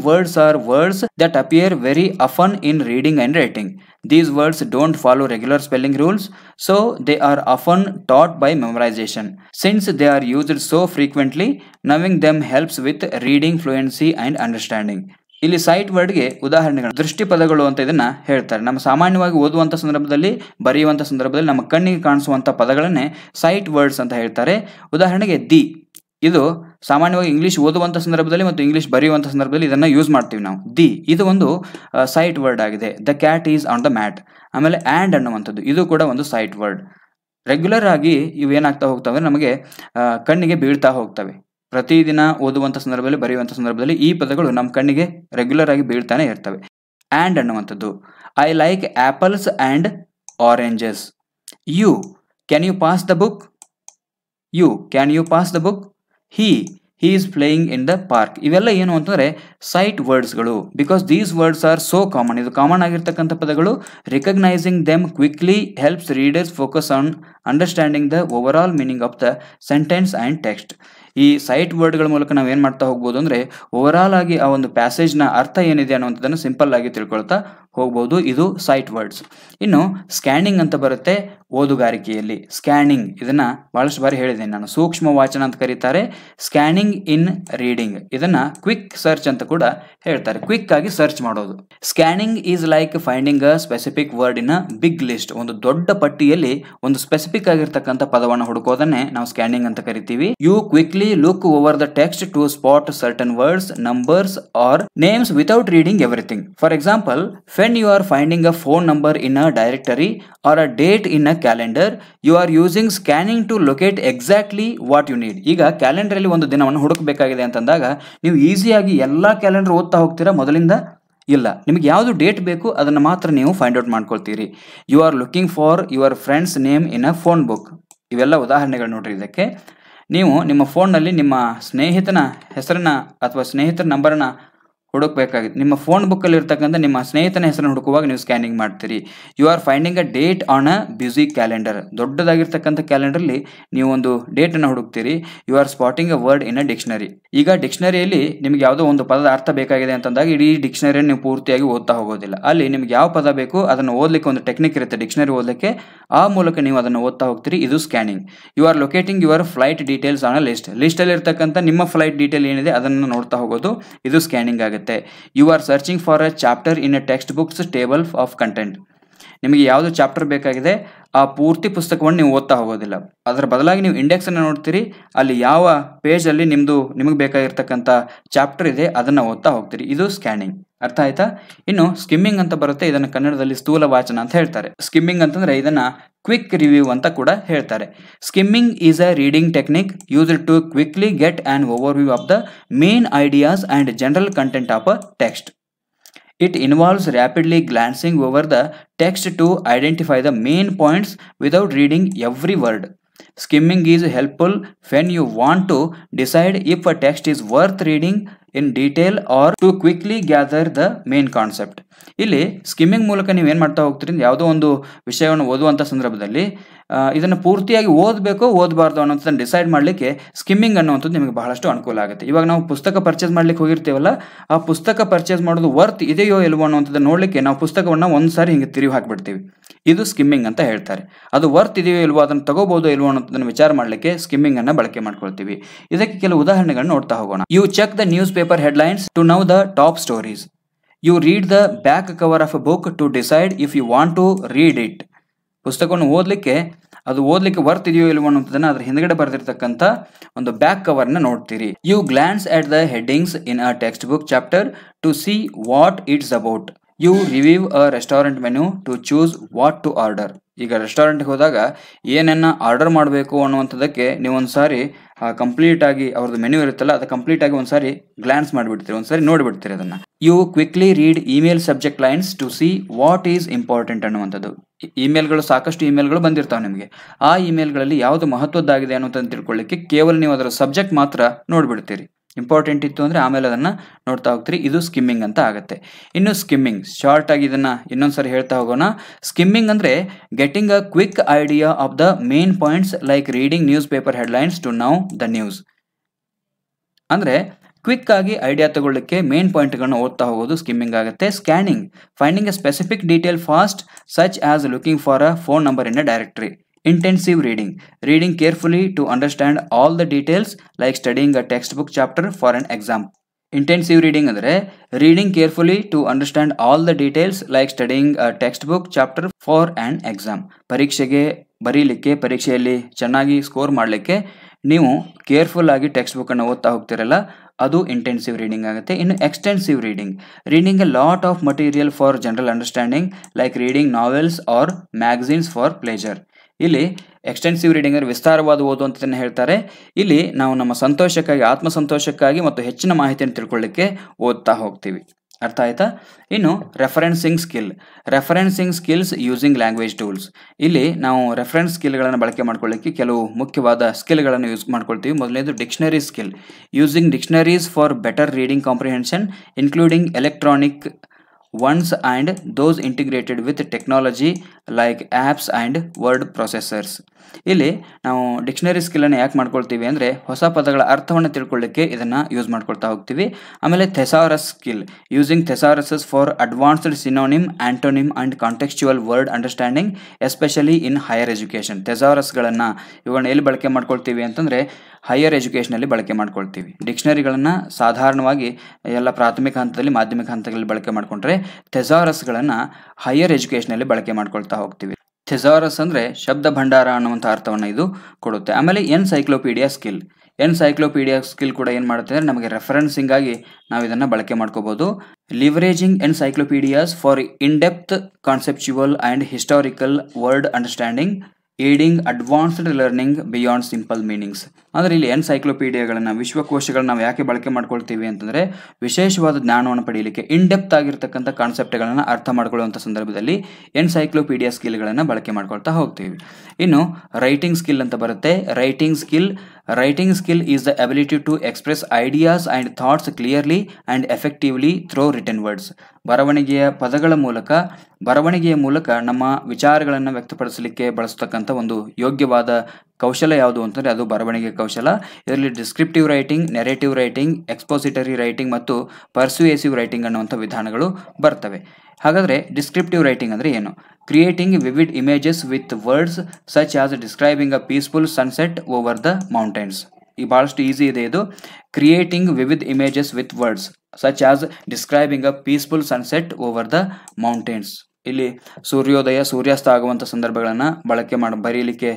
words are words that appear very often in reading and writing. These words don't follow regular spelling rules, so they are often taught by memorization. Since they are used so frequently, knowing them helps with reading fluency and understanding. ಇಲ್ಲಿ site ವರ್ಡ್ಗೆ ಉದಾಹರಣೆಗಳು ದೃಷ್ಟಿ ಪದಗಳು ಅಂತ ಇದನ್ನ ಹೇಳ್ತಾರೆ. ನಮ್ಮ ಸಾಮಾನ್ಯವಾಗಿ ಓದುವಂಥ ಸಂದರ್ಭದಲ್ಲಿ, ಬರೆಯುವಂಥ ಸಂದರ್ಭದಲ್ಲಿ ನಮ್ಮ ಕಣ್ಣಿಗೆ ಕಾಣಿಸುವಂಥ ಪದಗಳನ್ನೇ ಸೈಟ್ ವರ್ಡ್ಸ್ ಅಂತ ಹೇಳ್ತಾರೆ. ಉದಾಹರಣೆಗೆ ಇದು ಸಾಮಾನ್ಯವಾಗಿ ಇಂಗ್ಲೀಷ್ ಓದುವಂಥ ಸಂದರ್ಭದಲ್ಲಿ ಮತ್ತು ಇಂಗ್ಲೀಷ್ ಬರೆಯುವಂಥ ಸಂದರ್ಭದಲ್ಲಿ ಇದನ್ನು ಯೂಸ್ ಮಾಡ್ತೀವಿ ನಾವು. ಇದು ಒಂದು ಸೈಟ್ ವರ್ಡ್ ಆಗಿದೆ. The cat is on the mat. ಆಮೇಲೆ ಆ್ಯಂಡ್ ಅನ್ನುವಂಥದ್ದು ಇದು ಕೂಡ ಒಂದು ಸೈಟ್ ವರ್ಡ್. ರೆಗ್ಯುಲರ್ ಆಗಿ ಇವೇನಾಗ್ತಾ ಹೋಗ್ತವೆ, ನಮಗೆ ಕಣ್ಣಿಗೆ ಬೀಳ್ತಾ ಹೋಗ್ತವೆ. ಪ್ರತಿದಿನ ಓದುವಂಥ ಸಂದರ್ಭದಲ್ಲಿ, ಬರೆಯುವಂಥ ಸಂದರ್ಭದಲ್ಲಿ ಈ ಪದಗಳು ನಮ್ಮ ಕಣ್ಣಿಗೆ ರೆಗ್ಯುಲರ್ ಆಗಿ ಬೀಳ್ತಾನೆ ಇರ್ತವೆ. ಆ್ಯಂಡ್ ಅನ್ನುವಂಥದ್ದು, I like apples and oranges. You can you pass the book. He is playing in the park. ಇವೆಲ್ಲ ಏನು ಅಂತಂದರೆ ಸೈಟ್ ವರ್ಡ್ಸ್ಗಳು. Because these words are so common. ಇದು ಕಾಮನ್ ಆಗಿರ್ತಕ್ಕಂಥ ಪದಗಳು. Recognising them quickly helps readers focus on understanding the overall meaning of the sentence and text. ಈ sight ವರ್ಡ್ಗಳ ಮೂಲಕ ನಾವು ಏನು ಮಾಡ್ತಾ ಹೋಗ್ಬೋದು ಅಂದರೆ ಓವರಾಲ್ ಆಗಿ ಆ ಒಂದು ಪ್ಯಾಸೇಜ್ನ ಅರ್ಥ ಏನಿದೆ ಅನ್ನುವಂಥದ್ದನ್ನು ಸಿಂಪಲ್ ಆಗಿ ತಿಳ್ಕೊಳ್ತಾ ಹೋಗ್ಬೋದು. ಇದು ಸೈಟ್ ವರ್ಡ್ಸ್. ಇನ್ನು ಸ್ಕ್ಯಾನಿಂಗ್ ಅಂತ ಬರುತ್ತೆ ಓದುಗಾರಿಕೆಯಲ್ಲಿ. ಸ್ಕ್ಯಾನಿಂಗ್ ಇದನ್ನು ಭಾಳಷ್ಟು ಬಾರಿ ಹೇಳಿದ್ದೇನೆ ನಾನು. ಸೂಕ್ಷ್ಮ ವಾಚನ ಅಂತ ಕರೀತಾರೆ. ಸ್ಕ್ಯಾನಿಂಗ್ ಇನ್ ರೀಡಿಂಗ್ ಇದನ್ನು ಕ್ವಿಕ್ ಸರ್ಚ್ ಅಂತ ಕೂಡ ಹೇಳ್ತಾರೆ. ಕ್ವಿಕ್ ಆಗಿ ಸರ್ಚ್ ಮಾಡೋದು. Scanning is like finding a specific word in a big list. ಒಂದು ದೊಡ್ಡ ಪಟ್ಟಿಯಲ್ಲಿ ಒಂದು ಸ್ಪೆಸಿಫಿಕ್ ಆಗಿರ್ತಕ್ಕಂಥ ಪದವನ್ನು ಹುಡುಕೋದನ್ನೇ ನಾವು ಸ್ಕ್ಯಾನಿಂಗ್ ಅಂತ ಕರಿತೀವಿ. You quickly look over the text to spot certain words, numbers or names without reading everything. For example, when you are finding a phone number in a directory or a date in a calendar, you are using scanning to locate exactly what you need. ಈಗ calendar ಅಲ್ಲಿ ಒಂದು ದಿನವನ್ನು ಹುಡುಕಬೇಕಾಗಿದೆ ಅಂತಂದಾಗ ನೀವು ಈಸಿಯಾಗಿ ಎಲ್ಲ calendar ಓದ್ತಾ ಹೋಗ್ತೀರಾ ಮೊದಲಿಂದ? ಇಲ್ಲ. ನಿಮಗೆ ಯಾವುದು ಡೇಟ್ ಬೇಕು ಅದನ್ನು ಮಾತ್ರ ನೀವು ಫೈಂಡ್ ಔಟ್ ಮಾಡ್ಕೊಳ್ತೀರಿ. You are looking for your friend's name in a phone book. ಇವೆಲ್ಲ ಉದಾಹರಣೆಗಳು ನೋಡ್ರಿ ಇದಕ್ಕೆ. ನೀವು ನಿಮ್ಮ ಫೋನ್ನಲ್ಲಿ ನಿಮ್ಮ ಸ್ನೇಹಿತನ ಹೆಸರನ್ನ ಅಥವಾ ಸ್ನೇಹಿತರ ನಂಬರನ್ನು ಹುಡುಕಬೇಕಾಗುತ್ತೆ. ನಿಮ್ಮ ಫೋನ್ ಬುಕ್ಕಲ್ಲಿ ಇರ್ತಕ್ಕಂಥ ನಿಮ್ಮ ಸ್ನೇಹಿತನ ಹೆಸರನ್ನು ಹುಡುಕುವಾಗ ನೀವು ಸ್ಕ್ಯಾನಿಂಗ್ ಮಾಡ್ತೀರಿ. You are finding a date on a busy calendar, ದೊಡ್ಡದಾಗಿರ್ತಕ್ಕಂಥ ಕ್ಯಾಲೆಂಡರ್ಲಿ ನೀವು ಒಂದು ಡೇಟನ್ನು ಹುಡುಕ್ತೀರಿ. You are spotting a word in a dictionary. ಈಗ ಡಿಕ್ಷನರಿಯಲ್ಲಿ ನಿಮ್ಗೆ ಯಾವುದೋ ಒಂದು ಪದದ ಅರ್ಥ ಬೇಕಾಗಿದೆ ಅಂತಂದಾಗ ಇಡೀ ಡಿಕ್ಷನರಿಯನ್ನು ನೀವು ಪೂರ್ತಿಯಾಗಿ ಓದ್ತಾ ಹೋಗೋದಿಲ್ಲ. ಅಲ್ಲಿ ನಿಮ್ಗೆ ಯಾವ ಪದ ಬೇಕು ಅದನ್ನು ಓದಲಿಕ್ಕೆ ಒಂದು ಟೆಕ್ನಿಕ್ ಇರುತ್ತೆ ಡಿಕ್ಷನರಿ ಓದಲಿಕ್ಕೆ, ಆ ಮೂಲಕ ನೀವು ಅದನ್ನು ಓದ್ತಾ ಹೋಗ್ತೀರಿ. ಇದು scanning. You are locating your flight details on a ಲಿಸ್ಟಲ್ಲಿ ಇರ್ತಕ್ಕಂಥ ನಿಮ್ಮ ಫ್ಲೈಟ್ ಡೀಟೇಲ್ ಏನಿದೆ ಅದನ್ನು ನೋಡ್ತಾ ಹೋಗೋದು, ಇದು ಸ್ಕ್ಯಾನಿಂಗ್ ಆಗುತ್ತೆ. You are searching for a chapter in a text books table of content. ನಿಮಗೆ ಯಾವುದು ಚಾಪ್ಟರ್ ಬೇಕಾಗಿದೆ ಆ ಪೂರ್ತಿ ಪುಸ್ತಕವನ್ನು ನೀವು ಓದ್ತಾ ಹೋಗೋದಿಲ್ಲ, ಅದರ ಬದಲಾಗಿ ನೀವು ಇಂಡೆಕ್ಸ್ ಅನ್ನು ನೋಡ್ತೀರಿ. ಅಲ್ಲಿ ಯಾವ ಪೇಜ್ ಅಲ್ಲಿ ನಿಮಗೆ ಬೇಕಾಗಿರ್ತಕ್ಕಂಥ ಚಾಪ್ಟರ್ ಇದೆ ಅದನ್ನು ಓದ್ತಾ ಹೋಗ್ತೀರಿ. ಇದು ಸ್ಕ್ಯಾನಿಂಗ್. ಅರ್ಥ ಆಯ್ತಾ? ಇನ್ನು ಸ್ಕಿಮ್ಮಿಂಗ್ ಅಂತ ಬರುತ್ತೆ, ಇದನ್ನು ಕನ್ನಡದಲ್ಲಿ ಸ್ಥೂಲ ವಾಚನ ಅಂತ ಹೇಳ್ತಾರೆ. ಸ್ಕಿಮ್ಮಿಂಗ್ ಅಂತಂದ್ರೆ ಇದನ್ನ ಕ್ವಿಕ್ ರಿವ್ಯೂ ಅಂತ ಕೂಡ ಹೇಳ್ತಾರೆ. Skimming is a reading technique used to quickly get an overview of the main ideas and general content of a text. It involves rapidly glancing over the text to identify the main points without reading every word. Skimming is helpful when you want to decide if a text is worth reading in detail or to quickly gather the main concept. ಇಲ್ಲಿ skimming ಮೂಲಕ ನೀವು ಏನು ಮಾಡ್ತಾ ಹೋಗ್ತೀರಿ, ಯಾವುದೋ ಒಂದು ವಿಷಯವನ್ನು ಓದುವಂಥ ಸಂದರ್ಭದಲ್ಲಿ ಇದನ್ನು ಪೂರ್ತಿಯಾಗಿ ಓದಬೇಕೋ ಓದಬಾರ್ದು ಅನ್ನೋಂಥದ್ದನ್ನು ಡಿಸೈಡ್ ಮಾಡಲಿಕ್ಕೆ ಸ್ಕಿಮ್ಮಿಂಗ್ ಅನ್ನುವಂಥದ್ದು ನಿಮಗೆ ಬಹಳಷ್ಟು ಅನುಕೂಲ ಆಗುತ್ತೆ. ಇವಾಗ ನಾವು ಪುಸ್ತಕ ಪರ್ಚೇಸ್ ಮಾಡ್ಲಿಕ್ಕೆ ಹೋಗಿರ್ತೀವಲ್ಲ, ಆ ಪುಸ್ತಕ ಪರ್ಚೇಸ್ ಮಾಡೋದು ವರ್ತ್ ಇದೆಯೋ ಇಲ್ವೋ ಅನ್ನೋಂಥದ್ದನ್ನು ನೋಡಲಿಕ್ಕೆ ನಾವು ಪುಸ್ತಕವನ್ನು ಒಂದ್ಸಾರಿ ಹಿಂಗೆ ತಿರುಗಿ ಹಾಕಿಬಿಡ್ತೀವಿ. ಇದು ಸ್ಕಿಮ್ಮಿಂಗ್ ಅಂತ ಹೇಳ್ತಾರೆ. ಅದು ವರ್ತ್ ಇದೆಯೋ ಇಲ್ವೋ, ಅದನ್ನು ತಗೋಬಹುದು ಇಲ್ವೋ ಅನ್ನೋದನ್ನು ವಿಚಾರ ಮಾಡಲಿಕ್ಕೆ ಸ್ಕಿಮ್ಮಿಂಗ್ ಅನ್ನು ಬಳಕೆ ಮಾಡ್ಕೊಳ್ತೀವಿ. ಇದಕ್ಕೆ ಕೆಲವು ಉದಾಹರಣೆಗಳನ್ನು ನೋಡ್ತಾ ಹೋಗೋಣ. You check the news paper headlines to know the top stories. You read the back cover of a book to decide if you want to read it. ಪುಸ್ತಕವನ್ನು ಅದು ಓದಲಿಕ್ಕೆ ವರ್ತ್ ಇದೆಯೋ ಇಲ್ವೋ ಅನ್ನೋದನ್ನ ಅದ್ರ ಹಿಂದ್ಗಡೆ ಬರೆದಿರ್ತಕ್ಕಂಥ ಒಂದು ಬ್ಯಾಕ್ ಕವರ್ನ ನೋಡ್ತೀರಿ. You glance at the headings in a text book chapter to see what it's about. You review a restaurant menu to choose what to order. ಈಗ ರೆಸ್ಟೋರೆಂಟ್ಗೆ ಹೋದಾಗ ಏನನ್ನ ಆರ್ಡರ್ ಮಾಡಬೇಕು ಅನ್ನುವಂಥದ್ದಕ್ಕೆ ನೀವು ಒಂದ್ಸಾರಿ ಕಂಪ್ಲೀಟ್ ಆಗಿ ಅವ್ರದ್ದು ಮೆನ್ಯೂ ಇರುತ್ತಲ್ಲ, ಅದು ಕಂಪ್ಲೀಟ್ ಆಗಿ ಒಂದ್ಸಾರಿ ಗ್ಲಾನ್ಸ್ ಮಾಡಿಬಿಡ್ತೀರಿ, ಒಂದ್ಸಾರಿ ನೋಡಿಬಿಡ್ತೀರಿ ಅದನ್ನ. You quickly read email subject lines to see what is important ಅನ್ನುವಂಥದ್ದು. ಸಾಕಷ್ಟು ಇಮೇಲ್ಗಳು ಬಂದಿರ್ತಾವೆ ನಿಮಗೆ. ಆ ಇಮೇಲ್ಗಳಲ್ಲಿ ಯಾವುದು ಮಹತ್ವದ್ದಾಗಿದೆ ಅನ್ನೋದನ್ನು ತಿಳ್ಕೊಳ್ಳಿಕ್ಕೆ ಕೇವಲ ನೀವು ಅದರ ಸಬ್ಜೆಕ್ಟ್ ಮಾತ್ರ ನೋಡ್ಬಿಡ್ತೀರಿ. ಇಂಪಾರ್ಟೆಂಟ್ ಇತ್ತು ಅಂದರೆ ಆಮೇಲೆ ಅದನ್ನು ನೋಡ್ತಾ ಹೋಗ್ತೀರಿ. ಇದು ಸ್ಕಿಮ್ಮಿಂಗ್ ಅಂತ ಆಗುತ್ತೆ. ಇನ್ನು ಸ್ಕಿಮ್ಮಿಂಗ್ ಶಾರ್ಟ್ ಆಗಿ ಇದನ್ನು ಇನ್ನೊಂದ್ಸರಿ ಹೇಳ್ತಾ ಹೋಗೋಣ. ಸ್ಕಿಮ್ಮಿಂಗ್ ಅಂದರೆ getting a quick idea of the main points like reading news paper headlines to know the news. ಅಂದರೆ ಕ್ವಿಕ್ ಆಗಿ ಐಡಿಯಾ ತಗೊಳ್ಳಿಕ್ಕೆ ಮೇನ್ ಪಾಯಿಂಟ್ಗಳನ್ನು ಓದ್ತಾ ಹೋಗೋದು ಸ್ಕಿಮ್ಮಿಂಗ್ ಆಗುತ್ತೆ. Scanning finding a specific detail fast such as looking for a phone number in a directory. Intensive reading reading carefully to understand all the details like studying a textbook chapter for an exam. Intensive reading ಅಂದರೆ reading carefully to understand all the details like studying a textbook chapter for an exam. ಪರೀಕ್ಷೆಗೆ ಬರೀಲಿಕ್ಕೆ, ಪರೀಕ್ಷೆಯಲ್ಲಿ ಚೆನ್ನಾಗಿ score ಮಾಡಲಿಕ್ಕೆ ನೀವು careful ಆಗಿ text book ಅನ್ನು ಓದ್ತಾ ಹೋಗ್ತಿರಲ್ಲ, ಅದು ಇಂಟೆನ್ಸಿವ್ ರೀಡಿಂಗ್ ಆಗುತ್ತೆ. ಇನ್ನು extensive reading a lot of material for general understanding like reading novels or magazines for pleasure. ಇಲ್ಲಿ ಎಕ್ಸ್ಟೆನ್ಸಿವ್ ರೀಡಿಂಗ್ ಅಂದರೆ ವಿಸ್ತಾರವಾದ ಓದು ಅಂತಲೇ ಹೇಳ್ತಾರೆ. ಇಲ್ಲಿ ನಾವು ನಮ್ಮ ಸಂತೋಷಕ್ಕಾಗಿ, ಆತ್ಮಸಂತೋಷಕ್ಕಾಗಿ ಮತ್ತು ಹೆಚ್ಚಿನ ಮಾಹಿತಿಯನ್ನು ತಿಳ್ಕೊಳ್ಳಿಕ್ಕೆ ಓದ್ತಾ ಹೋಗ್ತೀವಿ. ಅರ್ಥ ಆಯ್ತಾ? ಇನ್ನು referencing skills using language tools. ಇಲ್ಲಿ ನಾವು ರೆಫರೆನ್ಸ್ ಸ್ಕಿಲ್ಗಳನ್ನು ಬಳಕೆ ಮಾಡ್ಕೊಳ್ಳಿಕ್ಕೆ ಕೆಲವು ಮುಖ್ಯವಾದ ಸ್ಕಿಲ್ಗಳನ್ನು ಯೂಸ್ ಮಾಡ್ಕೊಳ್ತೀವಿ. ಮೊದಲನೇದು dictionary skill. Using dictionaries for better reading comprehension including electronic ones and those integrated with technology like apps and word processors. ಇಲ್ಲಿ ನಾವು ಡಿಕ್ಷನರಿ ಸ್ಕಿಲ್ಲನ್ನು ಯಾಕೆ ಮಾಡ್ಕೊಳ್ತೀವಿ ಅಂದರೆ ಹೊಸ ಪದಗಳ ಅರ್ಥವನ್ನು ತಿಳ್ಕೊಳ್ಳಿಕ್ಕೆ ಇದನ್ನು ಯೂಸ್ ಮಾಡ್ಕೊಳ್ತಾ ಹೋಗ್ತೀವಿ. ಆಮೇಲೆ thesaurus skill using thesauruses for advanced synonym, antonym and contextual word understanding especially in higher education. ಥೆಸಾರಸ್ಗಳನ್ನು ಇವುಗಳನ್ನ ಎಲ್ಲಿ ಬಳಕೆ ಮಾಡ್ಕೊಳ್ತೀವಿ ಅಂತಂದರೆ ಹೈಯರ್ ಎಜುಕೇಷನಲ್ಲಿ ಬಳಕೆ ಮಾಡ್ಕೊಳ್ತೀವಿ. ಡಿಕ್ಷನರಿಗಳನ್ನು ಸಾಧಾರಣವಾಗಿ ಎಲ್ಲ ಪ್ರಾಥಮಿಕ ಹಂತದಲ್ಲಿ, ಮಾಧ್ಯಮಿಕ ಹಂತಗಳಲ್ಲಿ ಬಳಕೆ ಮಾಡಿಕೊಂಡ್ರೆ ಥೆಸಾರಸ್ಗಳನ್ನು ಹೈಯರ್ ಎಜುಕೇಷನಲ್ಲಿ ಬಳಕೆ ಮಾಡ್ಕೊಳ್ತಾ ಹೋಗ್ತೀವಿ. ಥೆಸಾರಸ್ ಅಂದರೆ ಶಬ್ದ ಭಂಡಾರ ಅನ್ನುವಂಥ ಅರ್ಥವನ್ನು ಇದು ಕೊಡುತ್ತೆ. ಆಮೇಲೆ ಎನ್ಸೈಕ್ಲೋಪೀಡಿಯಾ ಸ್ಕಿಲ್ ಕೂಡ ಏನು ಮಾಡುತ್ತೆ ಅಂದರೆ ನಮಗೆ ರೆಫರೆನ್ಸಿಂಗ್ ಆಗಿ ನಾವು ಇದನ್ನು ಬಳಕೆ ಮಾಡ್ಕೋಬಹುದು. Leveraging encyclopedias for in depth conceptual and historical word understanding aiding advanced learning beyond simple meanings. ಅಂದರೆ ಇಲ್ಲಿ ಎನ್ಸೈಕ್ಲೋಪೀಡಿಯಾಗಳನ್ನು, ವಿಶ್ವಕೋಶಗಳನ್ನ ನಾವು ಯಾಕೆ ಬಳಕೆ ಮಾಡ್ಕೊಳ್ತೀವಿ ಅಂತಂದರೆ ವಿಶೇಷವಾದ ಜ್ಞಾನವನ್ನು ಪಡೆಯಲಿಕ್ಕೆ, ಇನ್ ಡೆಪ್ತ್ ಆಗಿರ್ತಕ್ಕಂಥ ಕಾನ್ಸೆಪ್ಟ್ಗಳನ್ನು ಅರ್ಥ ಮಾಡ್ಕೊಳ್ಳುವಂಥ ಸಂದರ್ಭದಲ್ಲಿ ಎನ್ಸೈಕ್ಲೋಪೀಡಿಯಾ ಸ್ಕಿಲ್ಗಳನ್ನು ಬಳಕೆ ಮಾಡ್ಕೊಳ್ತಾ ಹೋಗ್ತೀವಿ. ಇನ್ನು ರೈಟಿಂಗ್ ಸ್ಕಿಲ್ ಅಂತ ಬರುತ್ತೆ. Writing skill Writing skill is the ability to express ideas and thoughts clearly and effectively through written words. ಬರವಣಿಗೆಯ ಮೂಲಕ ನಮ್ಮ ವಿಚಾರಗಳನ್ನು ವ್ಯಕ್ತಪಡಿಸಲಿಕ್ಕೆ ಬಳಸತಕ್ಕಂಥ ಒಂದು ಯೋಗ್ಯವಾದ ಕೌಶಲ ಯಾವುದು ಅಂತಂದರೆ ಅದು ಬರವಣಿಗೆ ಕೌಶಲ. ಇದರಲ್ಲಿ descriptive writing, narrative writing, expository writing ಮತ್ತು ಪರ್ಸುಯೇಸಿವ್ ರೈಟಿಂಗ್ ಅನ್ನುವಂಥ ವಿಧಾನಗಳು ಬರ್ತವೆ. ಹಾಗಾದರೆ ಡಿಸ್ಕ್ರಿಪ್ಟಿವ್ ರೈಟಿಂಗ್ ಅಂದರೆ ಏನು? Creating vivid images with words such as describing a peaceful sunset over the mountains. ಈ ಭಾಳಷ್ಟು ಈಸಿ ಇದೆ ಇದು. Creating vivid images with words such as describing a peaceful sunset over the mountains. ಇಲ್ಲಿ ಸೂರ್ಯೋದಯ, ಸೂರ್ಯಾಸ್ತ ಆಗುವಂಥ ಸಂದರ್ಭಗಳನ್ನು ಬರೀಲಿಕ್ಕೆ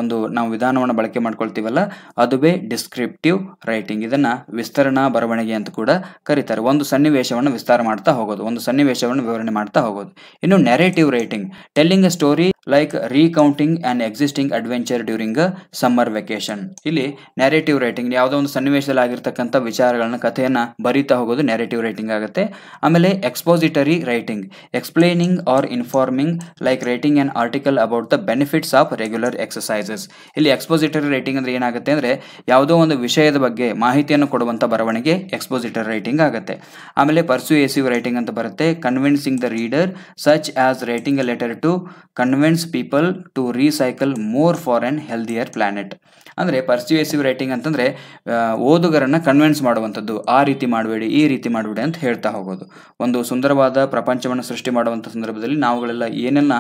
ಒಂದು ನಾವು ವಿಧಾನವನ್ನು ಬಳಕೆ ಮಾಡ್ಕೊಳ್ತೀವಲ್ಲ, ಅದುವೇ ಡಿಸ್ಕ್ರಿಪ್ಟಿವ್ ರೈಟಿಂಗ್. ಇದನ್ನು ವಿಸ್ತರಣಾ ಬರವಣಿಗೆ ಅಂತ ಕೂಡ ಕರೀತಾರೆ. ಒಂದು ಸನ್ನಿವೇಶವನ್ನು ವಿಸ್ತಾರ ಮಾಡ್ತಾ ಹೋಗೋದು, ಒಂದು ಸನ್ನಿವೇಶವನ್ನು ವಿವರಣೆ ಮಾಡ್ತಾ ಹೋಗೋದು. ಇನ್ನು narrative writing, telling a story like recounting and existing adventure during a summer vacation. ಇಲ್ಲಿ ನೆರೇಟಿವ್ ರೈಟಿಂಗ್ ಯಾವುದೋ ಒಂದು ಸನ್ನಿವೇಶದಲ್ಲಿ ಆಗಿರ್ತಕ್ಕಂಥ ವಿಚಾರಗಳನ್ನ, ಕಥೆಯನ್ನು ಬರೀತಾ ಹೋಗೋದು ನೆರೇಟಿವ್ ರೈಟಿಂಗ್ ಆಗುತ್ತೆ. ಆಮೇಲೆ expository writing, explaining or informing like writing an article about the benefits of regular exercises. ಇಲ್ಲಿ ಎಕ್ಸ್ಪೋಸಿಟರಿ ರೈಟಿಂಗ್ ಅಂದ್ರೆ ಏನಾಗುತ್ತೆ ಅಂದರೆ ಯಾವುದೋ ಒಂದು ವಿಷಯದ ಬಗ್ಗೆ ಮಾಹಿತಿಯನ್ನು ಕೊಡುವಂಥ ಬರವಣಿಗೆ ಎಕ್ಸ್ಪೋಸಿಟರಿ ರೈಟಿಂಗ್ ಆಗುತ್ತೆ. ಆಮೇಲೆ ಪರ್ಸುಯೇಸಿವ್ ರೈಟಿಂಗ್ ಅಂತ ಬರುತ್ತೆ. Convincing the reader such as writing a letter to convince people to recycle more for an healthier planet. ಅಂದರೆ ಪರ್ಸುಯೇಸಿವ್ ರೈಟಿಂಗ್ ಅಂತಂದರೆ ಓದುಗರನ್ನು ಕನ್ವಿನ್ಸ್ ಮಾಡುವಂಥದ್ದು, ಆ ರೀತಿ ಮಾಡಬೇಡಿ, ಈ ರೀತಿ ಮಾಡಬೇಡಿ ಅಂತ ಹೇಳ್ತಾ ಹೋಗೋದು. ಒಂದು ಸುಂದರವಾದ ಪ್ರಪಂಚವನ್ನು ಸೃಷ್ಟಿ ಮಾಡುವಂಥ ಸಂದರ್ಭದಲ್ಲಿ ನಾವುಗಳೆಲ್ಲ ಏನೆಲ್ಲ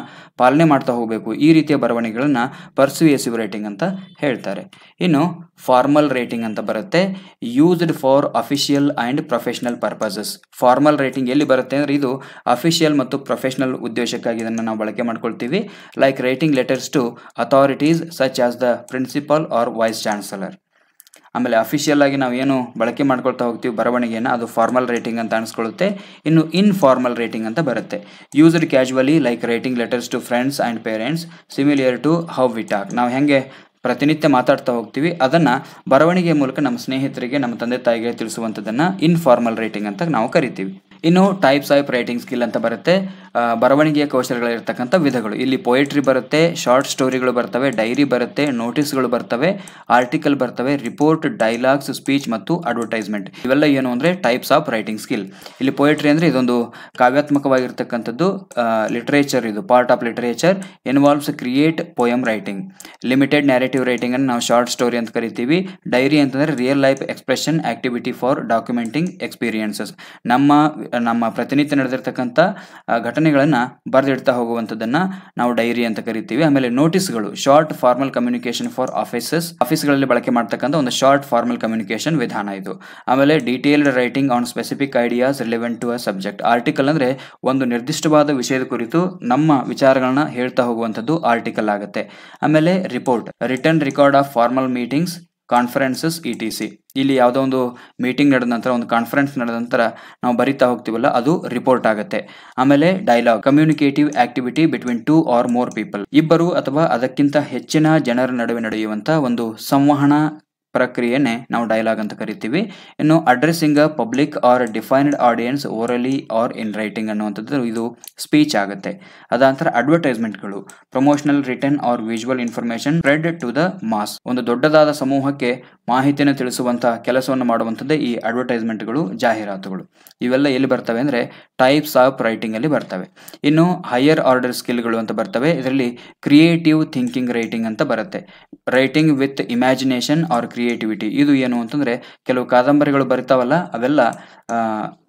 ಪಾಲನೆ ಮಾಡ್ತಾ ಹೋಗಬೇಕು, ಈ ರೀತಿಯ ಬರವಣಿಗೆಗಳನ್ನು ಪರ್ಸುಯೇಸಿವ್ ರೈಟಿಂಗ್ ಅಂತ ಹೇಳ್ತಾರೆ. ಇನ್ನು ಫಾರ್ಮಲ್ ರೈಟಿಂಗ್ ಅಂತ ಬರುತ್ತೆ. Used for official and professional purposes. Formal writing ಎಲ್ಲಿ ಬರುತ್ತೆ ಅಂದರೆ ಇದು ಅಫಿಷಿಯಲ್ ಮತ್ತು ಪ್ರೊಫೆಷನಲ್ ಉದ್ದೇಶಕ್ಕಾಗಿ ಇದನ್ನು ನಾವು ಬಳಕೆ ಮಾಡ್ಕೊಳ್ತೀವಿ. Like writing letters to authorities such as the principal or vice chancellor. ಆಮೇಲೆ ಅಫಿಷಿಯಲ್ ಆಗಿ ನಾವು ಏನು ಬಳಕೆ ಮಾಡ್ಕೊಳ್ತಾ ಹೋಗ್ತೀವಿ ಬರವಣಿಗೆಯನ್ನು, ಅದು ಫಾರ್ಮಲ್ ರೈಟಿಂಗ್ ಅಂತ ಅನಿಸ್ಕೊಳ್ಳುತ್ತೆ. ಇನ್ನು ಇನ್ಫಾರ್ಮಲ್ ರೈಟಿಂಗ್ ಅಂತ ಬರುತ್ತೆ. Used casually like writing letters to friends and parents similar to how we talk. ನಾವು ಹೆಂಗೆ ಪ್ರತಿನಿತ್ಯ ಮಾತಾಡ್ತಾ ಹೋಗ್ತೀವಿ ಅದನ್ನು ಬರವಣಿಗೆಯ ಮೂಲಕ ನಮ್ಮ ಸ್ನೇಹಿತರಿಗೆ, ನಮ್ಮ ತಂದೆ ತಾಯಿಗೆ ತಿಳಿಸುವಂಥದ್ದನ್ನು ಇನ್ಫಾರ್ಮಲ್ ರೈಟಿಂಗ್ ಅಂತ ನಾವು ಕರಿತೀವಿ. ಇನ್ನು ಟೈಪ್ಸ್ ಆಫ್ ರೈಟಿಂಗ್ ಸ್ಕಿಲ್ ಅಂತ ಬರುತ್ತೆ. ಬರವಣಿಗೆಯ ಕೌಶಲಗಳಿರ್ತಕ್ಕಂಥ ವಿಧಗಳು. ಇಲ್ಲಿ ಪೊಯೆಟ್ರಿ ಬರುತ್ತೆ, ಶಾರ್ಟ್ ಸ್ಟೋರಿಗಳು ಬರ್ತವೆ, ಡೈರಿ ಬರುತ್ತೆ, ನೋಟಿಸ್ಗಳು ಬರ್ತವೆ, ಆರ್ಟಿಕಲ್ ಬರ್ತವೆ, ರಿಪೋರ್ಟ್, ಡೈಲಾಗ್ಸ್, ಸ್ಪೀಚ್ ಮತ್ತು ಅಡ್ವರ್ಟೈಸ್ಮೆಂಟ್. ಇವೆಲ್ಲ ಏನು ಅಂದರೆ ಟೈಪ್ಸ್ ಆಫ್ ರೈಟಿಂಗ್ ಸ್ಕಿಲ್. ಇಲ್ಲಿ ಪೊಯೆಟ್ರಿ ಅಂದರೆ ಇದೊಂದು ಕಾವ್ಯಾತ್ಮಕವಾಗಿರ್ತಕ್ಕಂಥದ್ದು, ಲಿಟರೇಚರ್, ಇದು part of literature, involves create poem writing. Limited narrative writing ಅನ್ನು ನಾವು ಶಾರ್ಟ್ ಸ್ಟೋರಿ ಅಂತ ಕರಿತೀವಿ. ಡೈರಿ ಅಂತಂದರೆ real life expression activity for documenting experiences. ನಮ್ಮ ಪ್ರತಿನಿತ್ಯ ನಡೆದಿರ್ತಕ್ಕಂಥ ಘಟನೆಗಳನ್ನು ಬರೆದಿಡ್ತಾ ಹೋಗುವಂಥದ್ದನ್ನು ನಾವು ಡೈರಿ ಅಂತ ಕರಿತೀವಿ. ಆಮೇಲೆ ನೋಟಿಸ್ಗಳು, ಶಾರ್ಟ್ ಫಾರ್ಮಲ್ ಕಮ್ಯುನಿಕೇಶನ್ ಫಾರ್ ಆಫೀಸ್ಗಳಲ್ಲಿ ಬಳಕೆ ಮಾಡ್ತಕ್ಕಂಥ ಒಂದು ಶಾರ್ಟ್ ಫಾರ್ಮಲ್ ಕಮ್ಯುನಿಕೇಶನ್ ವಿಧಾನ ಇದು. ಆಮೇಲೆ detailed writing on specific ideas relevant to a subject. Article ಅಂದರೆ ಒಂದು ನಿರ್ದಿಷ್ಟವಾದ ವಿಷಯದ ಕುರಿತು ನಮ್ಮ ವಿಚಾರಗಳನ್ನ ಹೇಳ್ತಾ ಹೋಗುವಂಥದ್ದು ಆರ್ಟಿಕಲ್ ಆಗುತ್ತೆ. ಆಮೇಲೆ report, return record of formal meetings, conferences ETC. ಇಲ್ಲಿ ಯಾವುದೋ ಒಂದು ಮೀಟಿಂಗ್ ನಡೆದ ನಂತರ, ಒಂದು ಕಾನ್ಫರೆನ್ಸ್ ನಡೆದ ನಂತರ ನಾವು ಬರಿತಾ ಹೋಗ್ತೀವಲ್ಲ, ಅದು ರಿಪೋರ್ಟ್ ಆಗುತ್ತೆ. ಆಮೇಲೆ dialogue, communicative activity between 2 or more people. ಇಬ್ಬರು ಅಥವಾ ಅದಕ್ಕಿಂತ ಹೆಚ್ಚಿನ ಜನರ ನಡುವೆ ನಡೆಯುವಂಥ ಒಂದು ಸಂವಹನ ಪ್ರಕ್ರಿಯೆನೇ ನಾವು ಡೈಲಾಗ್ ಅಂತ ಕರಿತೀವಿ. ಇನ್ನು addressing a public or defined audience orally or in writing ಅನ್ನುವಂಥದ್ದು ಇದು ಸ್ಪೀಚ್ ಆಗುತ್ತೆ. ಅದಾಂತರ ಅಡ್ವರ್ಟೈಸ್ಮೆಂಟ್ಗಳು, promotional written or visual information spread to the mass. ಒಂದು ದೊಡ್ಡದಾದ ಸಮೂಹಕ್ಕೆ ಮಾಹಿತಿಯನ್ನು ತಿಳಿಸುವಂಥ ಕೆಲಸವನ್ನು ಮಾಡುವಂಥದ್ದೇ ಈ ಅಡ್ವರ್ಟೈಸ್ಮೆಂಟ್ಗಳು, ಜಾಹೀರಾತುಗಳು. ಇವೆಲ್ಲ ಎಲ್ಲಿ ಬರ್ತವೆ ಅಂದರೆ ಟೈಪ್ಸ್ ಆಫ್ ರೈಟಿಂಗ್ ಅಲ್ಲಿ ಬರ್ತವೆ. ಇನ್ನು ಹೈಯರ್ ಆರ್ಡರ್ ಸ್ಕಿಲ್ಗಳು ಅಂತ ಬರ್ತವೆ. ಇದರಲ್ಲಿ ಕ್ರಿಯೇಟಿವ್ ಥಿಂಕಿಂಗ್ ರೈಟಿಂಗ್ ಅಂತ ಬರುತ್ತೆ. Writing with imagination or creativity. ಇದು ಏನು ಅಂತಂದರೆ ಕೆಲವು ಕಾದಂಬರಿಗಳು ಬರಿತಾವಲ್ಲ, ಅವೆಲ್ಲ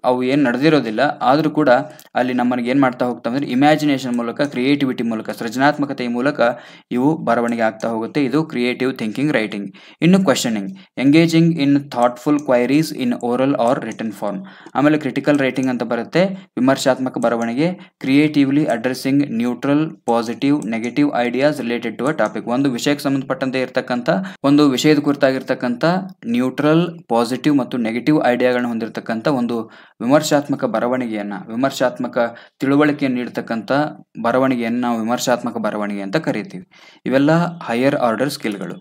ಅವು ಏನು ನಡೆದಿರೋದಿಲ್ಲ, ಆದರೂ ಕೂಡ ಅಲ್ಲಿ ನಮ್ಮನಿಗೆ ಏನು ಮಾಡ್ತಾ ಹೋಗ್ತಾವೆ ಅಂದರೆ ಇಮ್ಯಾಜಿನೇಷನ್ ಮೂಲಕ, ಕ್ರಿಯೇಟಿವಿಟಿ ಮೂಲಕ, ಸೃಜನಾತ್ಮಕತೆಯ ಮೂಲಕ ಇವು ಬರವಣಿಗೆ ಆಗ್ತಾ ಹೋಗುತ್ತೆ. ಇದು ಕ್ರಿಯೇಟಿವ್ ಥಿಂಕಿಂಗ್ ರೈಟಿಂಗ್. ಇನ್ನು questioning, engaging in thoughtful queries in oral or written form. ಆಮೇಲೆ ಕ್ರಿಟಿಕಲ್ ರೈಟಿಂಗ್ ಅಂತ ಬರುತ್ತೆ. ವಿಮರ್ಶಾತ್ಮಕ ಬರವಣಿಗೆ, creatively addressing neutral, positive, negative ideas related to a topic. ಒಂದು ವಿಷಯಕ್ಕೆ ಸಂಬಂಧಪಟ್ಟಂತೆ ಇರತಕ್ಕಂಥ, ಒಂದು ವಿಷಯದ ಕುರಿತಾಗಿರ್ತಕ್ಕಂಥ ನ್ಯೂಟ್ರಲ್, ಪಾಸಿಟಿವ್ ಮತ್ತು ನೆಗೆಟಿವ್ ಐಡಿಯಾಗಳನ್ನ ಹೊಂದಿರತಕ್ಕಂಥ ಒಂದು ವಿಮರ್ಶಾತ್ಮಕ ಬರವಣಿಗೆಯನ್ನು, ವಿಮರ್ಶಾತ್ಮಕ ತಿಳುವಳಿಕೆಯನ್ನು ನೀಡತಕ್ಕಂಥ ಬರವಣಿಗೆಯನ್ನು ನಾವು ವಿಮರ್ಶಾತ್ಮಕ ಬರವಣಿಗೆ ಅಂತ ಕರಿತೀವಿ. ಇವೆಲ್ಲ ಹೈಯರ್ ಆರ್ಡರ್ ಸ್ಕಿಲ್ಗಳು.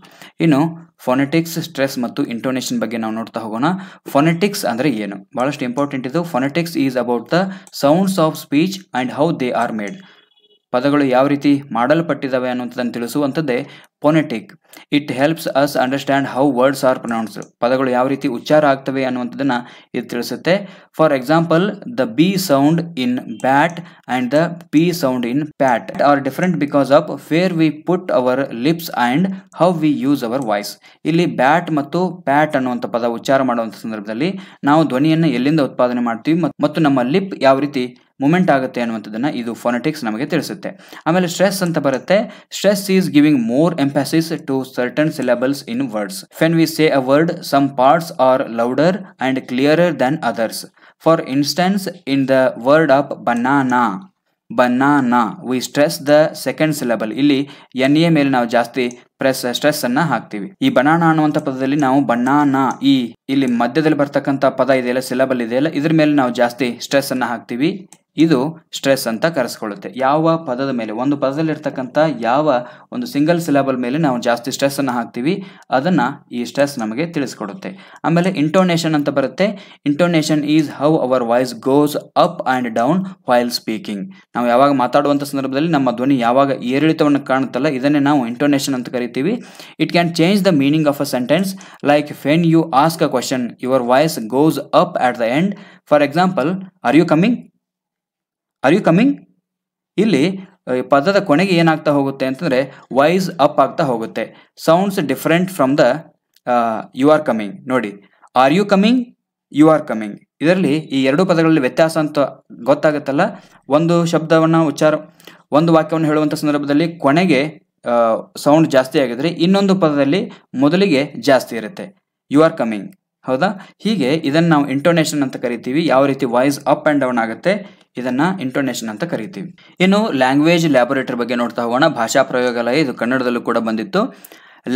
ಇನ್ನು ಫೊನೆಟಿಕ್ಸ್, ಸ್ಟ್ರೆಸ್ ಮತ್ತು ಇಂಟೋನೇಷನ್ ಬಗ್ಗೆ ನಾವು ನೋಡ್ತಾ ಹೋಗೋಣ. ಫೊನೆಟಿಕ್ಸ್ ಅಂದರೆ ಏನು? ಬಹಳಷ್ಟು ಇಂಪಾರ್ಟೆಂಟ್ ಇದು. Phonetics is about the sounds of speech and how they are made. ಪದಗಳು ಯಾವ ರೀತಿ ಮಾಡಲ್ಪಟ್ಟಿದ್ದಾವೆ ಅನ್ನುವಂಥದ್ದನ್ನು ತಿಳಿಸುವಂಥದ್ದೇ phonetic, it helps us understand how words are pronounced. ಪದಗಳು ಯಾವ ರೀತಿ ಉಚ್ಚಾರ ಆಗ್ತವೆ ಅನ್ನುವಂಥದ್ದನ್ನ ಇದು ತಿಳಿಸುತ್ತೆ. For example, the B sound in bat and the P sound in pat are different because of where we put our lips and how we use our voice. ಇಲ್ಲಿ bat ಮತ್ತು ಪ್ಯಾಟ್ ಅನ್ನುವಂಥ ಪದ ಉಚ್ಚಾರ ಮಾಡುವಂಥ ಸಂದರ್ಭದಲ್ಲಿ ನಾವು ಧ್ವನಿಯನ್ನು ಎಲ್ಲಿಂದ ಉತ್ಪಾದನೆ ಮಾಡ್ತೀವಿ ಮತ್ತು ನಮ್ಮ ಲಿಪ್ ಯಾವ ರೀತಿ ಮೂಮೆಂಟ್ ಆಗುತ್ತೆ ಅನ್ನುವಂಥದ್ದನ್ನ ಇದು ಫೋನೆಟಿಕ್ಸ್ ನಮಗೆ ತಿಳಿಸುತ್ತೆ. ಆಮೇಲೆ ಸ್ಟ್ರೆಸ್ ಅಂತ ಬರುತ್ತೆ. Stress is giving more emphasis to certain syllables in words. When we say a word, some parts are louder and clearer than others. For instance, in the word of banana, we stress the second syllable. ಇಲ್ಲಿ N A ಮೇಲೆ ನಾವು ಜಾಸ್ತಿ stress ಅನ್ನ ಹಾಕ್ತಿವಿ. ಈ banana ಅನ್ನುವಂಥ ಪದದಲ್ಲಿ ನಾವು ಬನಾನಾ, ಈ ಇಲ್ಲಿ ಮಧ್ಯದಲ್ಲಿ ಬರ್ತಕ್ಕಂಥ ಪದ ಇದೆಯಲ್ಲ, ಸಿಲೆಬಲ್ ಇದೆಯಲ್ಲ, ಇದ್ರ ಮೇಲೆ ನಾವು ಜಾಸ್ತಿ ಸ್ಟ್ರೆಸ್ ಅನ್ನ ಹಾಕ್ತಿವಿ. ಇದು ಸ್ಟ್ರೆಸ್ ಅಂತ ಕರೆಸ್ಕೊಳ್ಳುತ್ತೆ. ಯಾವ ಪದದ ಮೇಲೆ, ಒಂದು ಪದದಲ್ಲಿ ಇರ್ತಕ್ಕಂಥ ಯಾವ ಒಂದು ಸಿಂಗಲ್ ಸಿಲೆಬಲ್ ಮೇಲೆ ನಾವು ಜಾಸ್ತಿ ಸ್ಟ್ರೆಸ್ ಅನ್ನ ಹಾಕ್ತಿವಿ, ಅದನ್ನ ಈ ಸ್ಟ್ರೆಸ್ ನಮಗೆ ತಿಳಿಸ್ಕೊಡುತ್ತೆ. ಆಮೇಲೆ ಇಂಟೋನೇಷನ್ ಅಂತ ಬರುತ್ತೆ. Intonation is how our voice goes up and down while speaking. ನಾವು ಯಾವಾಗ ಮಾತಾಡುವಂಥ ಸಂದರ್ಭದಲ್ಲಿ ನಮ್ಮ ಧ್ವನಿ ಯಾವಾಗ ಏರಿಳಿತವನ್ನು ಕಾಣುತ್ತಲ್ಲ, ಇದನ್ನೇ ನಾವು ಇಂಟೋನೇಷನ್ ಅಂತ ಕರಿತೀವಿ. It can change the meaning of a sentence, like when you ask a question your voice goes up at the end. For example, are you coming, are you coming. ಇಲ್ಲಿ ಪದದ ಕೊನೆಗೆ ಏನಾಗ್ತಾ ಹೋಗುತ್ತೆ ಅಂತಂದ್ರೆ ವಾಯ್ಸ್ ಅಪ್ ಆಗ್ತಾ ಹೋಗುತ್ತೆ. Sounds different from the you are coming. ನೋಡಿ, are you coming, you are coming, ಇದರಲ್ಲಿ ಈ ಎರಡು ಪದಗಳಲ್ಲಿ ವ್ಯತ್ಯಾಸ ಅಂತ ಗೊತ್ತಾಗುತ್ತಲ್ಲ. ಒಂದು ಶಬ್ದವನ್ನ ಒಂದು ವಾಕ್ಯವನ್ನು ಹೇಳುವಂಥ ಸಂದರ್ಭದಲ್ಲಿ ಕೊನೆಗೆ ಸೌಂಡ್ ಜಾಸ್ತಿ ಆಗಿದ್ರೆ ಇನ್ನೊಂದು ಪದದಲ್ಲಿ ಮೊದಲಿಗೆ ಜಾಸ್ತಿ ಇರುತ್ತೆ. ಯು ಆರ್ ಕಮಿಂಗ್, ಹೌದಾ? ಹೀಗೆ ಇದನ್ನು ನಾವು ಇಂಟೋನೇಷನ್ ಅಂತ ಕರಿತೀವಿ. ಯಾವ ರೀತಿ ವಾಯ್ಸ್ ಅಪ್ ಅಂಡ್ ಡೌನ್ ಆಗುತ್ತೆ, ಇದನ್ನ ಇಂಟೋನೇಷನ್ ಅಂತ ಕರಿತೀವಿ. ಇನ್ನು ಲ್ಯಾಂಗ್ವೇಜ್ ಲ್ಯಾಬೊರೇಟರಿ ಬಗ್ಗೆ ನೋಡ್ತಾ ಹೋಗೋಣ. ಭಾಷಾ ಪ್ರಯೋಗಾಲಯ, ಇದು ಕನ್ನಡದಲ್ಲೂ ಕೂಡ ಬಂದಿತ್ತು.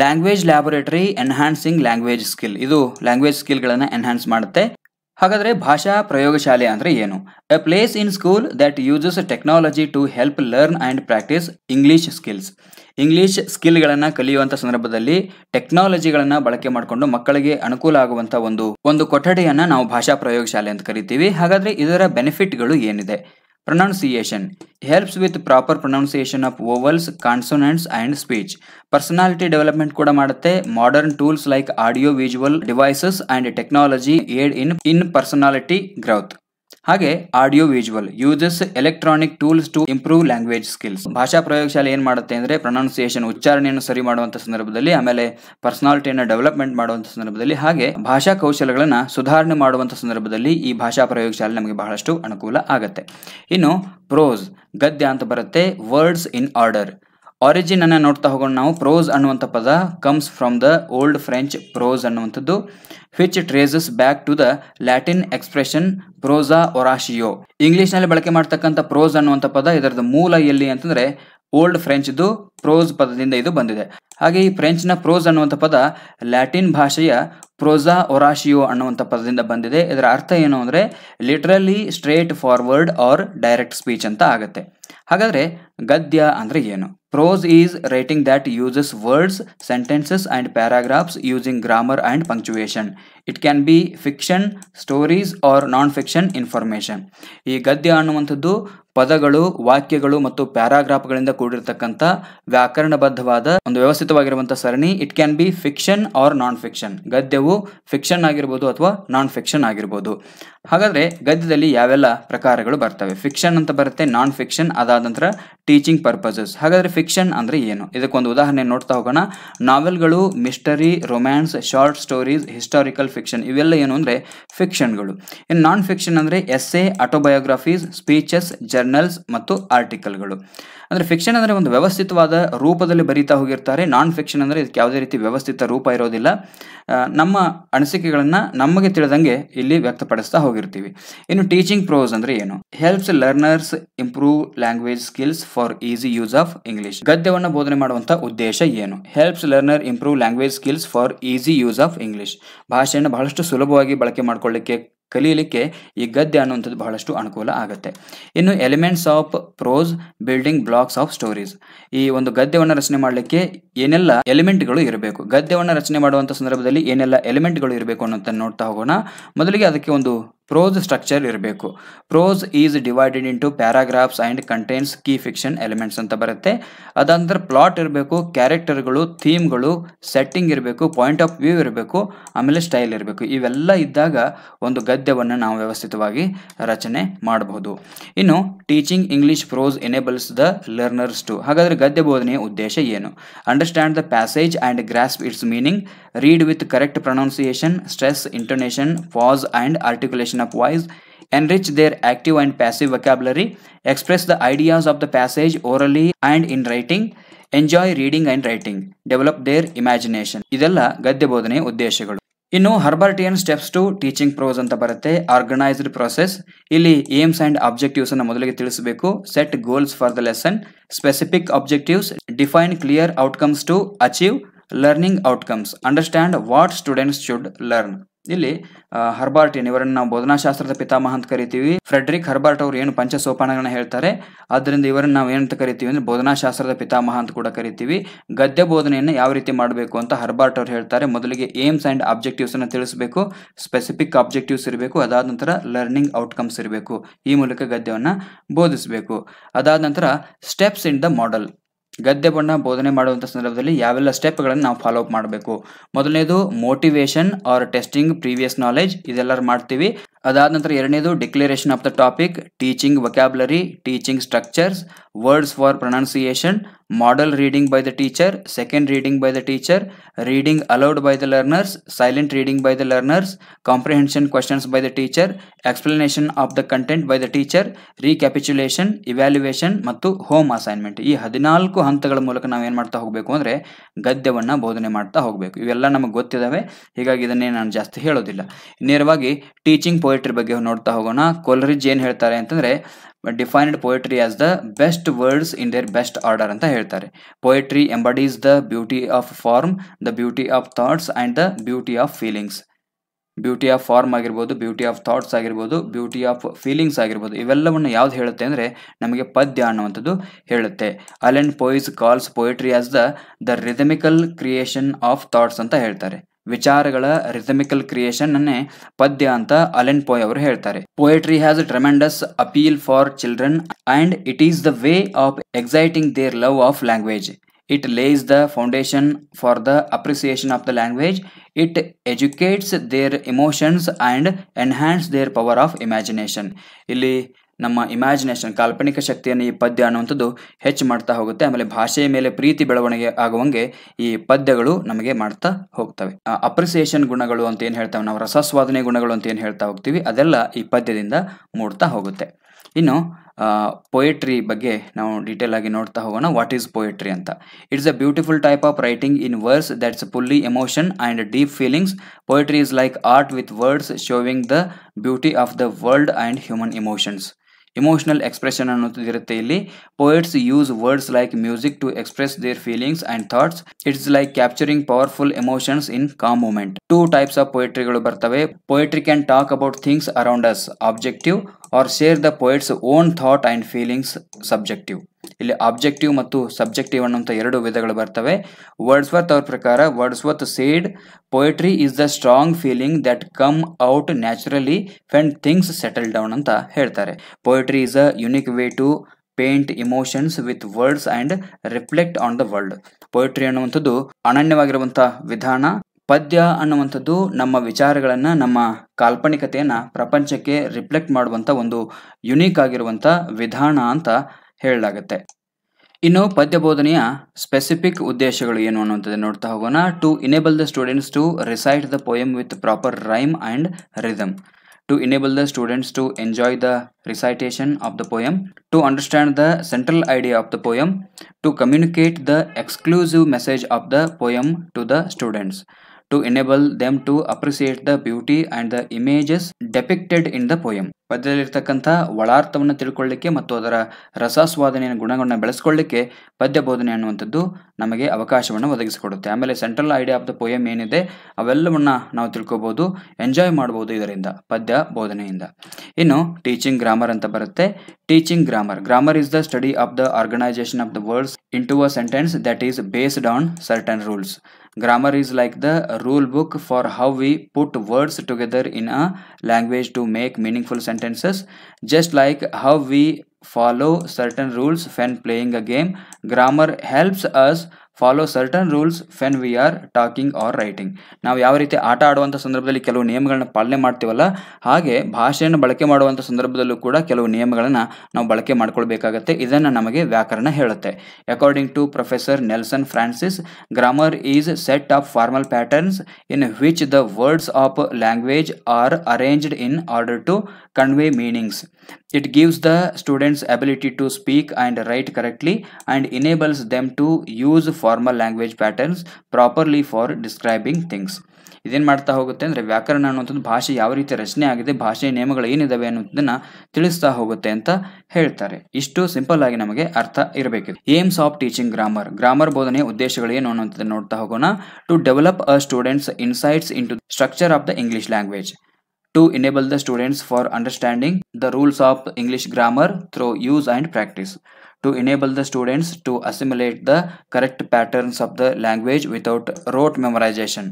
Language laboratory enhancing language skill, ಇದು ಲ್ಯಾಂಗ್ವೇಜ್ ಸ್ಕಿಲ್ಗಳನ್ನು ಎನ್ಹಾನ್ಸ್ ಮಾಡುತ್ತೆ. ಹಾಗಾದರೆ ಭಾಷಾ ಪ್ರಯೋಗಶಾಲೆ ಅಂದರೆ ಏನು? A place in school that uses technology to help learn and practice English skills. English ಸ್ಕಿಲ್ಗಳನ್ನು ಕಲಿಯುವಂಥ ಸಂದರ್ಭದಲ್ಲಿ ಟೆಕ್ನಾಲಜಿಗಳನ್ನು ಬಳಕೆ ಮಾಡಿಕೊಂಡು ಮಕ್ಕಳಿಗೆ ಅನುಕೂಲ ಆಗುವಂಥ ಒಂದು ಕೊಠಡಿಯನ್ನು ನಾವು ಭಾಷಾ ಪ್ರಯೋಗಶಾಲೆ ಅಂತ ಕರಿತೀವಿ. ಹಾಗಾದರೆ ಇದರ ಬೆನಿಫಿಟ್ಗಳು ಏನಿದೆ? Pronunciation helps with proper pronunciation of vowels, consonants and speech. Personality development ಕೂಡ ಮಾಡುತ್ತೆ. Modern tools like audio visual devices and technology aid in personality growth. ಹಾಗೆ audio visual uses electronic tools to improve language skills. ಭಾಷಾ ಪ್ರಯೋಗಶಾಲೆ ಏನು ಮಾಡುತ್ತೆ ಅಂದರೆ pronunciation, ಉಚ್ಚಾರಣೆಯನ್ನು ಸರಿ ಮಾಡುವಂಥ ಸಂದರ್ಭದಲ್ಲಿ, ಆಮೇಲೆ ಪರ್ಸನಾಲಿಟಿಯನ್ನು ಡೆವಲಪ್ಮೆಂಟ್ ಮಾಡುವಂಥ ಸಂದರ್ಭದಲ್ಲಿ, ಹಾಗೆ ಭಾಷಾ ಕೌಶಲ್ಯಗಳನ್ನು ಸುಧಾರಣೆ ಮಾಡುವಂಥ ಸಂದರ್ಭದಲ್ಲಿ ಈ ಭಾಷಾ ಪ್ರಯೋಗಶಾಲೆ ನಮಗೆ ಬಹಳಷ್ಟು ಅನುಕೂಲ ಆಗುತ್ತೆ. ಇನ್ನು ಪ್ರೋಸ್, ಗದ್ಯ ಅಂತ ಬರುತ್ತೆ. Words in order. ಆರಿಜಿನ್ ಅನ್ನು ನೋಡ್ತಾ ಹೋಗೋಣ ನಾವು. ಪ್ರೋಸ್ ಅನ್ನುವಂಥ ಪದ comes from the Old French prose ಅನ್ನುವಂಥದ್ದು, which traces back to the Latin expression prosa oratio. ಇಂಗ್ಲಿಷ್ನಲ್ಲಿ ಬಳಕೆ ಮಾಡ್ತಕ್ಕಂಥ ಪ್ರೋಸ್ ಅನ್ನುವಂಥ ಪದ ಇದರದ ಮೂಲ ಎಲ್ಲಿ ಅಂತಂದ್ರೆ ಓಲ್ಡ್ ಫ್ರೆಂಚ್ದು ಪ್ರೋಸ್ ಪದದಿಂದ ಇದು ಬಂದಿದೆ. ಹಾಗೆ ಈ ಫ್ರೆಂಚ್ನ ಪ್ರೋಸ್ ಅನ್ನುವಂಥ ಪದ ಲ್ಯಾಟಿನ್ ಭಾಷೆಯ ಪ್ರೋಸಾ ಒರಾಶಿಯೋ ಅನ್ನುವಂಥ ಪದದಿಂದ ಬಂದಿದೆ. ಇದರ ಅರ್ಥ ಏನು ಅಂದರೆ literally straight forward or direct speech ಅಂತ ಆಗುತ್ತೆ. ಹಾಗಾದರೆ ಗದ್ಯ ಅಂದರೆ ಏನು? Prose is writing that uses words, sentences and paragraphs using grammar and punctuation. It can be fiction, stories or non-fiction information. ಈ ಗದ್ಯ ಅನ್ನುವಂಥದ್ದು ಪದಗಳು, ವಾಕ್ಯಗಳು ಮತ್ತು ಪ್ಯಾರಾಗ್ರಾಫ್ಗಳಿಂದ ಕೂಡಿರ್ತಕ್ಕಂಥ ವ್ಯಾಕರಣಬದ್ಧವಾದ ಒಂದು ವ್ಯವಸ್ಥಿತವಾಗಿರುವಂಥ ಸರಣಿ. It can be fiction or non fiction. ಗದ್ಯವು ಫಿಕ್ಷನ್ ಆಗಿರ್ಬೋದು ಅಥವಾ ನಾನ್ ಫಿಕ್ಷನ್ ಆಗಿರ್ಬೋದು. ಹಾಗಾದರೆ ಗದ್ಯದಲ್ಲಿ ಯಾವೆಲ್ಲ ಪ್ರಕಾರಗಳು ಬರ್ತವೆ? ಫಿಕ್ಷನ್ ಅಂತ ಬರುತ್ತೆ, ನಾನ್ ಫಿಕ್ಷನ್, ಅದಾದ ನಂತರ ಟೀಚಿಂಗ್ ಪರ್ಪಸಸ್. ಹಾಗಾದರೆ ಫಿಕ್ಷನ್ ಅಂದರೆ ಏನು? ಇದಕ್ಕೊಂದು ಉದಾಹರಣೆ ನೋಡ್ತಾ ಹೋಗೋಣ. ನಾವೆಲ್ಗಳು, mystery, romance, short stories, historical fiction, ಇವೆಲ್ಲ ಏನು ಅಂದರೆ ಫಿಕ್ಷನ್ಗಳು. ಇನ್ನು ನಾನ್ ಫಿಕ್ಷನ್ ಅಂದರೆ ಎಸ್ಸೆ, ಆಟೋಬಯೋಗ್ರಫೀಸ್, ಸ್ಪೀಚಸ್, ಜರ್ನಲ್ಸ್ ಮತ್ತು ಆರ್ಟಿಕಲ್ಗಳು. ಅಂದರೆ ಫಿಕ್ಷನ್ ಅಂದರೆ ಒಂದು ವ್ಯವಸ್ಥಿತವಾದ ರೂಪದಲ್ಲಿ ಬರೀತಾ ಹೋಗಿರ್ತಾರೆ. ನಾನ್ ಫಿಕ್ಷನ್ ಅಂದರೆ ಇದಕ್ಕೆ ಯಾವುದೇ ರೀತಿ ವ್ಯವಸ್ಥಿತ ರೂಪ ಇರೋದಿಲ್ಲ. ನಮ್ಮ ಅನಿಸಿಕೆಗಳನ್ನು ನಮಗೆ ತಿಳಿದಂಗೆ ಇಲ್ಲಿ ವ್ಯಕ್ತಪಡಿಸ್ತಾ ಹೋಗಿರ್ತೀವಿ. ಇನ್ನು ಟೀಚಿಂಗ್ ಪ್ರೋಸ್ ಅಂದರೆ ಏನು? Helps learners improve language skills for easy use of English. ಗದ್ಯವನ್ನು ಬೋಧನೆ ಮಾಡುವಂಥ ಉದ್ದೇಶ ಏನು? Helps learner improve language skills for easy use of English. ಭಾಷೆಯನ್ನು ಬಹಳಷ್ಟು ಸುಲಭವಾಗಿ ಬಳಕೆ ಮಾಡಿಕೊಳ್ಳಿಕ್ಕೆ, ಕಲಿಯಲಿಕ್ಕೆ ಈ ಗದ್ಯ ಅನ್ನುವಂಥದ್ದು ಬಹಳಷ್ಟು ಅನುಕೂಲ ಆಗುತ್ತೆ. ಇನ್ನು elements of prose, building blocks of stories. ಈ ಒಂದು ಗದ್ಯವನ್ನು ರಚನೆ ಮಾಡಲಿಕ್ಕೆ ಏನೆಲ್ಲ ಎಲಿಮೆಂಟ್ಗಳು ಇರಬೇಕು, ಗದ್ಯವನ್ನು ರಚನೆ ಮಾಡುವಂಥ ಸಂದರ್ಭದಲ್ಲಿ ಏನೆಲ್ಲ ಎಲಿಮೆಂಟ್ಗಳು ಇರಬೇಕು ಅನ್ನೋದನ್ನು ನೋಡ್ತಾ ಹೋಗೋಣ. ಮೊದಲಿಗೆ ಅದಕ್ಕೆ ಒಂದು ಪ್ರೋಸ್ ಸ್ಟ್ರಕ್ಚರ್ ಇರಬೇಕು. Prose is divided into paragraphs and contains key fiction elements ಅಂತ ಬರುತ್ತೆ. ಅದಾನಂತರ ಪ್ಲಾಟ್ ಇರಬೇಕು, ಕ್ಯಾರೆಕ್ಟರ್ಗಳು, ಥೀಮ್ಗಳು, ಸೆಟ್ಟಿಂಗ್ ಇರಬೇಕು, ಪಾಯಿಂಟ್ ಆಫ್ ವ್ಯೂ ಇರಬೇಕು, ಆಮೇಲೆ ಸ್ಟೈಲ್ ಇರಬೇಕು. ಇವೆಲ್ಲ ಇದ್ದಾಗ ಒಂದು ಗದ್ಯವನ್ನು ನಾವು ವ್ಯವಸ್ಥಿತವಾಗಿ ರಚನೆ ಮಾಡಬಹುದು. ಇನ್ನು teaching English prose enables the learners to. ಹಾಗಾದರೆ ಗದ್ಯ ಬೋಧನೆಯ ಉದ್ದೇಶ ಏನು? Understand the passage and grasp its meaning, read with correct pronunciation, stress, intonation, pause and articulation of voice, enrich their active and passive vocabulary, express the ideas of the passage orally and in writing, enjoy reading and writing, develop their imagination. ಇದೆಲ್ಲ ಗದ್ಯ ಬೋಧನೆಯ ಉದ್ದೇಶಗಳು. ಇನ್ನು Herbartian steps to teaching prose ಅಂತ ಬರುತ್ತೆ. Organised process. ಇಲ್ಲಿ aims and objectives ಅನ್ನು ಮೊದಲಿಗೆ ತಿಳಿಸಬೇಕು. Set goals for the lesson, specific objectives, define clear outcomes to achieve learning outcomes, understand what students should learn. ಇಲ್ಲಿ ಹರ್ಬರ್ಟಿಯನ್ ಇವರನ್ನು ನಾವು ಬೋಧನಾಶಾಸ್ತ್ರದ ಪಿತಾಮಹ ಅಂತ ಕರಿತೀವಿ. ಫ್ರೆಡ್ರಿಕ್ ಹರ್ಬರ್ಟ್ ಅವರು ಏನು ಪಂಚಸೋಪಾನಗಳನ್ನ ಹೇಳ್ತಾರೆ, ಆದ್ದರಿಂದ ಇವರನ್ನು ನಾವು ಏನಂತ ಕರಿತೀವಿ ಅಂದ್ರೆ ಬೋಧನಾಶಾಸ್ತ್ರದ ಪಿತಾಮಹ ಅಂತ ಕೂಡ ಕರಿತೀವಿ. ಗದ್ಯ ಬೋಧನೆಯನ್ನು ಯಾವ ರೀತಿ ಮಾಡಬೇಕು ಅಂತ ಹರ್ಬರ್ಟ್ ಅವರು ಹೇಳ್ತಾರೆ. ಮೊದಲಿಗೆ ಏಮ್ಸ್ ಆ್ಯಂಡ್ ಆಬ್ಜೆಕ್ಟಿವ್ಸ್ ಅನ್ನು ತಿಳಿಸಬೇಕು, ಸ್ಪೆಸಿಫಿಕ್ ಆಬ್ಜೆಕ್ಟಿವ್ಸ್ ಇರಬೇಕು, ಅದಾದ ನಂತರ ಲರ್ನಿಂಗ್ ಔಟ್ಕಮ್ಸ್ ಇರಬೇಕು. ಈ ಮೂಲಕ ಗದ್ಯವನ್ನು ಬೋಧಿಸಬೇಕು. ಅದಾದ ನಂತರ ಸ್ಟೆಪ್ಸ್ ಇನ್ ದ ಮಾಡೆಲ್. ಗದ್ಯವನ್ನು ಬೋಧನೆ ಮಾಡುವಂಥ ಸಂದರ್ಭದಲ್ಲಿ ಯಾವೆಲ್ಲ ಸ್ಟೆಪ್ಗಳನ್ನು ನಾವು ಫಾಲೋ ಅಪ್ ಮಾಡಬೇಕು? ಮೊದಲನೇದು motivation or testing previous knowledge, ಇದೆಲ್ಲರೂ ಮಾಡ್ತೀವಿ. ಅದಾದ ನಂತರ ಎರಡನೇದು declaration of the topic, teaching vocabulary, teaching structures, words for pronunciation, model reading by the teacher, second reading by the teacher, reading aloud by the learners, silent reading by the learners, comprehension questions by the teacher, explanation of the content by the teacher, recapitulation, evaluation ಮತ್ತು home assignment. ಈ 14 ಹಂತಗಳ ಮೂಲಕ ನಾವು ಏನು ಮಾಡ್ತಾ ಹೋಗಬೇಕು ಅಂದರೆ ಗದ್ಯವನ್ನು ಬೋಧನೆ ಮಾಡ್ತಾ ಹೋಗಬೇಕು. ಇವೆಲ್ಲ ನಮಗೆ ಗೊತ್ತಿದ್ದಾವೆ, ಹೀಗಾಗಿ ಇದನ್ನೇ ನಾನು ಜಾಸ್ತಿ ಹೇಳೋದಿಲ್ಲ. ನೇರವಾಗಿ ಟೀಚಿಂಗ್ ಪೊಯೆಟ್ರಿ ಬಗ್ಗೆ ನೋಡ್ತಾ ಹೋಗೋಣ. ಕೋಲ್ರಿಡ್ಜ್ ಏನು ಹೇಳ್ತಾರೆ ಅಂತಂದರೆ, defined poetry as the best words in their best order ಅಂತ ಹೇಳ್ತಾರೆ. Poetry embodies the beauty of form, the beauty of thoughts and the beauty of feelings. Beauty of form ಆಗಿರ್ಬೋದು, ಬ್ಯೂಟಿ ಆಫ್ ಥಾಟ್ಸ್ ಆಗಿರ್ಬೋದು, beauty of feelings ಆಗಿರ್ಬೋದು, ಇವೆಲ್ಲವನ್ನು ಯಾವ್ದು ಹೇಳುತ್ತೆ ಅಂದರೆ ನಮಗೆ ಪದ್ಯ ಅನ್ನುವಂಥದ್ದು ಹೇಳುತ್ತೆ. Allan Poe's calls poetry as the rhythmical creation of thoughts ಅಂತ ಹೇಳ್ತಾರೆ. ವಿಚಾರಗಳ ರಿಥಮಿಕಲ್ ಕ್ರಿಯೇಷನ್ ಅನ್ನೇ ಪದ್ಯ ಅಂತ ಅಲೆನ್ ಪೋಯ್ ಅವರು ಹೇಳ್ತಾರೆ. Poetry has a tremendous appeal for children and it is the way of exciting their love of language. It lays the foundation for the appreciation of the language. It educates their emotions and enhances their power of imagination. ಇಲ್ಲಿ ನಮ್ಮ imagination, ಕಾಲ್ಪನಿಕ ಶಕ್ತಿಯನ್ನು ಈ ಪದ್ಯ ಅನ್ನುವಂಥದ್ದು ಹೆಚ್ಚು ಮಾಡ್ತಾ ಹೋಗುತ್ತೆ. ಆಮೇಲೆ ಭಾಷೆಯ ಮೇಲೆ ಪ್ರೀತಿ ಬೆಳವಣಿಗೆ ಆಗುವಂಗೆ ಈ ಪದ್ಯಗಳು ನಮಗೆ ಮಾಡ್ತಾ ಹೋಗ್ತವೆ. ಅಪ್ರಿಸಿಯೇಷನ್ ಗುಣಗಳು ಅಂತ ಏನು ಹೇಳ್ತಾವೆ ನಾವು, ರಸಸ್ವಾದನೆ ಗುಣಗಳು ಅಂತ ಏನು ಹೇಳ್ತಾ ಹೋಗ್ತೀವಿ, ಅದೆಲ್ಲ ಈ ಪದ್ಯದಿಂದ ಮೂಡ್ತಾ ಹೋಗುತ್ತೆ. ಇನ್ನು ಪೊಯೆಟ್ರಿ ಬಗ್ಗೆ ನಾವು ಡೀಟೇಲ್ ಆಗಿ ನೋಡ್ತಾ ಹೋಗೋಣ. ವಾಟ್ ಈಸ್ ಪೊಯೆಟ್ರಿ ಅಂತ? It's a beautiful type of writing in verse that's fully emotion and deep feelings. Poetry is like art with words showing the beauty of the world and human emotions. Emotional expression ಅನ್ನೋದು ಇರುತ್ತೆ ಇಲ್ಲಿ. Poets use words like music to express their feelings and thoughts. It's like capturing powerful emotions in calm moment. 2 types of ಪೊಯೆಟ್ರಿಗಳು ಬರ್ತವೆ. Poetry can talk about things around us, objective, or share the poet's own thought and feelings, subjective. ಇಲ್ಲಿ objective ಮತ್ತು subjective ಅನ್ನುವಂಥ 2 ವಿಧಗಳು ಬರ್ತವೆ. Wordsworth ಅವ್ರ ಪ್ರಕಾರ, Wordsworth said poetry is the strong feeling that come out naturally when things settle down ಅಂತ ಹೇಳ್ತಾರೆ. Poetry is a unique way to paint emotions with words and reflect on the world. Poetry ಅನ್ನುವಂಥದ್ದು ಅನನ್ಯವಾಗಿರುವಂಥ ವಿಧಾನ. ಪದ್ಯ ಅನ್ನುವಂಥದ್ದು ನಮ್ಮ ವಿಚಾರಗಳನ್ನು, ನಮ್ಮ ಕಾಲ್ಪನಿಕತೆಯನ್ನು ಪ್ರಪಂಚಕ್ಕೆ ರಿಫ್ಲೆಕ್ಟ್ ಮಾಡುವಂಥ ಒಂದು ಯುನೀಕ್ ಆಗಿರುವಂಥ ವಿಧಾನ ಅಂತ ಹೇಳಲಾಗುತ್ತೆ. ಇನ್ನು ಪದ್ಯ ಬೋಧನೆಯ ಸ್ಪೆಸಿಫಿಕ್ ಉದ್ದೇಶಗಳು ಏನು ಅನ್ನುವಂಥದ್ದು ನೋಡ್ತಾ ಹೋಗೋಣ. To enable the students to recite the poem with proper rhyme and rhythm. To enable the students to enjoy the recitation of the poem, to understand the central idea of the poem, to communicate the exclusive message of the poem to the students, to enable them to appreciate the beauty and the images depicted in the poem. ಪದ್ಯದಲ್ಲಿರ್ತಕ್ಕಂಥ ಒಳಾರ್ಥವನ್ನು ತಿಳ್ಕೊಳ್ಳಿಕ್ಕೆ ಮತ್ತು ಅದರ ರಸಾಸ್ವಾದನೆಯ ಗುಣಗಳನ್ನು ಬೆಳೆಸ್ಕೊಳ್ಳಿಕ್ಕೆ ಪದ್ಯ ಬೋಧನೆ ಅನ್ನುವಂಥದ್ದು ನಮಗೆ ಅವಕಾಶವನ್ನು ಒದಗಿಸಿಕೊಡುತ್ತೆ. ಆಮೇಲೆ central idea of the poem ಏನಿದೆ ಅವೆಲ್ಲವನ್ನ ನಾವು ತಿಳ್ಕೊಬಹುದು, ಎಂಜಾಯ್ ಮಾಡ್ಬೋದು ಇದರಿಂದ, ಪದ್ಯ ಬೋಧನೆಯಿಂದ. ಇನ್ನು ಟೀಚಿಂಗ್ ಗ್ರಾಮರ್ ಅಂತ ಬರುತ್ತೆ. Teaching grammar is the study of the organisation of the words into a sentence that is based on certain rules. Grammar is like the rule book for how we put words together in a language to make meaningful sentences. Just like how we follow certain rules when playing a game, grammar helps us follow certain rules when we are talking or writing. ನಾವು ಯಾವ ರೀತಿ ಆಟ ಆಡುವಂಥ ಸಂದರ್ಭದಲ್ಲಿ ಕೆಲವು ನಿಯಮಗಳನ್ನ ಪಾಲನೆ ಮಾಡ್ತೀವಲ್ಲ, ಹಾಗೆ ಭಾಷೆಯನ್ನು ಬಳಕೆ ಮಾಡುವಂಥ ಸಂದರ್ಭದಲ್ಲೂ ಕೂಡ ಕೆಲವು ನಿಯಮಗಳನ್ನು ನಾವು ಬಳಕೆ ಮಾಡ್ಕೊಳ್ಬೇಕಾಗತ್ತೆ. ಇದನ್ನು ನಮಗೆ ವ್ಯಾಕರಣ ಹೇಳುತ್ತೆ. According to professor Nelson Francis, grammar is set of formal patterns in which the words of language are arranged in order to convey meanings. It gives the students ability to speak and write correctly and enables them to use formal language patterns properly for describing things. ಇದೇನು ಮಾಡ್ತಾ ಹೋಗುತ್ತೆ ಅಂದರೆ ವ್ಯಾಕರಣ ಅನ್ನುವಂಥದ್ದು ಭಾಷೆ ಯಾವ ರೀತಿ ರಚನೆ ಆಗಿದೆ, ಭಾಷೆಯ ನಿಯಮಗಳು ಏನಿದಾವೆ ಅನ್ನೋದನ್ನ ತಿಳಿಸ್ತಾ ಹೋಗುತ್ತೆ ಅಂತ ಹೇಳ್ತಾರೆ. ಇಷ್ಟು ಸಿಂಪಲ್ ಆಗಿ ನಮಗೆ ಅರ್ಥ ಇರಬೇಕಿದೆ. ಏಮ್ಸ್ ಆಫ್ ಟೀಚಿಂಗ್ ಗ್ರಾಮರ್ ಬೋಧನೆಯ ಉದ್ದೇಶಗಳು ಏನು ಅನ್ನುವಂಥದ್ದು ನೋಡ್ತಾ ಹೋಗೋಣ. To develop a students insights in to structure of the English language, to enable the students for understanding the rules of English grammar through use and practice, to enable the students to assimilate the correct patterns of the language without rote memorization,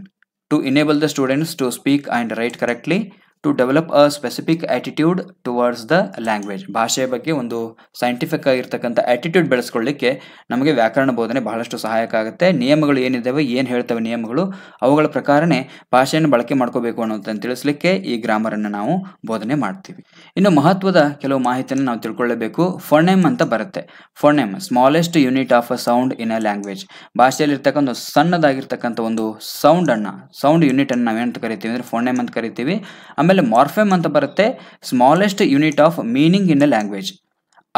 to enable the students to speak and write correctly, to develop a specific attitude towards the language. ಭಾಷೆಯ ಬಗ್ಗೆ ಒಂದು scientific ಆಗಿರ್ತಕ್ಕಂಥ attitude ಬೆಳೆಸ್ಕೊಳ್ಳಿಕ್ಕೆ ನಮಗೆ ವ್ಯಾಕರಣ ಬೋಧನೆ ಬಹಳಷ್ಟು ಸಹಾಯಕ ಆಗುತ್ತೆ. ನಿಯಮಗಳು ಏನಿದ್ದಾವೆ, ಏನು ಹೇಳ್ತವೆ ನಿಯಮಗಳು, ಅವುಗಳ ಪ್ರಕಾರನೇ ಭಾಷೆಯನ್ನು ಬಳಕೆ ಮಾಡ್ಕೋಬೇಕು ಅನ್ನೋದನ್ನು ತಿಳಿಸ್ಲಿಕ್ಕೆ ಈ ಗ್ರಾಮರನ್ನು ನಾವು ಬೋಧನೆ ಮಾಡ್ತೀವಿ. ಇನ್ನು ಮಹತ್ವದ ಕೆಲವು ಮಾಹಿತಿಯನ್ನು ನಾವು ತಿಳ್ಕೊಳ್ಳಬೇಕು. ಫೋನೆಮ್ ಅಂತ ಬರುತ್ತೆ. Phoneme smallest unit of a sound in a language. ಭಾಷೆಯಲ್ಲಿರ್ತಕ್ಕಂಥ ಒಂದು ಸಣ್ಣದಾಗಿರ್ತಕ್ಕಂಥ ಒಂದು ಸೌಂಡ್ ಯೂನಿಟ್ ಅನ್ನು ನಾವೇನಂತ ಕರಿತೀವಿ ಅಂದರೆ ಫೋನೆಮ್ ಅಂತ ಕರಿತೀವಿ. ಆಮೇಲೆ ಮಾರ್ಫೆಮ್ ಅಂತ ಬರುತ್ತೆ. Smallest unit of meaning in a language.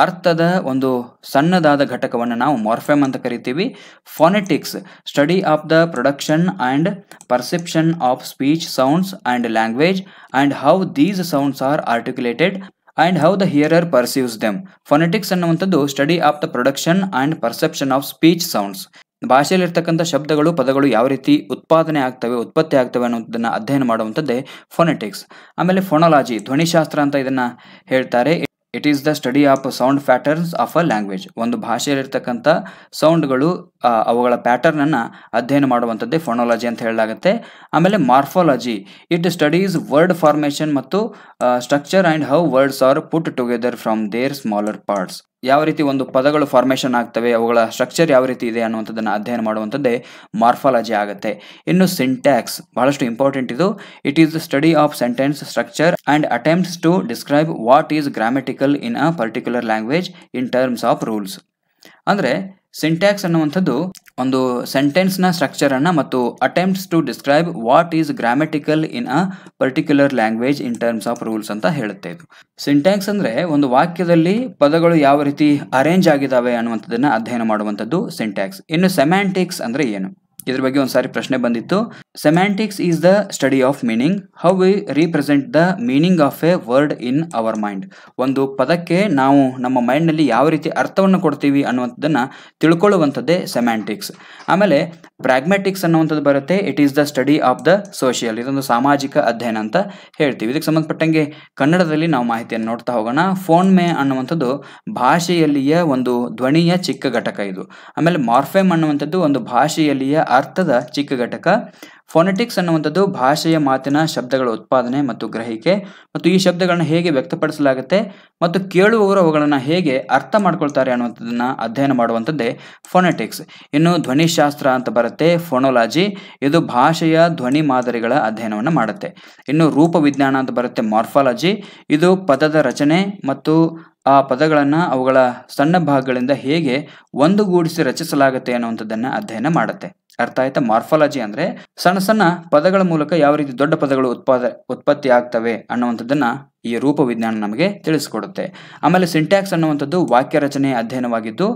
ಅರ್ಥದ ಒಂದು ಸಣ್ಣದಾದ ಘಟಕವನ್ನು ನಾವು ಮಾರ್ಫೆಮ್ ಅಂತ ಕರಿತೀವಿ. Phonetics study of the production and perception of speech sounds and language and how these sounds are articulated and how the hearer perceives them. Phonetics ಅನ್ನುವಂಥದ್ದು study of the production and perception of speech sounds. ಭಾಷೆಯಲ್ಲಿರ್ತಕ್ಕಂಥ ಶಬ್ದಗಳು, ಪದಗಳು ಯಾವ ರೀತಿ ಉತ್ಪತ್ತಿ ಆಗ್ತವೆ ಅನ್ನೋದನ್ನ ಅಧ್ಯಯನ ಮಾಡುವಂಥದ್ದೇ ಫೋನೆಟಿಕ್ಸ್. ಆಮೇಲೆ ಫೋನಾಲಜಿ ಧ್ವನಿಶಾಸ್ತ್ರ ಅಂತ ಇದನ್ನ ಹೇಳ್ತಾರೆ. It is the study of sound patterns of a language. ಒಂದು ಭಾಷೆಯಲ್ಲಿರ್ತಕ್ಕಂಥ ಸೌಂಡ್ಗಳು, ಅವುಗಳ ಪ್ಯಾಟರ್ನ್ ಅನ್ನ ಅಧ್ಯಯನ ಮಾಡುವಂಥದ್ದೇ ಫೋನಾಲಜಿ ಅಂತ ಹೇಳಲಾಗುತ್ತೆ. ಆಮೇಲೆ morphology it studies word formation ಮತ್ತು structure and how words are put together from their smaller parts. ಯಾವ ರೀತಿ ಒಂದು ಪದಗಳು ಫಾರ್ಮೇಷನ್ ಆಗ್ತವೆ, ಅವುಗಳ ಸ್ಟ್ರಕ್ಚರ್ ಯಾವ ರೀತಿ ಇದೆ ಅನ್ನುವಂಥದ್ದನ್ನು ಅಧ್ಯಯನ ಮಾಡುವಂಥದ್ದೇ ಮಾರ್ಫಾಲಜಿ ಆಗುತ್ತೆ. ಇನ್ನು ಸಿಂಟ್ಯಾಕ್ಸ್ ಬಹಳಷ್ಟು ಇಂಪಾರ್ಟೆಂಟ್ ಇದು. It is the study of sentence structure and attempts to describe what is grammatical in a particular language in terms of rules. ಅಂದರೆ ಸಿಂಟ್ಯಾಕ್ಸ್ ಅನ್ನುವಂಥದ್ದು ಒಂದು ಸೆಂಟೆನ್ಸ್ನ ಸ್ಟ್ರಕ್ಚರನ್ನು ಮತ್ತು attempts to describe what is grammatical in a particular language in terms of rules ಅಂತ ಹೇಳುತ್ತೆ. ಇದು syntax ಅಂದರೆ ಒಂದು ವಾಕ್ಯದಲ್ಲಿ ಪದಗಳು ಯಾವ ರೀತಿ ಅರೇಂಜ್ ಆಗಿದ್ದಾವೆ ಅನ್ನುವಂಥದ್ದನ್ನು ಅಧ್ಯಯನ ಮಾಡುವಂಥದ್ದು ಸಿಂಟ್ಯಾಕ್ಸ್. ಇನ್ನು ಸೆಮ್ಯಾಂಟಿಕ್ಸ್ ಅಂದರೆ ಏನು, ಇದ್ರ ಬಗ್ಗೆ ಒಂದ್ಸಾರಿ ಪ್ರಶ್ನೆ ಬಂದಿತ್ತು. Semantics is the study of meaning, how we represent the meaning of A word in our mind. ಒಂದು ಪದಕ್ಕೆ ನಾವು ನಮ್ಮ ಮೈಂಡ್ನಲ್ಲಿ ಯಾವ ರೀತಿ ಅರ್ಥವನ್ನು ಕೊಡ್ತೀವಿ ಅನ್ನುವಂಥದ್ದನ್ನು ತಿಳ್ಕೊಳ್ಳುವಂಥದ್ದೇ ಸೆಮ್ಯಾಂಟಿಕ್ಸ್. ಆಮೇಲೆ ಪ್ರಾಗ್ಮ್ಯಾಟಿಕ್ಸ್ ಅನ್ನುವಂಥದ್ದು ಬರುತ್ತೆ. It is the study of the social. ಇದೊಂದು ಸಾಮಾಜಿಕ ಅಧ್ಯಯನ ಅಂತ ಹೇಳ್ತೀವಿ. ಇದಕ್ಕೆ ಸಂಬಂಧಪಟ್ಟಂಗೆ ಕನ್ನಡದಲ್ಲಿ ನಾವು ಮಾಹಿತಿಯನ್ನು ನೋಡ್ತಾ ಹೋಗೋಣ. ಫೋನ್ಮೆ ಅನ್ನುವಂಥದ್ದು ಭಾಷೆಯಲ್ಲಿಯ ಒಂದು ಧ್ವನಿಯ ಚಿಕ್ಕ ಘಟಕ ಇದು. ಆಮೇಲೆ ಮಾರ್ಫೆಮ್ ಅನ್ನುವಂಥದ್ದು ಒಂದು ಭಾಷೆಯಲ್ಲಿಯ ಅರ್ಥದ ಚಿಕ್ಕ ಘಟಕ. ಫೋನೆಟಿಕ್ಸ್ ಅನ್ನುವಂಥದ್ದು ಭಾಷೆಯ ಮಾತಿನ ಶಬ್ದಗಳ ಉತ್ಪಾದನೆ ಮತ್ತು ಗ್ರಹಿಕೆ ಮತ್ತು ಈ ಶಬ್ದಗಳನ್ನ ಹೇಗೆ ವ್ಯಕ್ತಪಡಿಸಲಾಗುತ್ತೆ ಮತ್ತು ಕೇಳುವವರು ಅವುಗಳನ್ನು ಹೇಗೆ ಅರ್ಥ ಮಾಡ್ಕೊಳ್ತಾರೆ ಅನ್ನುವಂಥದ್ದನ್ನ ಅಧ್ಯಯನ ಮಾಡುವಂಥದ್ದೇ ಫೋನೆಟಿಕ್ಸ್. ಇನ್ನು ಧ್ವನಿಶಾಸ್ತ್ರ ಅಂತ ಬರುತ್ತೆ, ಫೋನೋಲಾಜಿ. ಇದು ಭಾಷೆಯ ಧ್ವನಿ ಮಾದರಿಗಳ ಅಧ್ಯಯನವನ್ನು ಮಾಡುತ್ತೆ. ಇನ್ನು ರೂಪವಿಜ್ಞಾನ ಅಂತ ಬರುತ್ತೆ, ಮಾರ್ಫಾಲಜಿ. ಇದು ಪದದ ರಚನೆ ಮತ್ತು ಆ ಪದಗಳನ್ನು ಅವುಗಳ ಸಣ್ಣ ಭಾಗಗಳಿಂದ ಹೇಗೆ ಒಂದುಗೂಡಿಸಿ ರಚಿಸಲಾಗುತ್ತೆ ಅನ್ನುವಂಥದ್ದನ್ನು ಅಧ್ಯಯನ ಮಾಡುತ್ತೆ. ಅರ್ಥ ಆಯ್ತಾ? ಮಾರ್ಫಾಲಜಿ ಅಂದರೆ ಸಣ್ಣ ಸಣ್ಣ ಪದಗಳ ಮೂಲಕ ಯಾವ ರೀತಿ ದೊಡ್ಡ ಪದಗಳು ಉತ್ಪತ್ತಿ ಆಗ್ತವೆ ಅನ್ನುವಂಥದ್ದನ್ನು ಈ ರೂಪವಿಜ್ಞಾನ ನಮಗೆ ತಿಳಿಸ್ಕೊಡುತ್ತೆ. ಆಮೇಲೆ ಸಿಂಟ್ಯಾಕ್ಸ್ ಅನ್ನುವಂಥದ್ದು ವಾಕ್ಯ ರಚನೆಯ ಅಧ್ಯಯನವಾಗಿದ್ದು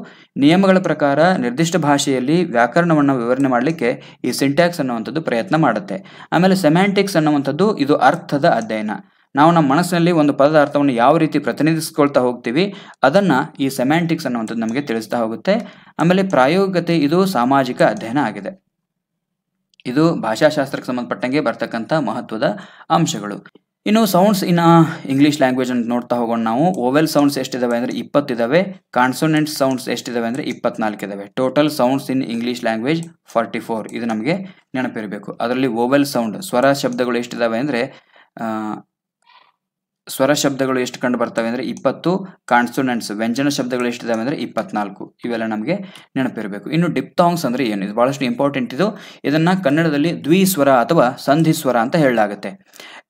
ನಿಯಮಗಳ ಪ್ರಕಾರ ನಿರ್ದಿಷ್ಟ ಭಾಷೆಯಲ್ಲಿ ವ್ಯಾಕರಣವನ್ನು ವಿವರಣೆ ಮಾಡಲಿಕ್ಕೆ ಈ ಸಿಂಟ್ಯಾಕ್ಸ್ ಅನ್ನುವಂಥದ್ದು ಪ್ರಯತ್ನ ಮಾಡುತ್ತೆ. ಆಮೇಲೆ ಸೆಮ್ಯಾಂಟಿಕ್ಸ್ ಅನ್ನುವಂಥದ್ದು ಇದು ಅರ್ಥದ ಅಧ್ಯಯನ. ನಾವು ನಮ್ಮ ಮನಸ್ಸಿನಲ್ಲಿ ಒಂದು ಪದದ ಅರ್ಥವನ್ನು ಯಾವ ರೀತಿ ಪ್ರತಿನಿಧಿಸ್ಕೊಳ್ತಾ ಹೋಗ್ತೀವಿ ಅದನ್ನು ಈ ಸೆಮ್ಯಾಂಟಿಕ್ಸ್ ಅನ್ನುವಂಥದ್ದು ನಮಗೆ ತಿಳಿಸ್ತಾ ಹೋಗುತ್ತೆ. ಆಮೇಲೆ ಪ್ರಾಯೋಗಿಕತೆ ಇದು ಸಾಮಾಜಿಕ ಅಧ್ಯಯನ ಆಗಿದೆ. ಇದು ಭಾಷಾಶಾಸ್ತ್ರಕ್ಕೆ ಸಂಬಂಧಪಟ್ಟಂಗೆ ಬರ್ತಕ್ಕಂಥ ಮಹತ್ವದ ಅಂಶಗಳು. ಇನ್ನು ಸೌಂಡ್ಸ್ ಇನ್ ಇಂಗ್ಲೀಷ್ ಲ್ಯಾಂಗ್ವೇಜ್ ಅಂತ ನೋಡ್ತಾ ಹೋಗೋಣ ನಾವು. ಓವೆಲ್ ಸೌಂಡ್ಸ್ ಎಷ್ಟಿದಾವೆ ಅಂದರೆ 20 ಇದಾವೆ. ಕಾನ್ಸೋನೆಂಟ್ ಸೌಂಡ್ಸ್ ಎಷ್ಟಿದಾವೆ ಅಂದರೆ 24 ಇದಾವೆ. Total sounds in English language 44. ಇದು ನಮಗೆ ನೆನಪಿರಬೇಕು. ಅದರಲ್ಲಿ ಓವೆಲ್ ಸೌಂಡ್ ಸ್ವರ ಶಬ್ದಗಳು ಎಷ್ಟಿದಾವೆ ಅಂದರೆ ಸ್ವರ ಶಬ್ದಗಳು ಎಷ್ಟು ಕಂಡು ಬರ್ತವೆ ಅಂದರೆ 20. ಕಾನ್ಸೋನೆಂಟ್ಸ್ ವ್ಯಂಜನ ಶಬ್ದಗಳು ಎಷ್ಟಿದಾವೆ ಅಂದರೆ 24. ಇವೆಲ್ಲ ನಮಗೆ ನೆನಪಿರಬೇಕು. ಇನ್ನು ಡಿಪ್ತಾಂಗ್ಸ್ ಅಂದರೆ ಏನು? ಇದು ಬಹಳಷ್ಟು ಇಂಪಾರ್ಟೆಂಟ್. ಇದನ್ನು ಕನ್ನಡದಲ್ಲಿ ದ್ವಿಸ್ವರ ಅಥವಾ ಸಂಧಿಸ್ವರ ಅಂತ ಹೇಳಲಾಗುತ್ತೆ.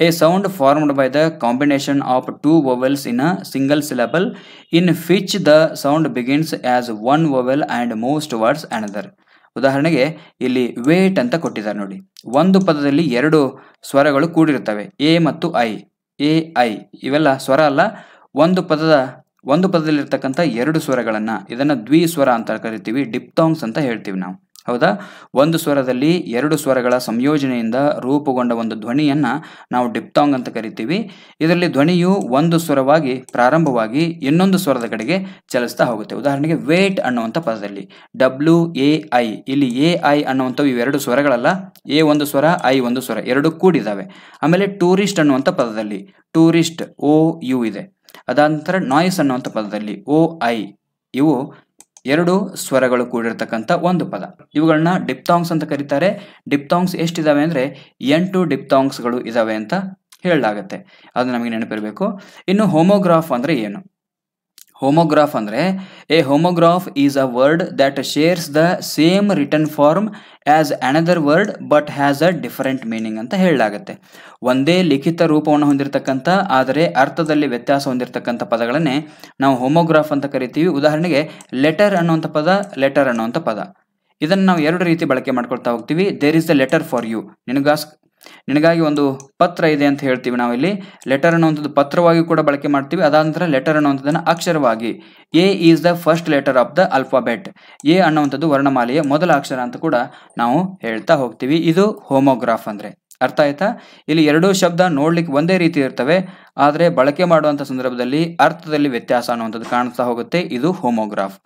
A sound formed by the combination of 2 vowels in a single syllable in which the sound begins as 1 vowel and moves towards another. ಉದಾಹರಣೆಗೆ ಇಲ್ಲಿ ವೇಟ್ ಅಂತ ಕೊಟ್ಟಿದ್ದಾರೆ ನೋಡಿ. ಒಂದು ಪದದಲ್ಲಿ 2 ಸ್ವರಗಳು ಕೂಡಿರ್ತವೆ, ಎ ಮತ್ತು ಐ. ಎ ಐ ಇವೆಲ್ಲ ಸ್ವರ ಅಲ್ಲ, ಒಂದು ಪದದಲ್ಲಿರ್ತಕ್ಕಂಥ 2 ಸ್ವರಗಳನ್ನು, ಇದನ್ನು ದ್ವಿಸ್ವರ ಅಂತ ಕರಿತೀವಿ, ಡಿಪ್ತಾಂಗ್ಸ್ ಅಂತ ಹೇಳ್ತೀವಿ ನಾವು. ಹೌದಾ? ಒಂದು ಸ್ವರದಲ್ಲಿ 2 ಸ್ವರಗಳ ಸಂಯೋಜನೆಯಿಂದ ರೂಪುಗೊಂಡ ಒಂದು ಧ್ವನಿಯನ್ನು ನಾವು ಡಿಪ್ತಾಂಗ್ ಅಂತ ಕರಿತೀವಿ. ಇದರಲ್ಲಿ ಧ್ವನಿಯು ಒಂದು ಸ್ವರವಾಗಿ ಪ್ರಾರಂಭವಾಗಿ ಇನ್ನೊಂದು ಸ್ವರದ ಕಡೆಗೆ ಚಲಿಸ್ತಾ ಹೋಗುತ್ತೆ. ಉದಾಹರಣೆಗೆ ವೇಟ್ ಅನ್ನುವಂಥ ಪದದಲ್ಲಿ WAI, ಇಲ್ಲಿ AI ಅನ್ನುವಂಥವು ಇವೆರಡು ಸ್ವರಗಳಲ್ಲ, ಎ ಒಂದು ಸ್ವರ, ಐ ಒಂದು ಸ್ವರ, ಎರಡು ಕೂಡಿದಾವೆ. ಆಮೇಲೆ ಟೂರಿಸ್ಟ್ ಅನ್ನುವಂಥ ಪದದಲ್ಲಿ ಟೂರಿಸ್ಟ್ OU ಇದೆ. ಅದಾದ ನಂತರ ನಾಯ್ಸ್ ಅನ್ನುವಂಥ ಪದದಲ್ಲಿ OI. ಇವು 2 ಸ್ವರಗಳು ಕೂಡಿರ್ತಕ್ಕಂಥ ಒಂದು ಪದ. ಇವುಗಳನ್ನ ಡಿಪ್ತಾಂಗ್ಸ್ ಅಂತ ಕರೀತಾರೆ. ಡಿಪ್ತಾಂಗ್ಸ್ ಎಷ್ಟಿದಾವೆ ಅಂದರೆ 8 ಡಿಪ್ತಾಂಗ್ಸ್ಗಳು ಇದಾವೆ ಅಂತ ಹೇಳಲಾಗುತ್ತೆ. ಅದು ನಮಗೆ ನೆನಪಿರಬೇಕು. ಇನ್ನು ಹೋಮೋಗ್ರಾಫ್ ಅಂದರೆ ಏನು? ಹೋಮೋಗ್ರಾಫ್ ಅಂದರೆ a homograph is a word that shares the same written form as another word but has a different meaning ಅಂತ ಹೇಳಲಾಗುತ್ತೆ. ಒಂದೇ ಲಿಖಿತ ರೂಪವನ್ನು ಹೊಂದಿರತಕ್ಕಂಥ ಆದರೆ ಅರ್ಥದಲ್ಲಿ ವ್ಯತ್ಯಾಸ ಹೊಂದಿರತಕ್ಕಂಥ ಪದಗಳನ್ನೇ ನಾವು ಹೋಮೋಗ್ರಾಫ್ ಅಂತ ಕರಿತೀವಿ. ಉದಾಹರಣೆಗೆ ಲೆಟರ್ ಅನ್ನುವಂಥ ಪದ, ಇದನ್ನು ನಾವು 2 ರೀತಿ ಬಳಕೆ ಮಾಡ್ಕೊಳ್ತಾ ಹೋಗ್ತೀವಿ. There is the letter for you, ನಿನಗಾಗಿ ಒಂದು ಪತ್ರ ಇದೆ ಅಂತ ಹೇಳ್ತೀವಿ ನಾವಿಲ್ಲಿ. ಲೆಟರ್ ಅನ್ನುವಂಥದ್ದು ಪತ್ರವಾಗಿ ಕೂಡ ಬಳಕೆ ಮಾಡ್ತೀವಿ. ಅದಾದ ನಂತರ ಲೆಟರ್ ಅನ್ನುವಂಥದ್ದನ್ನು ಅಕ್ಷರವಾಗಿ, A is the first letter of the alphabet, A ಅನ್ನುವಂಥದ್ದು ವರ್ಣಮಾಲೆಯ ಮೊದಲ ಅಕ್ಷರ ಅಂತ ಕೂಡ ನಾವು ಹೇಳ್ತಾ ಹೋಗ್ತೀವಿ. ಇದು ಹೋಮೋಗ್ರಾಫ್ ಅಂದರೆ. ಅರ್ಥ ಆಯ್ತಾ? ಇಲ್ಲಿ 2 ಶಬ್ದ ನೋಡ್ಲಿಕ್ಕೆ ಒಂದೇ ರೀತಿ ಇರ್ತವೆ, ಆದರೆ ಬಳಕೆ ಮಾಡುವಂಥ ಸಂದರ್ಭದಲ್ಲಿ ಅರ್ಥದಲ್ಲಿ ವ್ಯತ್ಯಾಸ ಅನ್ನುವಂಥದ್ದು ಕಾಣಿಸ್ತಾ ಹೋಗುತ್ತೆ. ಇದು ಹೋಮೋಗ್ರಾಫ್.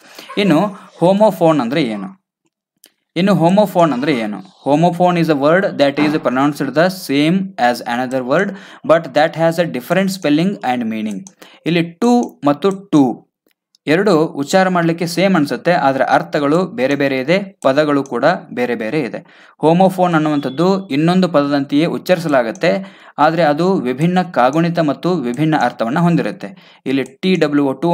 ಇನ್ನು ಹೋಮೋಫೋನ್ ಅಂದರೆ ಏನು? Homophone is a word that is pronounced the same as another word but that has a different spelling and meaning. ಇಲ್ಲಿ ಟು ಮತ್ತು ಟು 2 ಉಚ್ಚಾರ ಮಾಡಲಿಕ್ಕೆ ಸೇಮ್ ಅನ್ಸುತ್ತೆ, ಆದರೆ ಅರ್ಥಗಳು ಬೇರೆ ಬೇರೆ ಇದೆ, ಪದಗಳು ಕೂಡ ಬೇರೆ ಬೇರೆ ಇದೆ. ಹೋಮೋಫೋನ್ ಅನ್ನುವಂಥದ್ದು ಇನ್ನೊಂದು ಪದದಂತೆಯೇ ಉಚ್ಚರಿಸಲಾಗುತ್ತೆ, ಆದರೆ ಅದು ವಿಭಿನ್ನ ಕಾಗುಣಿತ ಮತ್ತು ವಿಭಿನ್ನ ಅರ್ಥವನ್ನು ಹೊಂದಿರುತ್ತೆ. ಇಲ್ಲಿ TWO2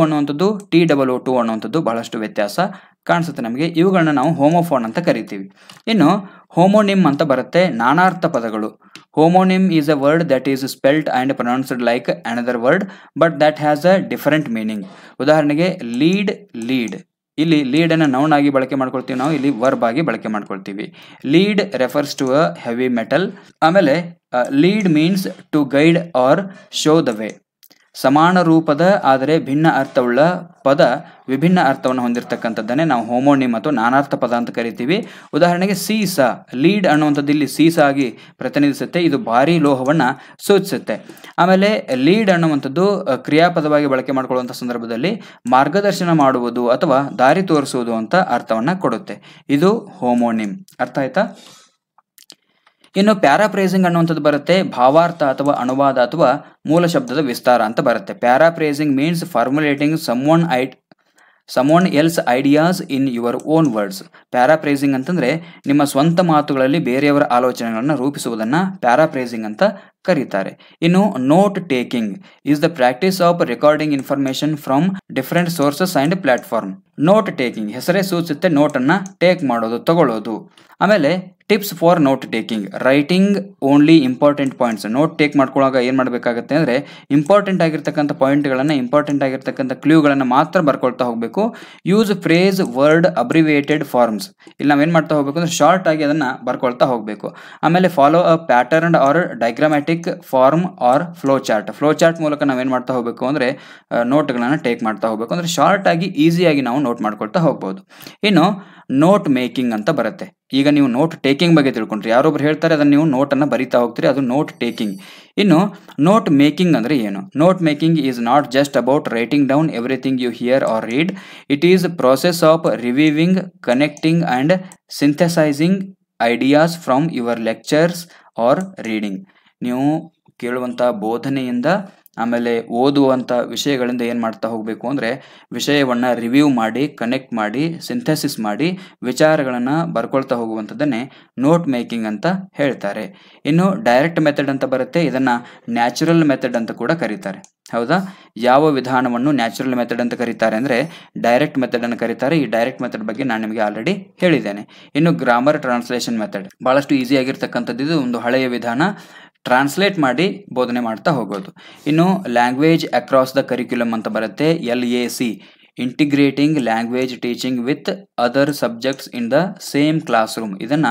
ಅನ್ನುವಂಥದ್ದು ಬಹಳಷ್ಟು ವ್ಯತ್ಯಾಸ ಕಾಣಿಸುತ್ತೆ ನಮಗೆ. ಇವುಗಳನ್ನ ನಾವು ಹೋಮೋಫೋನ್ ಅಂತ ಕರಿತೀವಿ. ಇನ್ನು ಹೋಮೋನಿಮ್ ಅಂತ ಬರುತ್ತೆ, ನಾನಾರ್ಥ ಪದಗಳು. Homonym is a word that is spelled and pronounced like another word but that has a different meaning. ಉದಾಹರಣೆಗೆ ಲೀಡ್, ಇಲ್ಲಿ ಲೀಡ್ ಅನ್ನು ನೌನ್ ಆಗಿ ಬಳಕೆ ಮಾಡ್ಕೊಳ್ತೀವಿ, ನಾವು ಇಲ್ಲಿ ವರ್ಬ್ ಆಗಿ ಬಳಕೆ ಮಾಡ್ಕೊಳ್ತೀವಿ. Lead refers to a heavy metal. ಆಮೇಲೆ lead means to guide or show the way. ಸಮಾನ ರೂಪದ ಆದರೆ ಭಿನ್ನ ಅರ್ಥವುಳ್ಳ ಪದ ವಿಭಿನ್ನ ಅರ್ಥವನ್ನು ಹೊಂದಿರತಕ್ಕಂಥದ್ದನ್ನೇ ನಾವು ಹೋಮೋನಿಮ್ ಮತ್ತು ನಾನಾರ್ಥ ಪದ ಅಂತ ಕರಿತೀವಿ. ಉದಾಹರಣೆಗೆ ಸೀಸಾ, ಲೀಡ್ ಅನ್ನುವಂಥದ್ದು ಇಲ್ಲಿ ಸೀಸಾ ಆಗಿ ಪ್ರತಿನಿಧಿಸುತ್ತೆ, ಇದು ಭಾರೀ ಲೋಹವನ್ನು ಸೂಚಿಸುತ್ತೆ. ಆಮೇಲೆ ಲೀಡ್ ಅನ್ನುವಂಥದ್ದು ಕ್ರಿಯಾಪದವಾಗಿ ಬಳಕೆ ಮಾಡಿಕೊಳ್ಳುವಂಥ ಸಂದರ್ಭದಲ್ಲಿ ಮಾರ್ಗದರ್ಶನ ಮಾಡುವುದು ಅಥವಾ ದಾರಿ ತೋರಿಸುವುದು ಅಂತ ಅರ್ಥವನ್ನು ಕೊಡುತ್ತೆ. ಇದು ಹೋಮೋನಿಮ್. ಅರ್ಥ ಆಯ್ತಾ? ಇನ್ನು ಪ್ಯಾರಾಪ್ರೇಸಿಂಗ್ ಅನ್ನುವಂಥದ್ದು ಬರುತ್ತೆ, ಭಾವಾರ್ಥ ಅಥವಾ ಅನುವಾದ ಅಥವಾ ಮೂಲ ಶಬ್ದದ ವಿಸ್ತಾರ ಅಂತ ಬರುತ್ತೆ. Paraphrasing means formulating someone else ideas in your own words. Paraphrasing ಅಂತಂದರೆ ನಿಮ್ಮ ಸ್ವಂತ ಮಾತುಗಳಲ್ಲಿ ಬೇರೆಯವರ ಆಲೋಚನೆಗಳನ್ನು ರೂಪಿಸುವುದನ್ನು ಪ್ಯಾರಾಪ್ರೇಸಿಂಗ್ ಅಂತ ಕರೀತಾರೆ. ಇನ್ನು note taking is the practice of recording information from different sources and platform. Note taking ಹೆಸರೇ ಸೂಚಿಸುತ್ತೆ, ನೋಟನ್ನು ಟೇಕ್ ಮಾಡೋದು, ತಗೊಳ್ಳೋದು. ಆಮೇಲೆ tips for note taking, writing only important points. Note take ಮಾಡ್ಕೊಳ್ಳೋವಾಗ ಏನು ಮಾಡಬೇಕಾಗುತ್ತೆ ಅಂದರೆ ಇಂಪಾರ್ಟೆಂಟ್ ಆಗಿರ್ತಕ್ಕಂಥ ಪಾಯಿಂಟ್ಗಳನ್ನು, ಇಂಪಾರ್ಟೆಂಟ್ ಆಗಿರ್ತಕ್ಕಂಥ ಕ್ಲೂಗಳನ್ನು ಮಾತ್ರ ಬರ್ಕೊಳ್ತಾ ಹೋಗಬೇಕು. Use phrase word abbreviated forms. ಇಲ್ಲಿ ನಾವೇನು ಮಾಡ್ತಾ ಹೋಗಬೇಕು ಅಂದರೆ ಶಾರ್ಟ್ ಆಗಿ ಅದನ್ನು ಬರ್ಕೊಳ್ತಾ ಹೋಗಬೇಕು. ಆಮೇಲೆ follow a pattern or diagrammatic systematic form or flow chart ಮೂಲಕ ನಾವೇನು ಮಾಡ್ತಾ ಹೋಗಬೇಕು ಅಂದರೆ ನೋಟ್ಗಳನ್ನು ಟೇಕ್ ಮಾಡ್ತಾ ಹೋಗಬೇಕು. ಅಂದರೆ ಶಾರ್ಟ್ ಆಗಿ ಈಸಿಯಾಗಿ ನಾವು ನೋಟ್ ಮಾಡ್ಕೊಳ್ತಾ ಹೋಗ್ಬೋದು. ಇನ್ನು ನೋಟ್ ಮೇಕಿಂಗ್ ಅಂತ ಬರುತ್ತೆ. ಈಗ ನೀವು ನೋಟ್ ಟೇಕಿಂಗ್ ಬಗ್ಗೆ ತಿಳ್ಕೊಂಡ್ರಿ, ಯಾರೊಬ್ರು ಹೇಳ್ತಾರೆ ಅದನ್ನು ನೀವು ನೋಟನ್ನು ಬರಿತಾ ಹೋಗ್ತೀರಿ, ಅದು ನೋಟ್ ಟೇಕಿಂಗ್. ಇನ್ನು ನೋಟ್ ಮೇಕಿಂಗ್ ಅಂದರೆ ಏನು? Note making is not just about writing down everything you hear or read. It is process of reviewing, connecting and synthesizing ideas from your lectures or reading. ನೀವು ಕೇಳುವಂಥ ಬೋಧನೆಯಿಂದ ಆಮೇಲೆ ಓದುವಂಥ ವಿಷಯಗಳಿಂದ ಏನು ಮಾಡ್ತಾ ಹೋಗಬೇಕು ಅಂದರೆ ವಿಷಯವನ್ನು ರಿವ್ಯೂ ಮಾಡಿ, ಕನೆಕ್ಟ್ ಮಾಡಿ, ಸಿಂಥೆಸಿಸ್ ಮಾಡಿ ವಿಚಾರಗಳನ್ನು ಬರ್ಕೊಳ್ತಾ ಹೋಗುವಂಥದ್ದನ್ನೇ ನೋಟ್ ಮೇಕಿಂಗ್ ಅಂತ ಹೇಳ್ತಾರೆ. ಇನ್ನು ಡೈರೆಕ್ಟ್ ಮೆಥಡ್ ಅಂತ ಬರುತ್ತೆ, ಇದನ್ನು ನ್ಯಾಚುರಲ್ ಮೆಥಡ್ ಅಂತ ಕೂಡ ಕರೀತಾರೆ. ಹೌದಾ? ಯಾವ ವಿಧಾನವನ್ನು ನ್ಯಾಚುರಲ್ ಮೆಥಡ್ ಅಂತ ಕರೀತಾರೆ ಅಂದರೆ ಡೈರೆಕ್ಟ್ ಮೆಥಡನ್ನು ಕರೀತಾರೆ. ಈ ಡೈರೆಕ್ಟ್ ಮೆಥಡ್ ಬಗ್ಗೆ ನಾನು ನಿಮಗೆ ಆಲ್ರೆಡಿ ಹೇಳಿದ್ದೇನೆ. ಇನ್ನು ಗ್ರಾಮರ್ ಟ್ರಾನ್ಸ್ಲೇಷನ್ ಮೆಥಡ್ ಭಾಳಷ್ಟು ಈಸಿಯಾಗಿರ್ತಕ್ಕಂಥದ್ದು. ಇದು ಒಂದು ಹಳೆಯ ವಿಧಾನ, ಟ್ರಾನ್ಸ್ಲೇಟ್ ಮಾಡಿ ಬೋಧನೆ ಮಾಡ್ತಾ ಹೋಗೋದು. ಇನ್ನು ಲ್ಯಾಂಗ್ವೇಜ್ ಅಕ್ರಾಸ್ ದ ಕರಿಕ್ಯುಲಮ್ ಅಂತ ಬರುತ್ತೆ, LAC, integrating language teaching with other subjects in the same class room. ಇದನ್ನು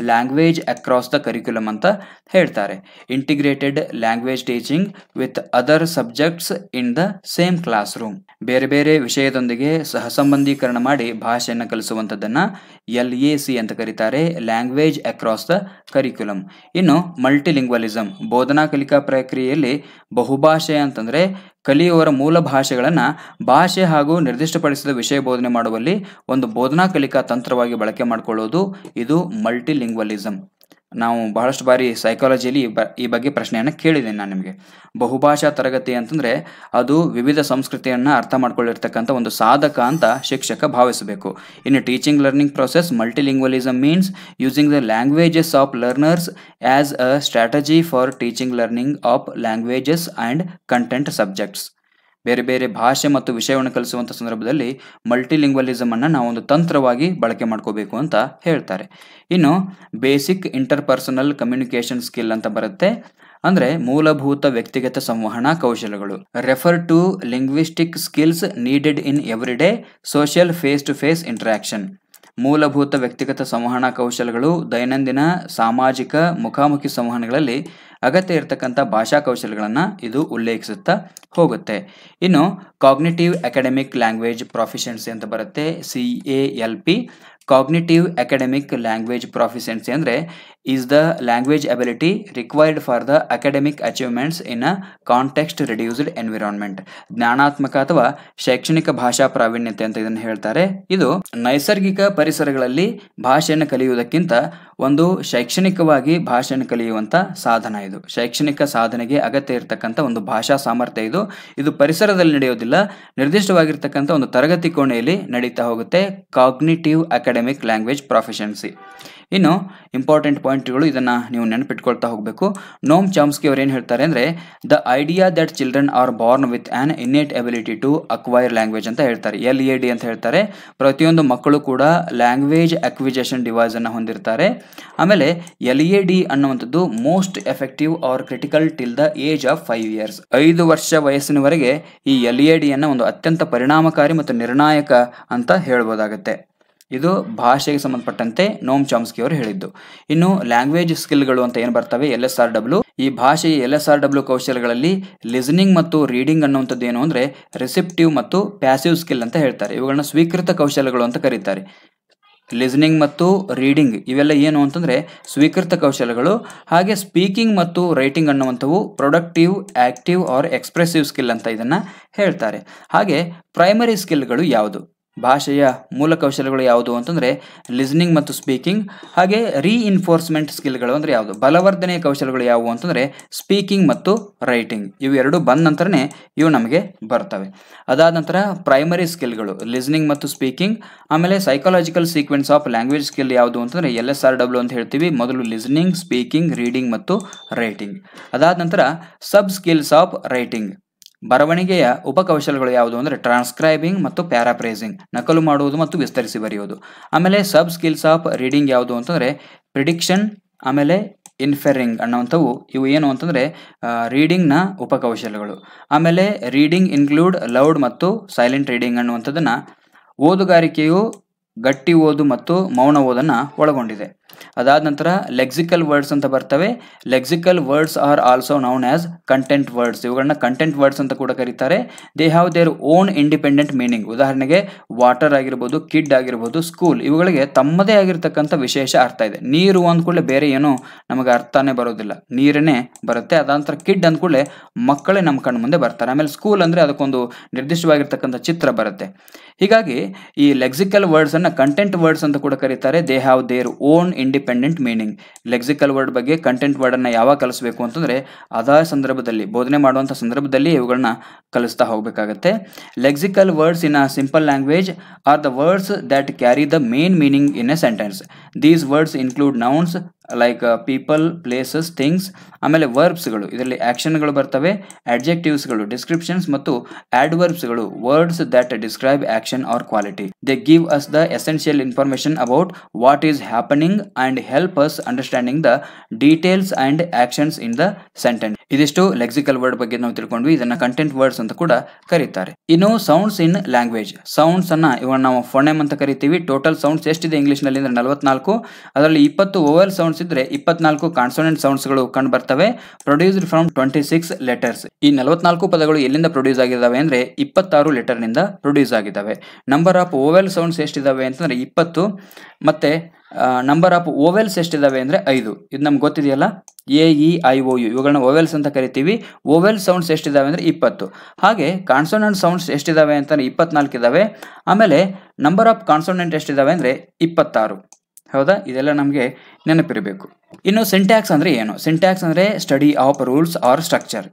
ಲ್ಯಾಂಗ್ವೇಜ್ ಅಕ್ರಾಸ್ ದ ಕರಿಕ್ಯುಲಮ್ ಅಂತ ಹೇಳ್ತಾರೆ. Integrated language teaching with other subjects in the same class room. ಬೇರೆ ಬೇರೆ ವಿಷಯದೊಂದಿಗೆ ಸಹಸಂಬಂಧೀಕರಣ ಮಾಡಿ ಭಾಷೆಯನ್ನು ಕಲಿಸುವಂಥದ್ದನ್ನು LAC ಅಂತ ಕರೀತಾರೆ, ಲ್ಯಾಂಗ್ವೇಜ್ ಅಕ್ರಾಸ್ ದ ಕರಿಕ್ಯುಲಮ್. ಇನ್ನು ಮಲ್ಟಿಲಿಂಗ್ವಲಿಸಮ್, ಬೋಧನಾ ಕಲಿಕಾ ಪ್ರಕ್ರಿಯೆಯಲ್ಲಿ ಬಹುಭಾಷೆ ಅಂತಂದರೆ ಕಲಿಯುವವರ ಮೂಲ ಭಾಷೆಗಳನ್ನು ಭಾಷೆ ಹಾಗೂ ನಿರ್ದಿಷ್ಟಪಡಿಸಿದ ವಿಷಯ ಬೋಧನೆ ಮಾಡುವಲ್ಲಿ ಒಂದು ಬೋಧನಾ ಕಲಿಕಾ ತಂತ್ರವಾಗಿ ಬಳಕೆ ಮಾಡಿಕೊಳ್ಳೋದು, ಇದು ಮಲ್ಟಿಲಿಂಗ್ವಲಿಸಮ್. ನಾವು ಬಹಳಷ್ಟು ಬಾರಿ ಸೈಕಾಲಜಿಯಲ್ಲಿ ಈ ಬಗ್ಗೆ ಪ್ರಶ್ನೆಯನ್ನು ಕೇಳಿದ್ದೇನೆ ನಾನು ನಿಮಗೆ. ಬಹುಭಾಷಾ ತರಗತಿ ಅಂತಂದರೆ ಅದು ವಿವಿಧ ಸಂಸ್ಕೃತಿಯನ್ನು ಅರ್ಥ ಮಾಡ್ಕೊಳ್ಳಿರ್ತಕ್ಕಂಥ ಒಂದು ಸಾಧಕ ಅಂತ ಶಿಕ್ಷಕ ಭಾವಿಸಬೇಕು. ಇನ್ನು teaching learning process, multilingualism means using the languages of learners as a strategy for teaching learning of languages and content subjects. ಬೇರೆ ಬೇರೆ ಭಾಷೆ ಮತ್ತು ವಿಷಯವನ್ನು ಕಲಿಸುವಂಥ ಸಂದರ್ಭದಲ್ಲಿ ಮಲ್ಟಿಲಿಂಗ್ವಲಿಸಮ್ ಅನ್ನು ನಾವು ಒಂದು ತಂತ್ರವಾಗಿ ಬಳಕೆ ಮಾಡ್ಕೋಬೇಕು ಅಂತ ಹೇಳ್ತಾರೆ. ಇನ್ನು ಬೇಸಿಕ್ ಇಂಟರ್ಪರ್ಸನಲ್ ಕಮ್ಯುನಿಕೇಷನ್ ಸ್ಕಿಲ್ ಅಂತ ಬರುತ್ತೆ, ಅಂದರೆ ಮೂಲಭೂತ ವ್ಯಕ್ತಿಗತ ಸಂವಹನ ಕೌಶಲ್ಯಗಳು. Refer to linguistic skills needed in everyday social face to face interaction. ಮೂಲಭೂತ ವ್ಯಕ್ತಿಗತ ಸಂವಹನ ಕೌಶಲ್ಯಗಳು ದೈನಂದಿನ ಸಾಮಾಜಿಕ ಮುಖಾಮುಖಿ ಸಂವಹನಗಳಲ್ಲಿ ಅಗತ್ಯ ಇರತಕ್ಕಂಥ ಭಾಷಾ ಕೌಶಲ್ಯಗಳನ್ನು ಇದು ಉಲ್ಲೇಖಿಸುತ್ತಾ ಹೋಗುತ್ತೆ. ಇನ್ನು ಕಾಗ್ನಿಟಿವ್ ಅಕಾಡೆಮಿಕ್ ಲ್ಯಾಂಗ್ವೇಜ್ ಪ್ರಾಫಿಷಿಯನ್ಸಿ ಅಂತ ಬರುತ್ತೆ, CALP. Cognitive academic language proficiency ಅಂದರೆ is the language ability required for the academic achievements in a context reduced environment. ಜ್ಞಾನಾತ್ಮಕ ಅಥವಾ ಶೈಕ್ಷಣಿಕ ಭಾಷಾ ಪ್ರಾವೀಣ್ಯತೆ ಅಂತ ಇದನ್ನು ಹೇಳ್ತಾರೆ. ಇದು ನೈಸರ್ಗಿಕ ಪರಿಸರಗಳಲ್ಲಿ ಭಾಷೆಯನ್ನು ಕಲಿಯುವುದಕ್ಕಿಂತ ಒಂದು ಶೈಕ್ಷಣಿಕವಾಗಿ ಭಾಷೆಯನ್ನು ಕಲಿಯುವಂಥ ಸಾಧನ. ಇದು ಶೈಕ್ಷಣಿಕ ಸಾಧನೆಗೆ ಅಗತ್ಯ ಇರತಕ್ಕಂಥ ಒಂದು ಭಾಷಾ ಸಾಮರ್ಥ್ಯ. ಇದು ಪರಿಸರದಲ್ಲಿ ನಡೆಯೋದಿಲ್ಲ, ನಿರ್ದಿಷ್ಟವಾಗಿರ್ತಕ್ಕಂಥ ಒಂದು ತರಗತಿ ಕೋಣೆಯಲ್ಲಿ ನಡೀತಾ ಹೋಗುತ್ತೆ. Cognitive academic language proficiency. ಇನ್ನು ಇಂಪಾರ್ಟೆಂಟ್ ಪಾಯಿಂಟ್ಗಳು, ಇದನ್ನು ನೀವು ನೆನಪಿಟ್ಕೊಳ್ತಾ ಹೋಗಬೇಕು. ನೋಮ್ ಚಾಮ್ಸ್ಕಿ ಅವರು ಏನು ಹೇಳ್ತಾರೆ ಅಂದರೆ the idea that children are born with an innate ability to acquire language ಅಂತ ಹೇಳ್ತಾರೆ, LAD ಅಂತ ಹೇಳ್ತಾರೆ. ಪ್ರತಿಯೊಂದು ಮಕ್ಕಳು ಕೂಡ ಲ್ಯಾಂಗ್ವೇಜ್ ಅಕ್ವಿಜೇಷನ್ ಡಿವೈಸ್ ಅನ್ನು ಹೊಂದಿರ್ತಾರೆ. ಆಮೇಲೆ LAD ಅನ್ನುವಂಥದ್ದು most effective or critical till the age of 5 years. 5 ವರ್ಷ ವಯಸ್ಸಿನವರೆಗೆ ಈ LAD ಅನ್ನು ಒಂದು ಅತ್ಯಂತ ಪರಿಣಾಮಕಾರಿ ಮತ್ತು ನಿರ್ಣಾಯಕ ಅಂತ ಹೇಳ್ಬೋದಾಗುತ್ತೆ. ಇದು ಭಾಷೆಗೆ ಸಂಬಂಧಪಟ್ಟಂತೆ ನೋಮ್ ಚಾಮ್ಸ್ಕಿ ಅವರು ಹೇಳಿದ್ದು. ಇನ್ನು ಲ್ಯಾಂಗ್ವೇಜ್ ಸ್ಕಿಲ್ಗಳು ಅಂತ ಏನು ಬರ್ತವೆ, LSRW. ಈ ಭಾಷೆಯ LSRW ಕೌಶಲ್ಯಗಳಲ್ಲಿ ಲಿಸನಿಂಗ್ ಮತ್ತು ರೀಡಿಂಗ್ ಅನ್ನುವಂಥದ್ದು ಏನು ಅಂದರೆ ರಿಸೆಪ್ಟಿವ್ ಮತ್ತು ಪ್ಯಾಸಿವ್ ಸ್ಕಿಲ್ ಅಂತ ಹೇಳ್ತಾರೆ. ಇವುಗಳನ್ನ ಸ್ವೀಕೃತ ಕೌಶಲ್ಯಗಳು ಅಂತ ಕರೀತಾರೆ. ಲಿಸನಿಂಗ್ ಮತ್ತು ರೀಡಿಂಗ್ ಇವೆಲ್ಲ ಏನು ಅಂತಂದರೆ ಸ್ವೀಕೃತ ಕೌಶಲ್ಯಗಳು. ಹಾಗೆ ಸ್ಪೀಕಿಂಗ್ ಮತ್ತು ರೈಟಿಂಗ್ ಅನ್ನುವಂಥವು productive, active or expressive skill ಅಂತ ಇದನ್ನು ಹೇಳ್ತಾರೆ. ಹಾಗೆ ಪ್ರೈಮರಿ ಸ್ಕಿಲ್ಗಳು ಯಾವುದು, ಭಾಷೆಯ ಮೂಲ ಕೌಶಲ್ಯಗಳು ಯಾವುದು ಅಂತಂದರೆ ಲಿಸನಿಂಗ್ ಮತ್ತು ಸ್ಪೀಕಿಂಗ್. ಹಾಗೆ ರೀಇನ್ಫೋರ್ಸ್ಮೆಂಟ್ ಸ್ಕಿಲ್ಗಳು ಅಂದರೆ ಯಾವುದು, ಬಲವರ್ಧನೆಯ ಕೌಶಲ್ಯಗಳು ಯಾವುವು ಅಂತಂದರೆ ಸ್ಪೀಕಿಂಗ್ ಮತ್ತು ರೈಟಿಂಗ್. ಇವು ಎರಡು ಬಂದ ನಂತರನೇ ಇವು ನಮಗೆ ಬರ್ತವೆ. ಅದಾದ ನಂತರ ಪ್ರೈಮರಿ ಸ್ಕಿಲ್ಗಳು ಲಿಸನಿಂಗ್ ಮತ್ತು ಸ್ಪೀಕಿಂಗ್. ಆಮೇಲೆ psychological sequence of language skill ಯಾವುದು ಅಂತಂದರೆ LSRW ಅಂತ ಹೇಳ್ತೀವಿ. ಮೊದಲು ಲಿಸನಿಂಗ್, ಸ್ಪೀಕಿಂಗ್, ರೀಡಿಂಗ್ ಮತ್ತು ರೈಟಿಂಗ್. ಅದಾದ ನಂತರ ಸಬ್ ಸ್ಕಿಲ್ಸ್ ಆಫ್ ರೈಟಿಂಗ್, ಬರವಣಿಗೆಯ ಉಪಕೌಶಲ್ಯಗಳು ಯಾವುದು ಅಂದರೆ ಟ್ರಾನ್ಸ್ಕ್ರೈಬಿಂಗ್ ಮತ್ತು ಪ್ಯಾರಾಪ್ರೇಸಿಂಗ್, ನಕಲು ಮಾಡುವುದು ಮತ್ತು ವಿಸ್ತರಿಸಿ ಬರೆಯುವುದು. ಆಮೇಲೆ ಸಬ್ ಸ್ಕಿಲ್ಸ್ ಆಫ್ ರೀಡಿಂಗ್ ಯಾವುದು ಅಂತಂದರೆ ಪ್ರಿಡಿಕ್ಷನ್, ಆಮೇಲೆ ಇನ್ಫೆರಿಂಗ್ ಅನ್ನುವಂಥವು. ಇವು ಏನು ಅಂತಂದರೆ ರೀಡಿಂಗ್ನ ಉಪಕೌಶಲ್ಯಗಳು. ಆಮೇಲೆ ರೀಡಿಂಗ್ ಇನ್ಕ್ಲೂಡ್ ಲೌಡ್ ಮತ್ತು ಸೈಲೆಂಟ್ ರೀಡಿಂಗ್ ಅನ್ನುವಂಥದ್ದನ್ನು ಓದುಗಾರಿಕೆಯು ಗಟ್ಟಿ ಓದು ಮತ್ತು ಮೌನ ಓದನ್ನು ಒಳಗೊಂಡಿದೆ. ಅದಾದ ನಂತರ ಲೆಕ್ಸಿಕಲ್ ವರ್ಡ್ಸ್ ಅಂತ ಬರ್ತವೆ. Lexical words are also known as content words. ಇವುಗಳನ್ನ ಕಂಟೆಂಟ್ ವರ್ಡ್ಸ್ ಅಂತ ಕೂಡ ಕರೀತಾರೆ. They have their own independent meaning. ಉದಾಹರಣೆಗೆ ವಾಟರ್ ಆಗಿರ್ಬೋದು, ಕಿಡ್ ಆಗಿರ್ಬೋದು, ಸ್ಕೂಲ್, ಇವುಗಳಿಗೆ ತಮ್ಮದೇ ಆಗಿರ್ತಕ್ಕಂಥ ವಿಶೇಷ ಅರ್ಥ ಇದೆ. ನೀರು ಅಂದ್ಕೂಡಲೇ ಬೇರೆ ಏನು ನಮಗೆ ಅರ್ಥನೇ ಬರೋದಿಲ್ಲ, ನೀರನ್ನೇ ಬರುತ್ತೆ. ಅದಾದ ನಂತರ ಕಿಡ್ ಅಂದ್ಕೂಡಲೇ ಮಕ್ಕಳೇ ನಮ್ಮ ಕಣ್ಣು ಮುಂದೆ ಬರ್ತಾರೆ. ಆಮೇಲೆ ಸ್ಕೂಲ್ ಅಂದರೆ ಅದಕ್ಕೊಂದು ನಿರ್ದಿಷ್ಟವಾಗಿರ್ತಕ್ಕಂಥ ಚಿತ್ರ ಬರುತ್ತೆ. ಹೀಗಾಗಿ ಈ ಲೆಕ್ಸಿಕಲ್ ವರ್ಡ್ಸ್ ಅನ್ನ ಕಂಟೆಂಟ್ ವರ್ಡ್ಸ್ ಅಂತ ಕೂಡ ಕರೀತಾರೆ. They have their own independent meaning. Lexical word ಬಗ್ಗೆ ಕಂಟೆಂಟ್ ವರ್ಡ್ ಅನ್ನ ಯಾವಾಗ ಕಲಿಸಬೇಕು ಅಂತಂದ್ರೆ ಅದೇ ಸಂದರ್ಭದಲ್ಲಿ, ಬೋಧನೆ ಮಾಡುವಂಥ ಸಂದರ್ಭದಲ್ಲಿ ಇವುಗಳನ್ನ ಕಲಿಸ್ತಾ ಹೋಗಬೇಕಾಗತ್ತೆ. Lexical words in a simple language are the words that carry the main meaning in a sentence. These words include nouns like people, places, things. ಆಮೇಲೆ ವರ್ಬ್ಸ್ಗಳು, ಇದರಲ್ಲಿ ಆಕ್ಷನ್ಗಳು ಬರ್ತವೆ, ಅಡ್ಜೆಕ್ಟಿವ್ಸ್ಗಳು, ಡಿಸ್ಕ್ರಿಪ್ಷನ್ಸ್ ಮತ್ತು ಆಡ್ವರ್ಬ್ಸ್ಗಳು, words that describe action or quality. They give us the essential information about what is happening and help us understanding the details and actions in the sentence. ಇದಿಷ್ಟು lexical word ಬಗ್ಗೆ ನಾವು ತಿಳ್ಕೊಂಡ್ವಿ. ಇದನ್ನ ಕಂಟೆಂಟ್ ವರ್ಡ್ಸ್ ಅಂತ ಕೂಡ ಕರೀತಾರೆ. ಇನ್ನು sounds in language. Sounds ಅನ್ನ ಇವಾಗ ನಾವು ಫೋನೆಮ್ ಅಂತ ಕರಿತೀವಿ. ಟೋಟಲ್ ಸೌಂಡ್ಸ್ ಎಷ್ಟಿದೆ ಇಂಗ್ಲಿಷ್ ನಲ್ಲಿ ಅಂದ್ರೆ 44. ಅದರಲ್ಲಿ 20 ವೋವೆಲ್ ಸೌಂಡ್ಸ್ ಇದ್ರೆ 24 ಕಾನ್ಸೋನೆಂಟ್ ಸೌಂಡ್ಸ್ ಗಳು ಕಂಡು ಬರ್ತವೆ. Produced from 26 letters. ಈ 44 ಪದಗಳು ಎಲ್ಲಿಂದ ಪ್ರೊಡ್ಯೂಸ್ ಆಗಿದ್ದಾವೆ ಅಂದ್ರೆ 26 ಲೆಟರ್ ನಿಂದ ಪ್ರೊಡ್ಯೂಸ್ ಆಗಿದ್ದಾವೆ. ನಂಬರ್ ಆಫ್ ವೋವೆಲ್ ಸೌಂಡ್ಸ್ ಎಷ್ಟಿದಾವೆ ಅಂತಂದ್ರೆ 20. ಮತ್ತೆ ನಂಬರ್ ಆಫ್ ಓವೆಲ್ಸ್ ಎಷ್ಟಿದಾವೆ ಅಂದ್ರೆ 5. ಇದು ನಮ್ಗೆ ಗೊತ್ತಿದೆಯಲ್ಲ, AEIOU ಇವುಗಳನ್ನ ಓವೆಲ್ಸ್ ಅಂತ ಕರಿತೀವಿ. ಓವೆಲ್ ಸೌಂಡ್ಸ್ ಎಷ್ಟಿದಾವೆ ಅಂದ್ರೆ 20. ಹಾಗೆ ಕಾನ್ಸೋನೆಂಟ್ ಸೌಂಡ್ಸ್ ಎಷ್ಟಿದಾವೆ ಅಂತಂದ್ರೆ 24 ಇದಾವೆ. ಆಮೇಲೆ ನಂಬರ್ ಆಫ್ ಕಾನ್ಸೋನೆಂಟ್ ಎಷ್ಟಿದಾವೆ ಅಂದ್ರೆ 26. ಹೌದಾ, ಇದೆಲ್ಲ ನಮಗೆ ನೆನಪಿರಬೇಕು. ಇನ್ನು ಸಿಂಟ್ಯಾಕ್ಸ್ ಅಂದ್ರೆ ಏನು? ಸಿಂಟ್ಯಾಕ್ಸ್ ಅಂದ್ರೆ study of rules or structure.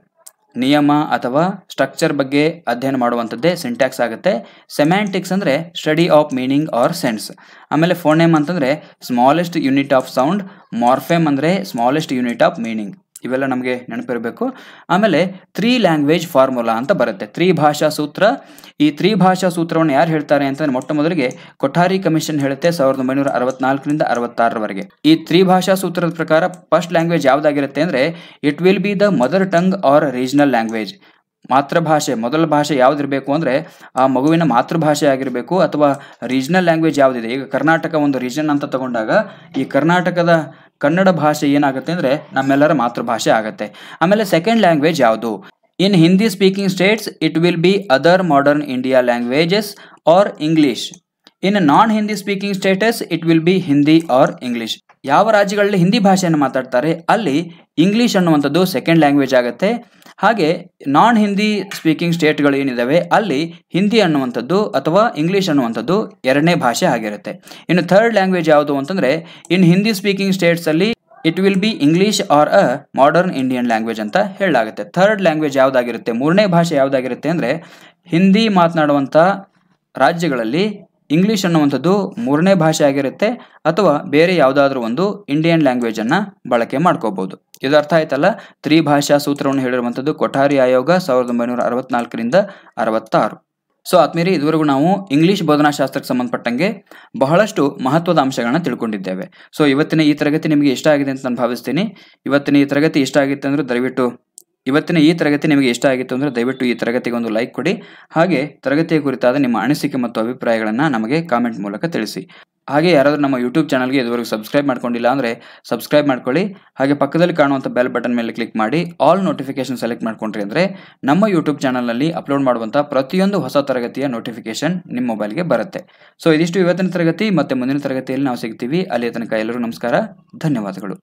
ನಿಯಮ ಅಥವಾ ಸ್ಟ್ರಕ್ಚರ್ ಬಗ್ಗೆ ಅಧ್ಯಯನ ಮಾಡುವಂಥದ್ದೇ ಸಿಂಟ್ಯಾಕ್ಸ್ ಆಗುತ್ತೆ. ಸೆಮ್ಯಾಂಟಿಕ್ಸ್ ಅಂದ್ರೆ study of meaning or sense. ಆಮೇಲೆ ಫೋನೆಮ್ ಅಂತಂದ್ರೆ smallest unit of sound. Morpheme ಅಂದ್ರೆ ಸ್ಮಾಲೆಸ್ಟ್ ಯೂನಿಟ್ ಆಫ್ ಮೀನಿಂಗ್. ಇವೆಲ್ಲ ನಮಗೆ ನೆನಪಿರಬೇಕು. ಆಮೇಲೆ 3 ಲ್ಯಾಂಗ್ವೇಜ್ ಫಾರ್ಮುಲಾ ಅಂತ ಬರುತ್ತೆ, 3 ಭಾಷಾ ಸೂತ್ರ. ಈ 3 ಭಾಷಾ ಸೂತ್ರವನ್ನು ಯಾರು ಹೇಳ್ತಾರೆ ಅಂತಂದ್ರೆ ಮೊಟ್ಟ ಮೊದಲಿಗೆ ಕೊಠಾರಿ ಕಮಿಷನ್ ಹೇಳುತ್ತೆ 1964ರಿಂದ 66ರವರೆಗೆ. ಈ 3 ಭಾಷಾ ಸೂತ್ರದ ಪ್ರಕಾರ ಫಸ್ಟ್ ಲ್ಯಾಂಗ್ವೇಜ್ ಯಾವ್ದಾಗಿರುತ್ತೆ ಅಂದ್ರೆ it will be the mother tongue or regional language. ಮಾತೃಭಾಷೆ, ಮೊದಲ ಭಾಷೆ ಯಾವ್ದಿರಬೇಕು ಅಂದ್ರೆ ಆ ಮಗುವಿನ ಮಾತೃಭಾಷೆ ಆಗಿರಬೇಕು. ಅಥವಾ ರೀಜನಲ್ ಲ್ಯಾಂಗ್ವೇಜ್ ಯಾವ್ದಿದೆ, ಈಗ ಕರ್ನಾಟಕ ಒಂದು ರೀಜನ್ ಅಂತ ತಗೊಂಡಾಗ ಈ ಕರ್ನಾಟಕದ ಕನ್ನಡ ಭಾಷೆ ಏನಾಗುತ್ತೆ ಅಂದ್ರೆ ನಮ್ಮೆಲ್ಲರ ಮಾತೃಭಾಷೆ ಆಗುತ್ತೆ. ಆಮೇಲೆ ಸೆಕೆಂಡ್ ಲ್ಯಾಂಗ್ವೇಜ್ ಯಾವುದು? In Hindi speaking states it will be other modern India languages or English. In non Hindi speaking states it will be Hindi or English. ಯಾವ ರಾಜ್ಯಗಳಲ್ಲಿ ಹಿಂದಿ ಭಾಷೆಯನ್ನು ಮಾತಾಡ್ತಾರೆ ಅಲ್ಲಿ ಇಂಗ್ಲಿಷ್ ಅನ್ನುವಂಥದ್ದು ಸೆಕೆಂಡ್ ಲ್ಯಾಂಗ್ವೇಜ್ ಆಗುತ್ತೆ. ಹಾಗೆ ನಾನ್ ಹಿಂದಿ ಸ್ಪೀಕಿಂಗ್ ಸ್ಟೇಟ್ಗಳು ಏನಿದಾವೆ ಅಲ್ಲಿ ಹಿಂದಿ ಅನ್ನುವಂಥದ್ದು ಅಥವಾ ಇಂಗ್ಲಿಷ್ ಅನ್ನುವಂಥದ್ದು ಎರಡನೇ ಭಾಷೆ ಆಗಿರುತ್ತೆ. ಇನ್ನು ಥರ್ಡ್ ಲ್ಯಾಂಗ್ವೇಜ್ ಯಾವುದು ಅಂತಂದ್ರೆ ಇನ್ ಹಿಂದಿ ಸ್ಪೀಕಿಂಗ್ ಸ್ಟೇಟ್ಸ್ ಅಲ್ಲಿ it will be English or a modern Indian language ಅಂತ ಹೇಳಲಾಗುತ್ತೆ. ಥರ್ಡ್ ಲ್ಯಾಂಗ್ವೇಜ್ ಯಾವ್ದಾಗಿರುತ್ತೆ, ಮೂರನೇ ಭಾಷೆ ಯಾವ್ದಾಗಿರುತ್ತೆ ಅಂದ್ರೆ ಹಿಂದಿ ಮಾತನಾಡುವಂಥ ರಾಜ್ಯಗಳಲ್ಲಿ ಇಂಗ್ಲಿಷ್ ಅನ್ನುವಂಥದ್ದು ಮೂರನೇ ಭಾಷೆ ಆಗಿರುತ್ತೆ. ಅಥವಾ ಬೇರೆ ಯಾವುದಾದ್ರೂ ಒಂದು ಇಂಡಿಯನ್ ಲ್ಯಾಂಗ್ವೇಜ್ ಅನ್ನ ಬಳಕೆ ಮಾಡ್ಕೋಬಹುದು. ಇದು ಅರ್ಥ ಆಯ್ತಲ್ಲ. 3 ಭಾಷಾ ಸೂತ್ರವನ್ನು ಹೇಳಿರುವಂಥದ್ದು ಕೊಠಾರಿ ಆಯೋಗ 1964ರಿಂದ 66. ಸೊ ಆದ್ಮೇಲೆ ಇದುವರೆಗೂ ನಾವು ಇಂಗ್ಲಿಷ್ ಬೋಧನಾಶಾಸ್ತ್ರಕ್ಕೆ ಸಂಬಂಧಪಟ್ಟಂಗೆ ಬಹಳಷ್ಟು ಮಹತ್ವದ ಅಂಶಗಳನ್ನ ತಿಳ್ಕೊಂಡಿದ್ದೇವೆ. ಸೊ ಇವತ್ತಿನ ಈ ತರಗತಿ ನಿಮಗೆ ಇಷ್ಟ ಆಗಿದೆ ಅಂತ ನಾನು ಭಾವಿಸ್ತೀನಿ. ಇವತ್ತಿನ ಈ ತರಗತಿ ಇಷ್ಟ ಆಗಿತ್ತು ಅಂದ್ರೆ ದಯವಿಟ್ಟು ಈ ತರಗತಿಗೆ ಒಂದು ಲೈಕ್ ಕೊಡಿ. ಹಾಗೆ ತರಗತಿಯ ಕುರಿತಾದ ನಿಮ್ಮ ಅನಿಸಿಕೆ ಮತ್ತು ಅಭಿಪ್ರಾಯಗಳನ್ನು ನಮಗೆ ಕಾಮೆಂಟ್ ಮೂಲಕ ತಿಳಿಸಿ. ಹಾಗೆ ಯಾರಾದರೂ ನಮ್ಮ ಯೂಟ್ಯೂಬ್ ಚಾನಲ್ಗೆ ಇದುವರೆಗೂ ಸಬ್ಸ್ಕ್ರೈಬ್ ಮಾಡ್ಕೊಂಡಿಲ್ಲ ಅಂದರೆ ಸಬ್ಸ್ಕ್ರೈಬ್ ಮಾಡ್ಕೊಳ್ಳಿ. ಹಾಗೆ ಪಕ್ಕದಲ್ಲಿ ಕಾಣುವಂಥ ಬೆಲ್ ಬಟನ್ ಮೇಲೆ ಕ್ಲಿಕ್ ಮಾಡಿ ಆಲ್ ನೋಟಿಫಿಕೇಶನ್ ಸೆಲೆಕ್ಟ್ ಮಾಡ್ಕೊಂಡ್ರಿ ಅಂದರೆ ನಮ್ಮ ಯೂಟ್ಯೂಬ್ ಚಾನಲ್ನಲ್ಲಿ ಅಪ್ಲೋಡ್ ಮಾಡುವಂಥ ಪ್ರತಿಯೊಂದು ಹೊಸ ತರಗತಿಯ ನೋಟಿಫಿಕೇಶನ್ ನಿಮ್ಮ ಮೊಬೈಲ್ಗೆ ಬರುತ್ತೆ. ಸೊ ಇದಿಷ್ಟು ಇವತ್ತಿನ ತರಗತಿ. ಮತ್ತೆ ಮುಂದಿನ ತರಗತಿಯಲ್ಲಿ ನಾವು ಸಿಗ್ತೀವಿ. ಅಲ್ಲಿಯ ತನಕ ಎಲ್ಲರೂ ನಮಸ್ಕಾರ, ಧನ್ಯವಾದಗಳು.